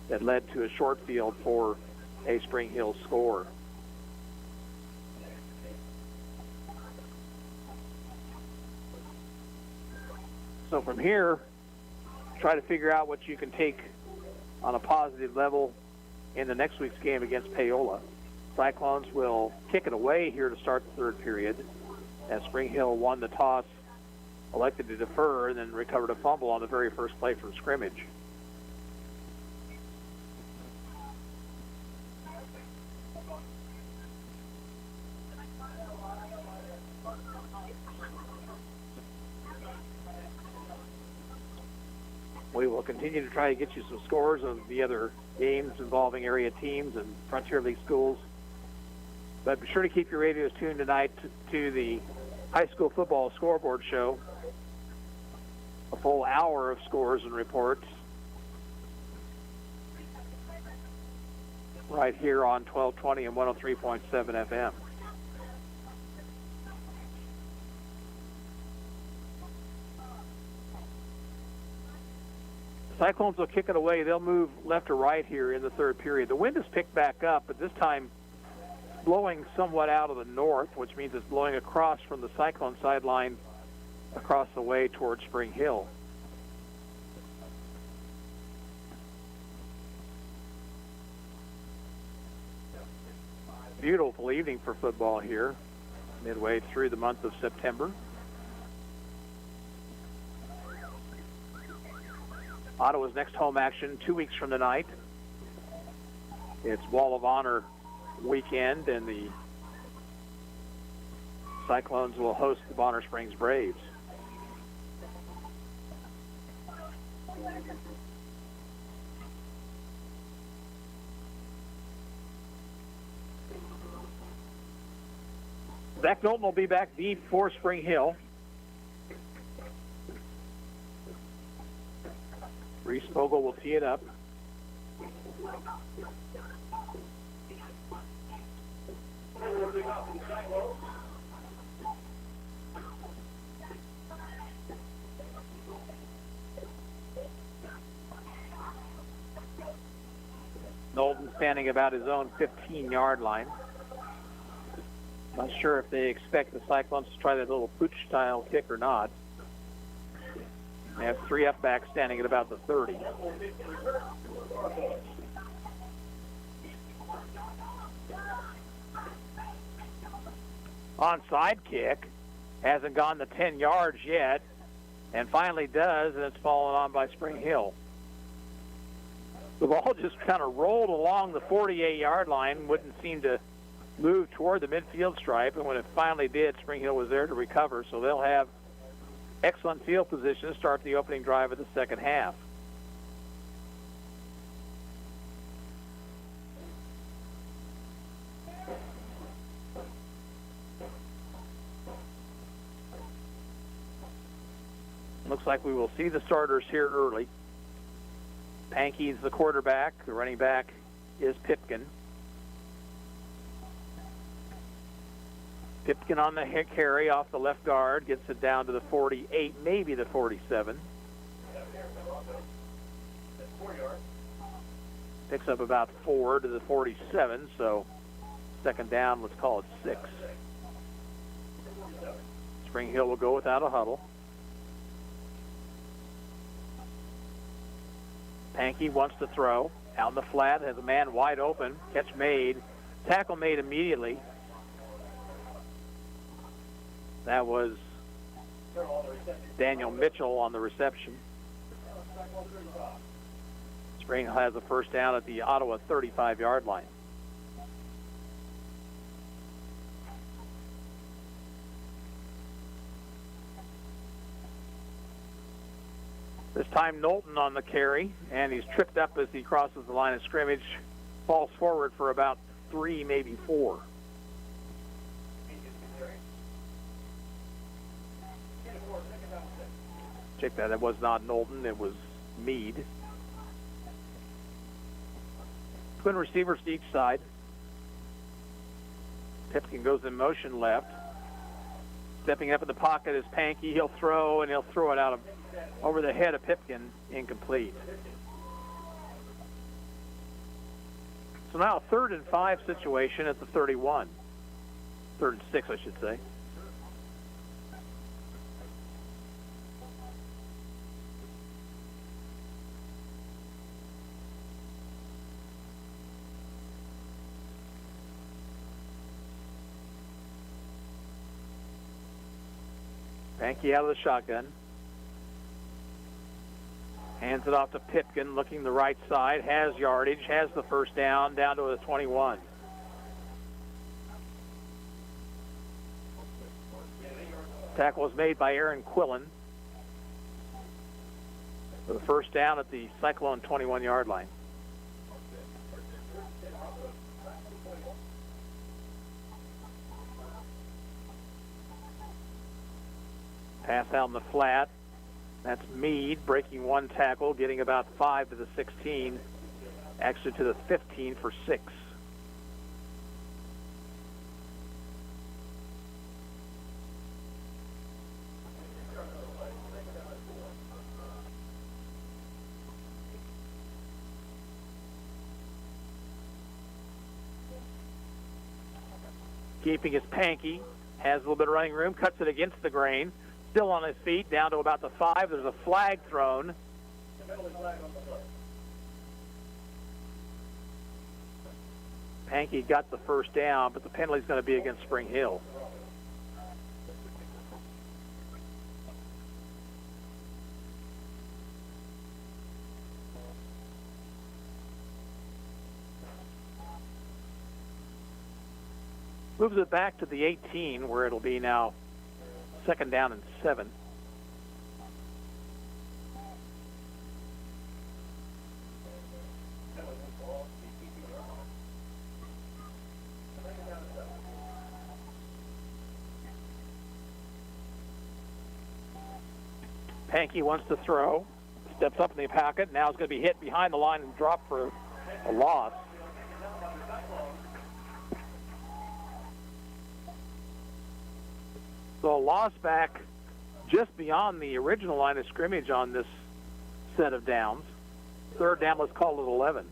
that led to a short field for a Spring Hill score. So from here, try to figure out what you can take on a positive level in the next week's game against Paola. Cyclones will kick it away here to start the third period, as Spring Hill won the toss, elected to defer, and then recovered a fumble on the very first play from scrimmage. We will continue to try to get you some scores of the other games involving area teams and Frontier League schools. But be sure to keep your radios tuned tonight to the high school football scoreboard show. A full hour of scores and reports right here on 1220 and 103.7 FM. Cyclones will kick it away. They'll move left or right here in the third period. The wind has picked back up, but this time blowing somewhat out of the north, which means it's blowing across from the Cyclone sideline across the way towards Spring Hill. Beautiful evening for football here, midway through the month of September. Ottawa's next home action 2 weeks from tonight. It's Wall of Honor weekend, and the Cyclones will host the Bonner Springs Braves. Zach Knowlton will be back deep for Spring Hill. Reese Vogel will tee it up. Knowlton standing about his own 15-yard line. Not sure if they expect the Cyclones to try that little pooch-style kick or not. They have three up-backs standing at about the 30. Onside kick. Hasn't gone the 10 yards yet, and finally does, and it's fallen on by Spring Hill. The ball just kind of rolled along the 48-yard line, wouldn't seem to move toward the midfield stripe, and when it finally did, Spring Hill was there to recover, so they'll have excellent field position to start the opening drive of the second half. Looks like we will see the starters here early. Pankey's the quarterback. The running back is Pipkin. Pipkin on the carry off the left guard, gets it down to the 48, maybe the 47. Picks up about 4 to the 47, so second down, let's call it 6. Spring Hill will go without a huddle. Pankey wants to throw. Out in the flat, has a man wide open. Catch made. Tackle made immediately. That was Daniel Mitchell on the reception. Spring Hill has a first down at the Ottawa 35-yard line. This time Knowlton on the carry, and he's tripped up as he crosses the line of scrimmage, falls forward for about 3, maybe 4. Check that. That was not Knowlton. It was Meade. Twin receivers to each side. Pipkin goes in motion left. Stepping up in the pocket is Pankey. He'll throw, and he'll throw it out of over the head of Pipkin, incomplete. So now a 3rd and 5 situation at the 31. 3rd and 6, I should say. Pankey out of the shotgun. Hands it off to Pipkin, looking the right side, has yardage, has the first down to the 21. Tackle was made by Aaron Quillen for the first down at the Cyclone 21-yard line. Pass out in the flat. That's Meade breaking one tackle, getting about 5 to the 16, actually to the 15 for 6. Keeping his Pankey, has a little bit of running room, cuts it against the grain. Still on his feet, down to about the 5. There's a flag thrown. Pankey got the first down, but the penalty's going to be against Spring Hill. Moves it back to the 18, where it'll be now 2nd down and 7. Pankey wants to throw, steps up in the pocket, now is going to be hit behind the line and dropped for a loss. So a loss back just beyond the original line of scrimmage on this set of downs. 3rd down, let's call it 11.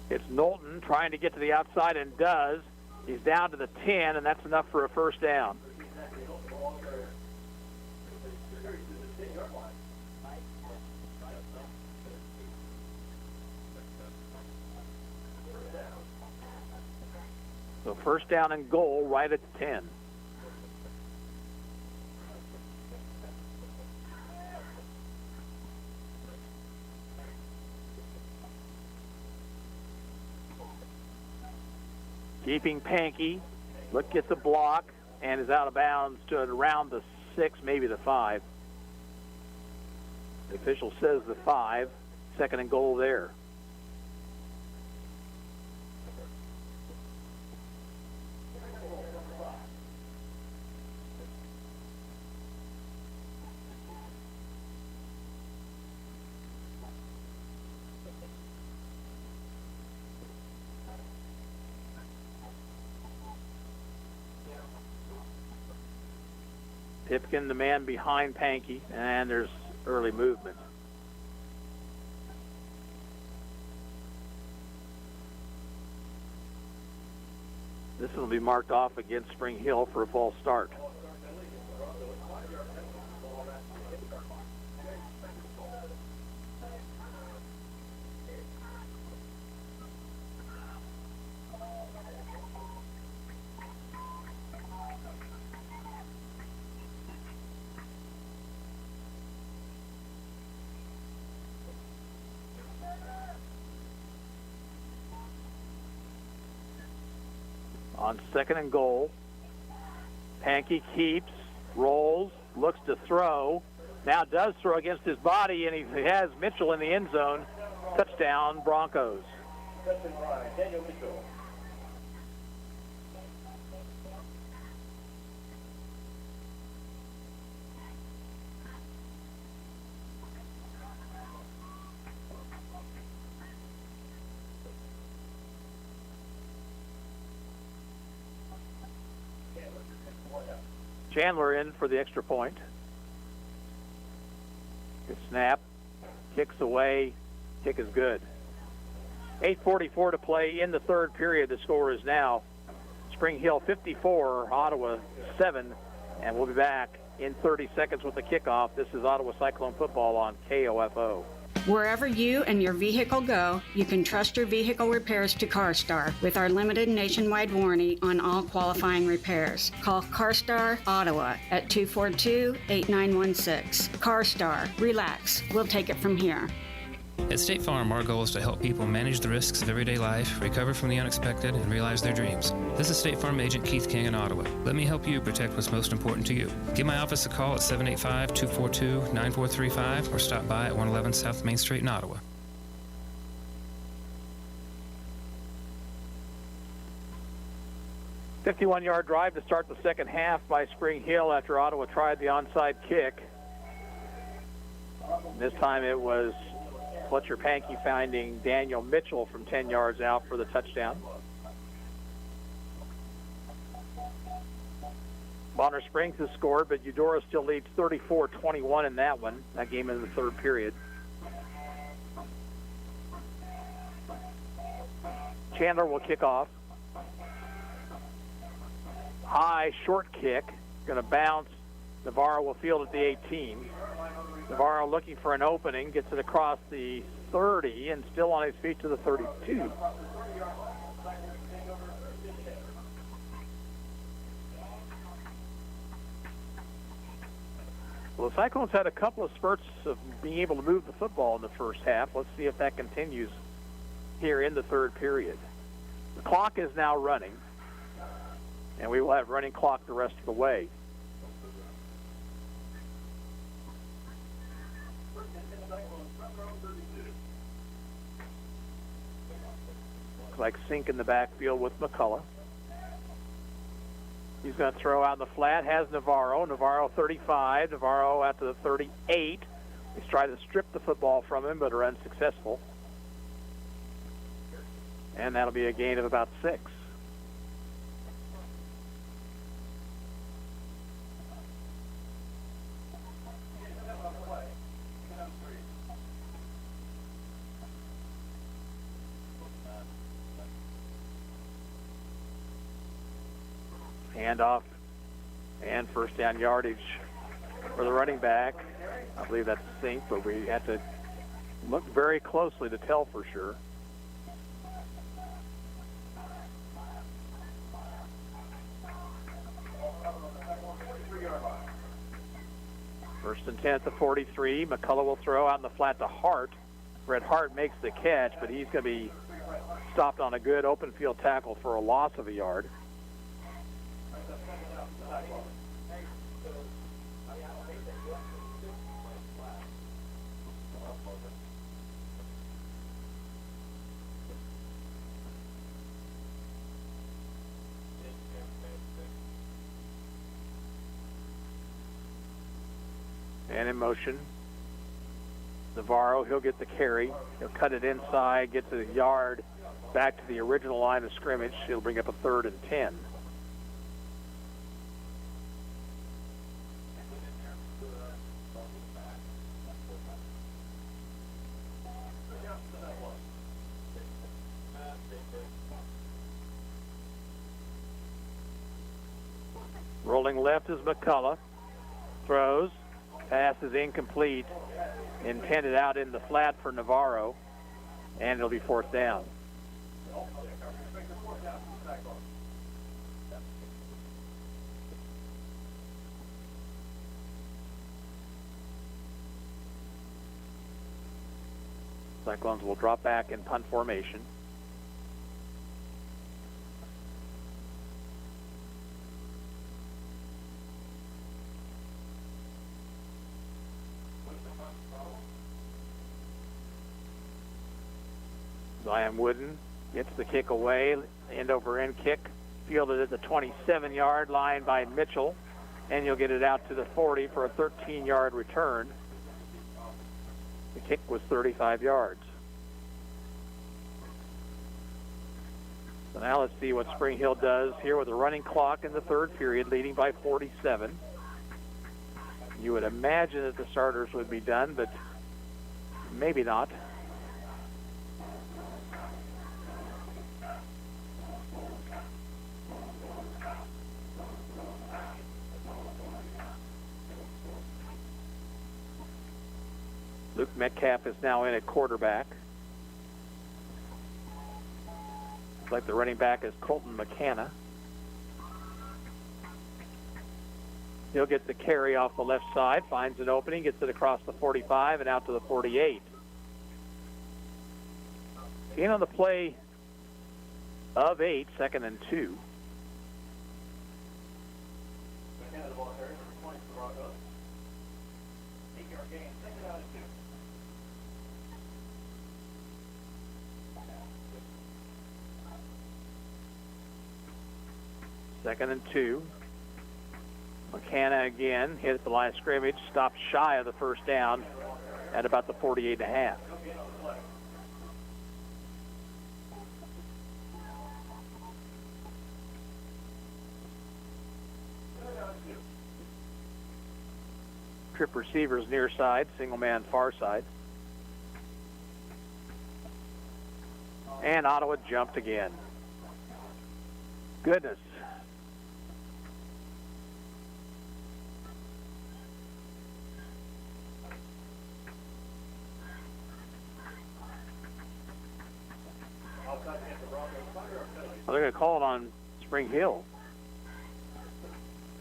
It's Knowlton trying to get to the outside and does. He's down to the 10, and that's enough for a first down. So first down and goal right at the 10. Keeping Pankey. Look, gets a block and is out of bounds to around the 6, maybe the 5. The official says the 5. 2nd and goal there. Pipkin, the man behind Pankey, and there's early movement. This will be marked off against Spring Hill for a false start. On 2nd and goal, Pankey keeps, rolls, looks to throw, now does throw against his body, and he has Mitchell in the end zone. Touchdown, Broncos. Chandler in for the extra point. Good snap. Kicks away. Kick is good. 8:44 to play in the 3rd period. The score is now Spring Hill 54, Ottawa 7. And we'll be back in 30 seconds with the kickoff. This is Ottawa Cyclone football on KOFO. Wherever you and your vehicle go, you can trust your vehicle repairs to CarStar with our limited nationwide warranty on all qualifying repairs. Call CarStar Ottawa at 242-8916. CarStar, relax. We'll take it from here. At State Farm, our goal is to help people manage the risks of everyday life, recover from the unexpected, and realize their dreams. This is State Farm Agent Keith King in Ottawa. Let me help you protect what's most important to you. Give my office a call at 785-242-9435 or stop by at 111 South Main Street in Ottawa. A 51-yard drive to start the second half by Spring Hill after Ottawa tried the onside kick. This time it was Fletcher Pankey finding Daniel Mitchell from 10 yards out for the touchdown. Bonner Springs has scored, but Eudora still leads 34-21 in that one. That game in the 3rd period. Chandler will kick off. High, short kick. going to bounce. Navarro will field at the 18. Navarro looking for an opening, gets it across the 30 and still on his feet to the 32. Well, the Cyclones had a couple of spurts of being able to move the football in the first half. Let's see if that continues here in the third period. The clock is now running, and we will have running clock the rest of the way. Looks like Sink in the backfield with McCullough. He's going to throw out in the flat, has Navarro. Navarro 35, Navarro out to the 38. He's trying to strip the football from him, but are unsuccessful. And that'll be a gain of about 6. Handoff and first down yardage for the running back. I believe that's Sink, but we have to look very closely to tell for sure. First and 10 at the 43. McCullough will throw out in the flat to Hart. Brett Hart makes the catch, but he's going to be stopped on a good open field tackle for a loss of a yard. And in motion, Navarro, he'll get the carry. He'll cut it inside, get to the yard, back to the original line of scrimmage. He'll bring up a 3rd and 10. Rolling left is McCullough. Throws. Pass is incomplete. Intended out in the flat for Navarro. And it'll be 4th down. Cyclones will drop back in punt formation. Zion Wooden gets the kick away, end over end kick, fielded at the 27-yard line by Mitchell, and you'll get it out to the 40 for a 13-yard return. The kick was 35 yards. So now let's see what Spring Hill does here with a running clock in the third period, leading by 47. You would imagine that the starters would be done, but maybe not. Luke Metcalf is now in at quarterback. Looks like the running back is Colton McCanna. He'll get the carry off the left side, finds an opening, gets it across the 45 and out to the 48. In on the play of 8, 2nd and 2. Second and 2. McCanna again hit at the line of scrimmage, stopped shy of the first down at about the 48.5. Trip receivers near side, single man far side. And Ottawa jumped again. Goodness. Well, they're going to call it on Spring Hill.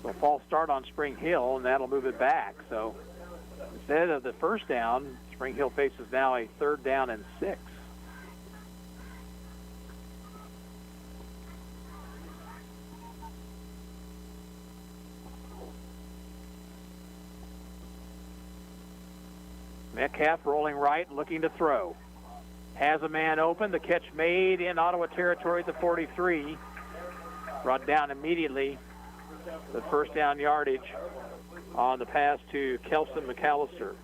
So false start on Spring Hill, and that'll move it back. So instead of the first down, Spring Hill faces now a 3rd down and 6. Metcalf rolling right, looking to throw. Has a man open. The catch made in Ottawa territory at the 43. Brought down immediately. The first down yardage on the pass to Kelson McAllister.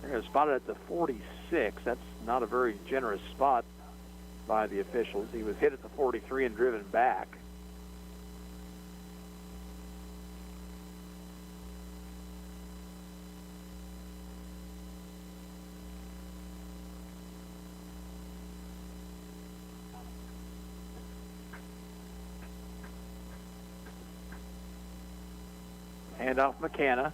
They're spotted at the 46. That's not a very generous spot by the officials. He was hit at the 43 and driven back. Handoff McKenna.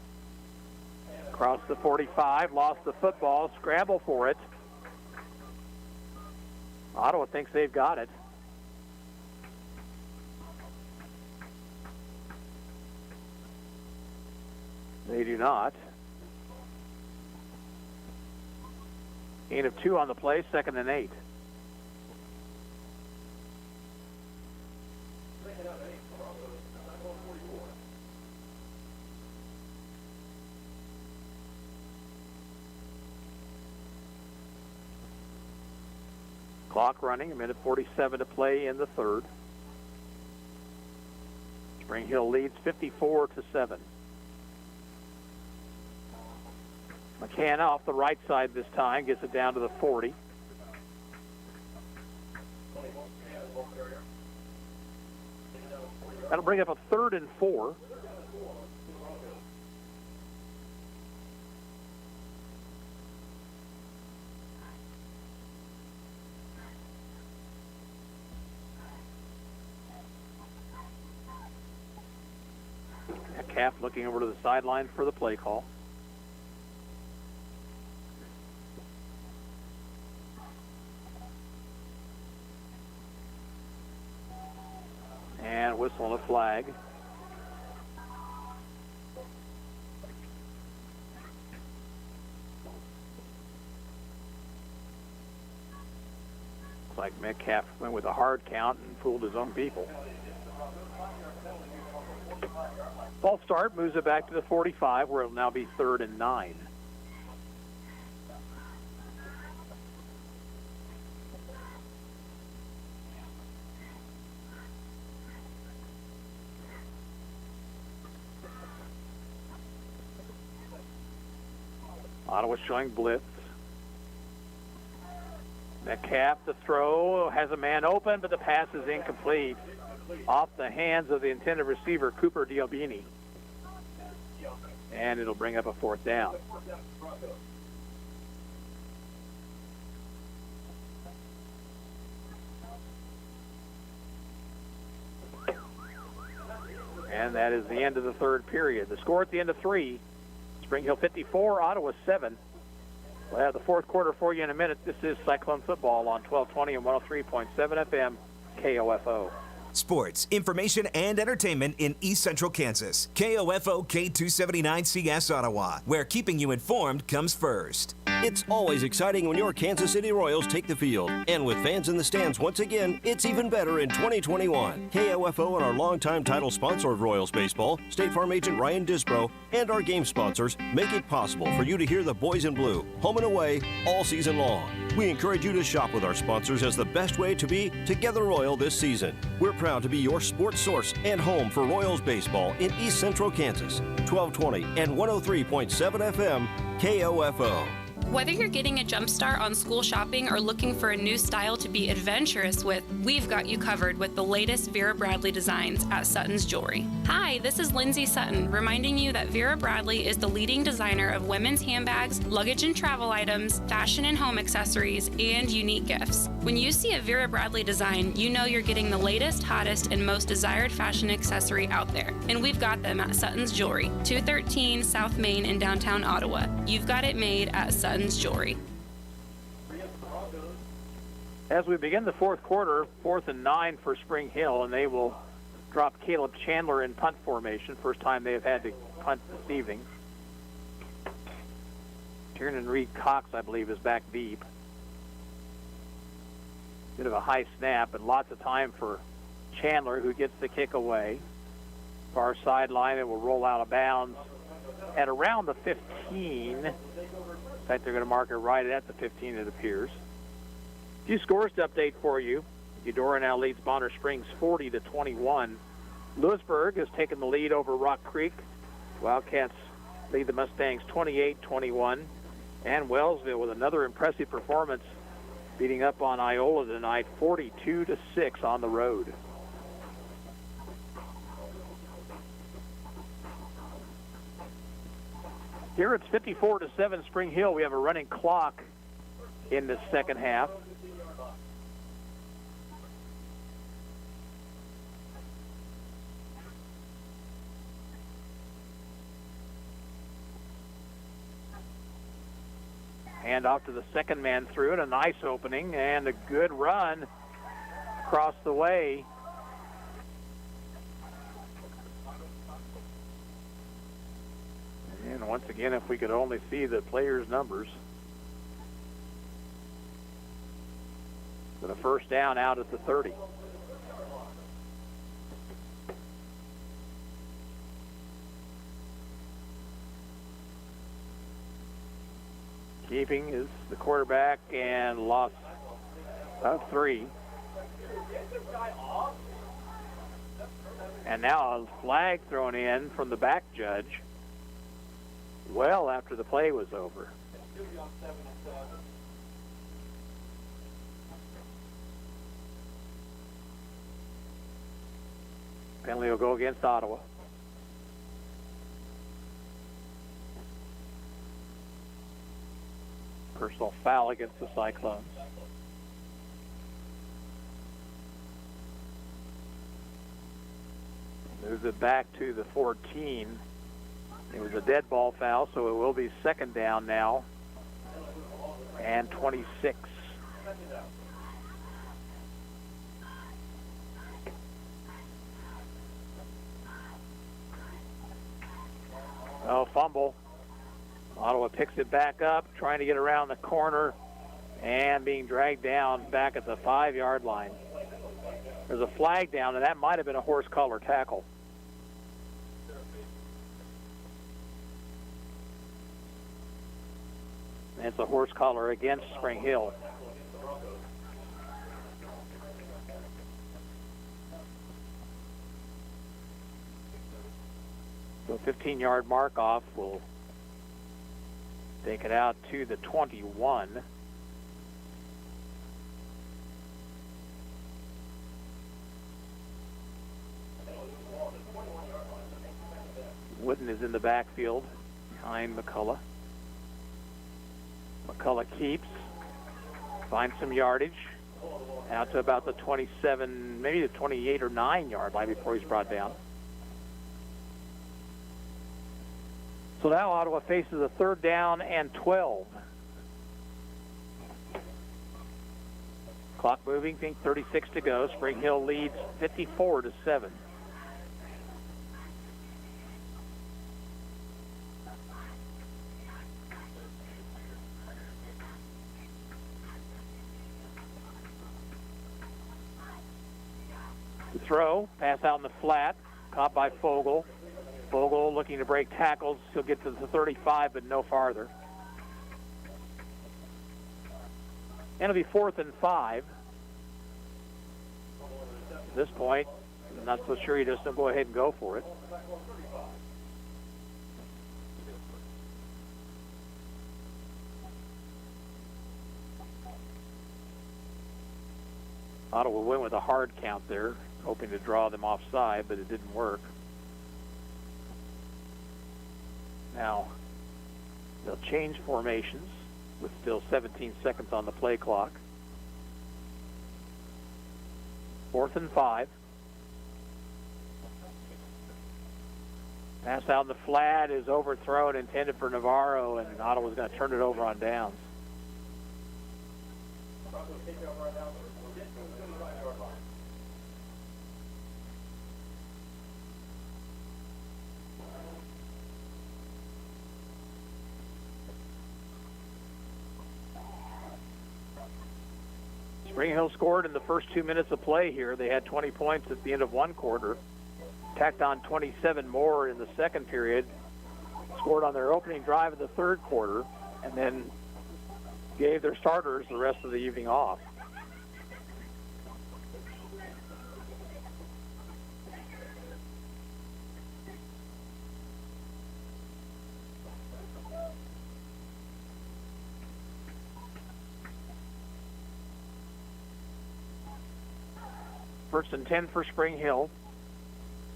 Across the 45, lost the football, scramble for it. Ottawa thinks they've got it. They do not. Gain of 2 on the play, 2nd and 8. Clock running, 1:47 to play in the 3rd. Spring Hill leads 54-7. McKenna off the right side this time, gets it down to the 40. That'll bring up a 3rd and 4. Metcalf looking over to the sideline for the play call. And whistle and a flag. Looks like Metcalf went with a hard count and fooled his own people. False start moves it back to the 45, where it'll now be 3rd and 9. Ottawa showing blitz. Metcalf to throw, has a man open, but the pass is incomplete. Off the hands of the intended receiver, Cooper Diobini. And it'll bring up a 4th down. And that is the end of the 3rd period. The score at the end of 3, Spring Hill 54, Ottawa 7. We'll have the 4th quarter for you in a minute. This is Cyclone Football on 1220 and 103.7 FM, KOFO. Sports, information, and entertainment in East Central Kansas. KOFO K279CS Ottawa, where keeping you informed comes first. It's always exciting when your Kansas City Royals take the field. And with fans in the stands once again, it's even better in 2021. KOFO and our longtime title sponsor of Royals baseball, State Farm agent Ryan Disbro, and our game sponsors make it possible for you to hear the boys in blue, home and away, all season long. We encourage you to shop with our sponsors as the best way to be together Royal this season. We're proud to be your sports source and home for Royals baseball in East Central Kansas. 1220 and 103.7 FM, KOFO. Whether you're getting a jump start on school shopping or looking for a new style to be adventurous with, we've got you covered with the latest Vera Bradley designs at Sutton's Jewelry. Hi, this is Lindsay Sutton, reminding you that Vera Bradley is the leading designer of women's handbags, luggage and travel items, fashion and home accessories, and unique gifts. When you see a Vera Bradley design, you know you're getting the latest, hottest, and most desired fashion accessory out there. And we've got them at Sutton's Jewelry, 213 South Main in downtown Ottawa. You've got it made at Sutton's Sutton's Jewelry. As we begin the fourth quarter, 4th and 9 for Spring Hill, and they will drop Caleb Chandler in punt formation. First time they have had to punt this evening. Tiernan Reed Cox, I believe, is back deep. Bit of a high snap, but lots of time for Chandler, who gets the kick away. Far sideline, it will roll out of bounds at around the 15. In fact, they're going to mark it right at the 15, it appears. A few scores to update for you. Eudora now leads Bonner Springs 40-21. Lewisburg has taken the lead over Rock Creek. Wildcats lead the Mustangs 28-21. And Wellsville with another impressive performance, beating up on Iola tonight 42-6 on the road. Here it's 54-7 Spring Hill. We have a running clock in the second half. Hand off to the second man through it. A nice opening and a good run across the way. And once again, if we could only see the players' numbers. For the first down out at the 30. Keeping is the quarterback and lost about 3. And now a flag thrown in from the back judge well after the play was over. Penalty will go against Ottawa. Personal foul against the Cyclones. Moves it back to the 14. It was a dead ball foul, so it will be second down now and 26. Oh, fumble. Ottawa picks it back up, trying to get around the corner and being dragged down back at the 5-yard line. There's a flag down, and that might have been a horse collar tackle. And it's a horse collar against Spring Hill. So 15-yard mark off will take it out to the 21. Wooden is in the backfield behind McCullough. McCullough keeps, finds some yardage, out to about the 27, maybe the 28 or 9 yard line before he's brought down. So now Ottawa faces a 3rd down and 12. Clock moving, I think 36 to go. Spring Hill leads 54-7. The throw, pass out in the flat, caught by Fogle. Fogle looking to break tackles. He'll get to the 35, but no farther. And it'll be 4th and 5. At this point, I'm not so sure you just don't go ahead and go for it. Ottawa went with a hard count there, hoping to draw them offside, but it didn't work. Now, they'll change formations with still 17 seconds on the play clock. 4th and 5. Pass out in the flat is overthrown, intended for Navarro, and Ottawa's going to turn it over on downs. Spring Hill scored in the first 2 minutes of play here. They had 20 points at the end of one quarter, tacked on 27 more in the second period, scored on their opening drive in the third quarter, and then gave their starters the rest of the evening off. First and 10 for Spring Hill.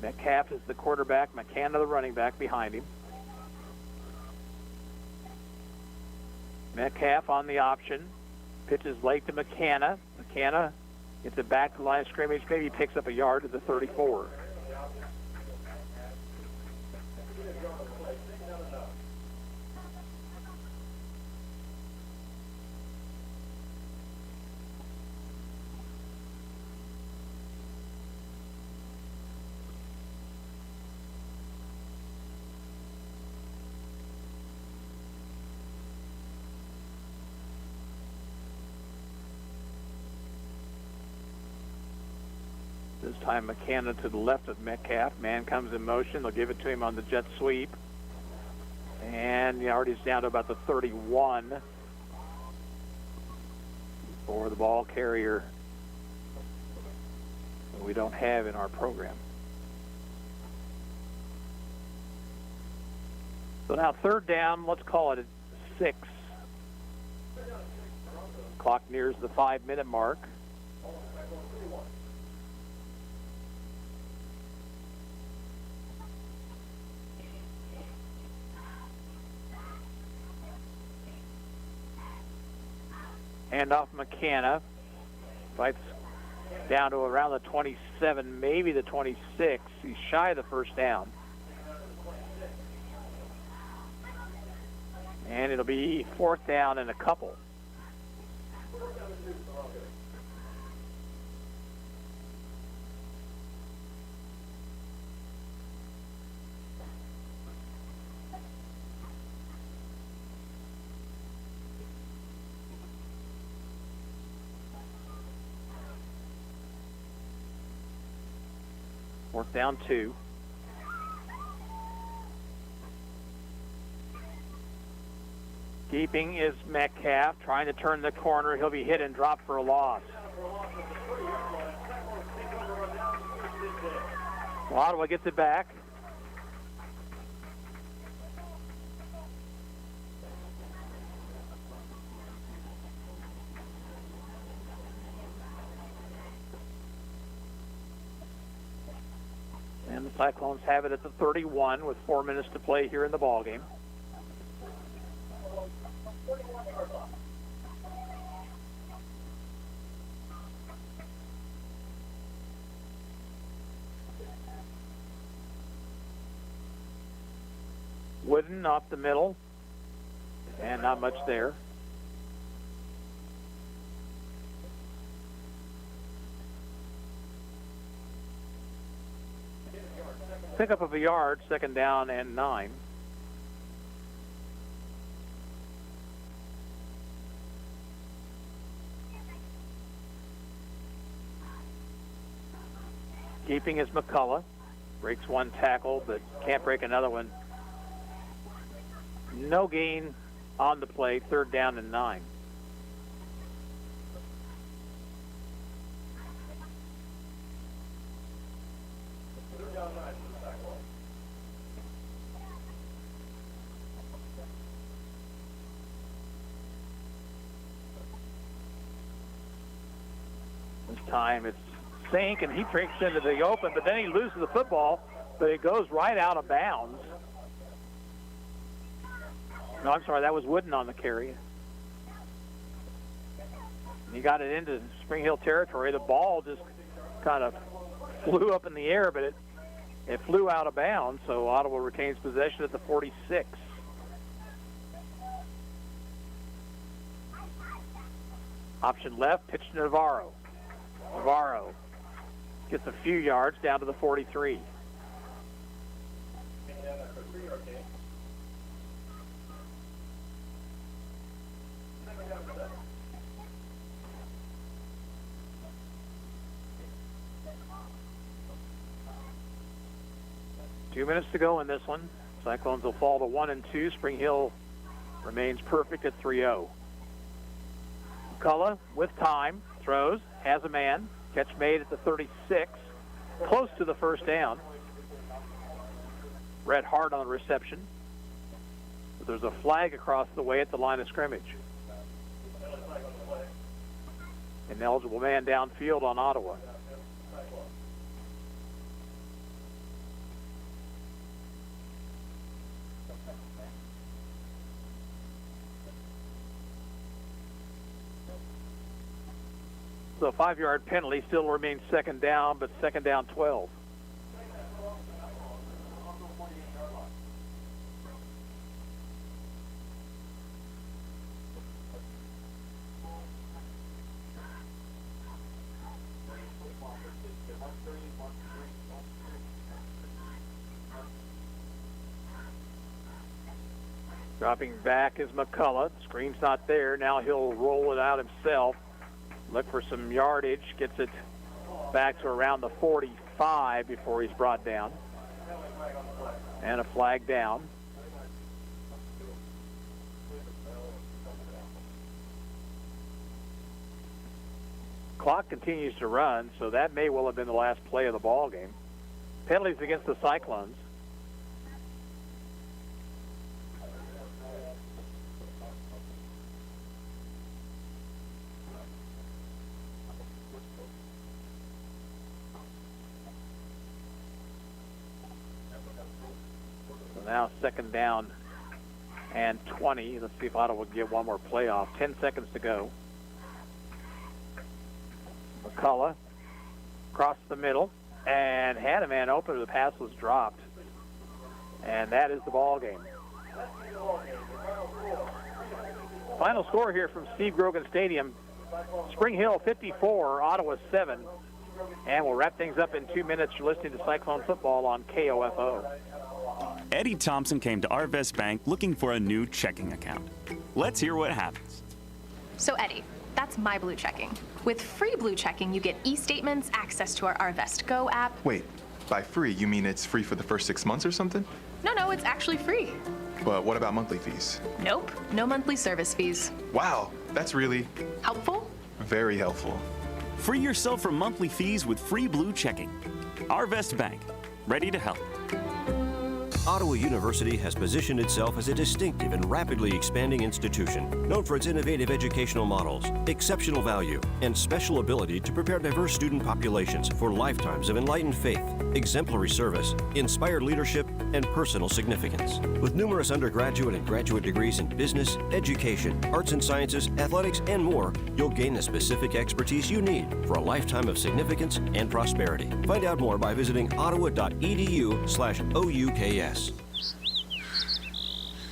Metcalf is the quarterback, McCann the running back behind him. Metcalf on the option. Pitches late to McCann. McCann gets it back to the line of scrimmage. Maybe picks up a yard to the 34. This time McCann to the left of Metcalf. Man comes in motion. They'll give it to him on the jet sweep. And the yard is down to about the 31 for the ball carrier that we don't have in our program. So now third down, let's call it at 6. Clock nears the 5-minute mark. Hand off McCann. Fights down to around the 27, maybe the 26. He's shy of the first down. And it'll be fourth down and a couple. Fourth down 2. Keeping is Metcalf, trying to turn the corner. He'll be hit and dropped for a loss. Ottawa gets it back. And the Cyclones have it at the 31 with 4 minutes to play here in the ballgame. Wooden off the middle, and not much there. Pickup of a yard, second down and 9. Keeping is McCullough. Breaks one tackle, but can't break another one. No gain on the play, third down and 9. This time it's Sink, and he breaks into the open, but then he loses the football, but it goes right out of bounds. No, I'm sorry, that was Wooden on the carry. And he got it into Spring Hill territory. The ball just kind of flew up in the air, but it It flew out of bounds, so Ottawa retains possession at the 46. Option left, pitch to Navarro. Navarro gets a few yards down to the 43. Two minutes to go in this one. Cyclones will fall to 1-2. Spring Hill remains perfect at 3-0. McCullough with time, throws, has a man. Catch made at the 36, close to the first down. Red hard on the reception. But there's a flag across the way at the line of scrimmage. An eligible man downfield on Ottawa. So a 5-yard penalty still remains second down, but second down 12. Dropping back is McCullough. Screen's not there. Now he'll roll it out himself. Look for some yardage. Gets it back to around the 45 before he's brought down. And a flag down. Clock continues to run, so that may well have been the last play of the ball game. Penalties against the Cyclones. Now second down and 20. Let's see if Ottawa will get one more play off. 10 seconds to go. McCullough across the middle and had a man open. The pass was dropped. And that is the ball game. Final score here from Steve Grogan Stadium. Spring Hill 54, Ottawa 7. And we'll wrap things up in 2 minutes. You're listening to Cyclone Football on KOFO. Eddie Thompson came to Arvest Bank looking for a new checking account. Let's hear what happens. So Eddie, that's my Blue Checking. With free Blue Checking, you get e-statements, access to our Arvest Go app. Wait, by free, you mean it's free for the first 6 months or something? No, it's actually free. But what about monthly fees? Nope, no monthly service fees. Wow, that's really helpful. Very helpful. Free yourself from monthly fees with free Blue Checking. Arvest Bank, ready to help. Ottawa University has positioned itself as a distinctive and rapidly expanding institution, known for its innovative educational models, exceptional value, and special ability to prepare diverse student populations for lifetimes of enlightened faith, exemplary service, inspired leadership, and personal significance. With numerous undergraduate and graduate degrees in business, education, arts and sciences, athletics, and more, you'll gain the specific expertise you need for a lifetime of significance and prosperity. Find out more by visiting ottawa.edu/OUKS.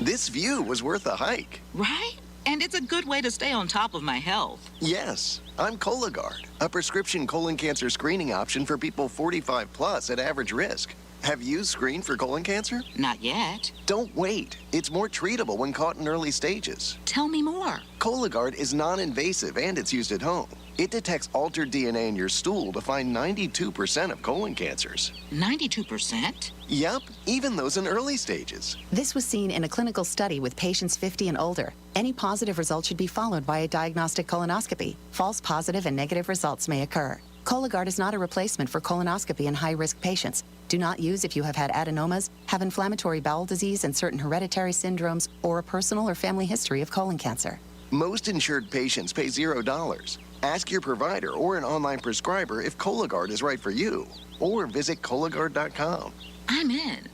This view was worth a hike. Right? And it's a good way to stay on top of my health. Yes, I'm Cologuard, a prescription colon cancer screening option for people 45 plus at average risk. Have you screened for colon cancer? Not yet. Don't wait. It's more treatable when caught in early stages. Tell me more. Cologuard is non-invasive and it's used at home. It detects altered DNA in your stool to find 92% of colon cancers. 92%? Yep, even those in early stages. This was seen in a clinical study with patients 50 and older. Any positive result should be followed by a diagnostic colonoscopy. False positive and negative results may occur. Cologuard is not a replacement for colonoscopy in high-risk patients. Do not use if you have had adenomas, have inflammatory bowel disease and certain hereditary syndromes, or a personal or family history of colon cancer. Most insured patients pay $0. Ask your provider or an online prescriber if Cologuard is right for you, or visit Cologuard.com. I'm in.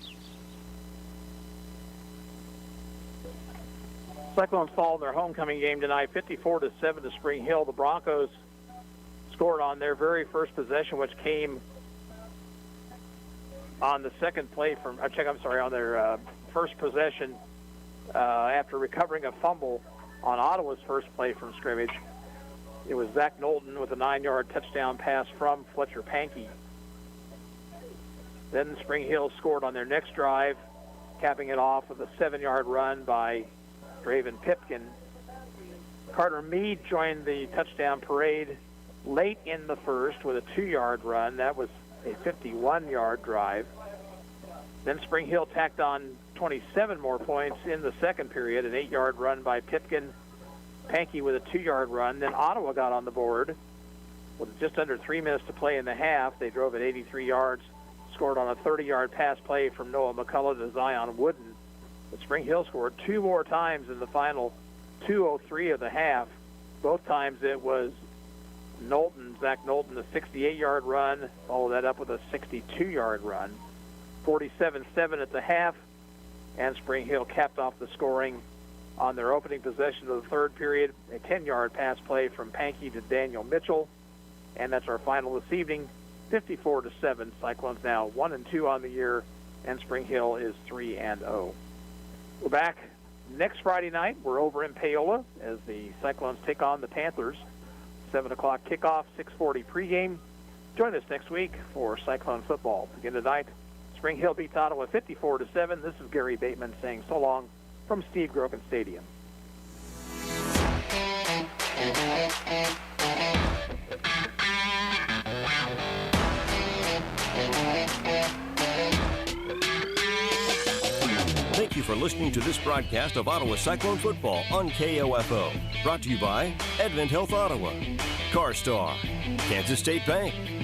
Cyclones fall in their homecoming game tonight, 54-7 to Spring Hill. The Broncos scored on their very first possession, which came on the second play on their first possession after recovering a fumble on Ottawa's first play from scrimmage. It was Zach Knowlton with a 9-yard touchdown pass from Fletcher Pankey. Then Spring Hill scored on their next drive, capping it off with a 7-yard run by Draven Pipkin. Carter Meade joined the touchdown parade late in the first with a 2-yard run. That was a 51-yard drive. Then Spring Hill tacked on 27 more points in the second period, an 8-yard run by Pipkin, Pankey with a 2-yard run. Then Ottawa got on the board with just under 3 minutes to play in the half. They drove it 83 yards, scored on a 30-yard pass play from Noah McCullough to Zion Wooden. But Spring Hill scored 2 more times in the final 2:03 of the half. Both times it was Zach Knowlton, a 68-yard run, followed that up with a 62-yard run. 47-7 at the half, and Spring Hill capped off the scoring on their opening possession of the third period, a 10-yard pass play from Pankey to Daniel Mitchell. And that's our final this evening, 54-7. Cyclones now 1-2 on the year, and Spring Hill is 3-0. We're back next Friday night. We're over in Paola as the Cyclones take on the Panthers. 7 o'clock kickoff, 6:40 pregame. Join us next week for Cyclone football. Again tonight, Spring Hill beats Ottawa 54-7. This is Gary Bateman saying so long from Steve Grogan Stadium. Thank you for listening to this broadcast of Ottawa Cyclone football on KOFO. Brought to you by Advent Health Ottawa, CarStar, Kansas State Bank,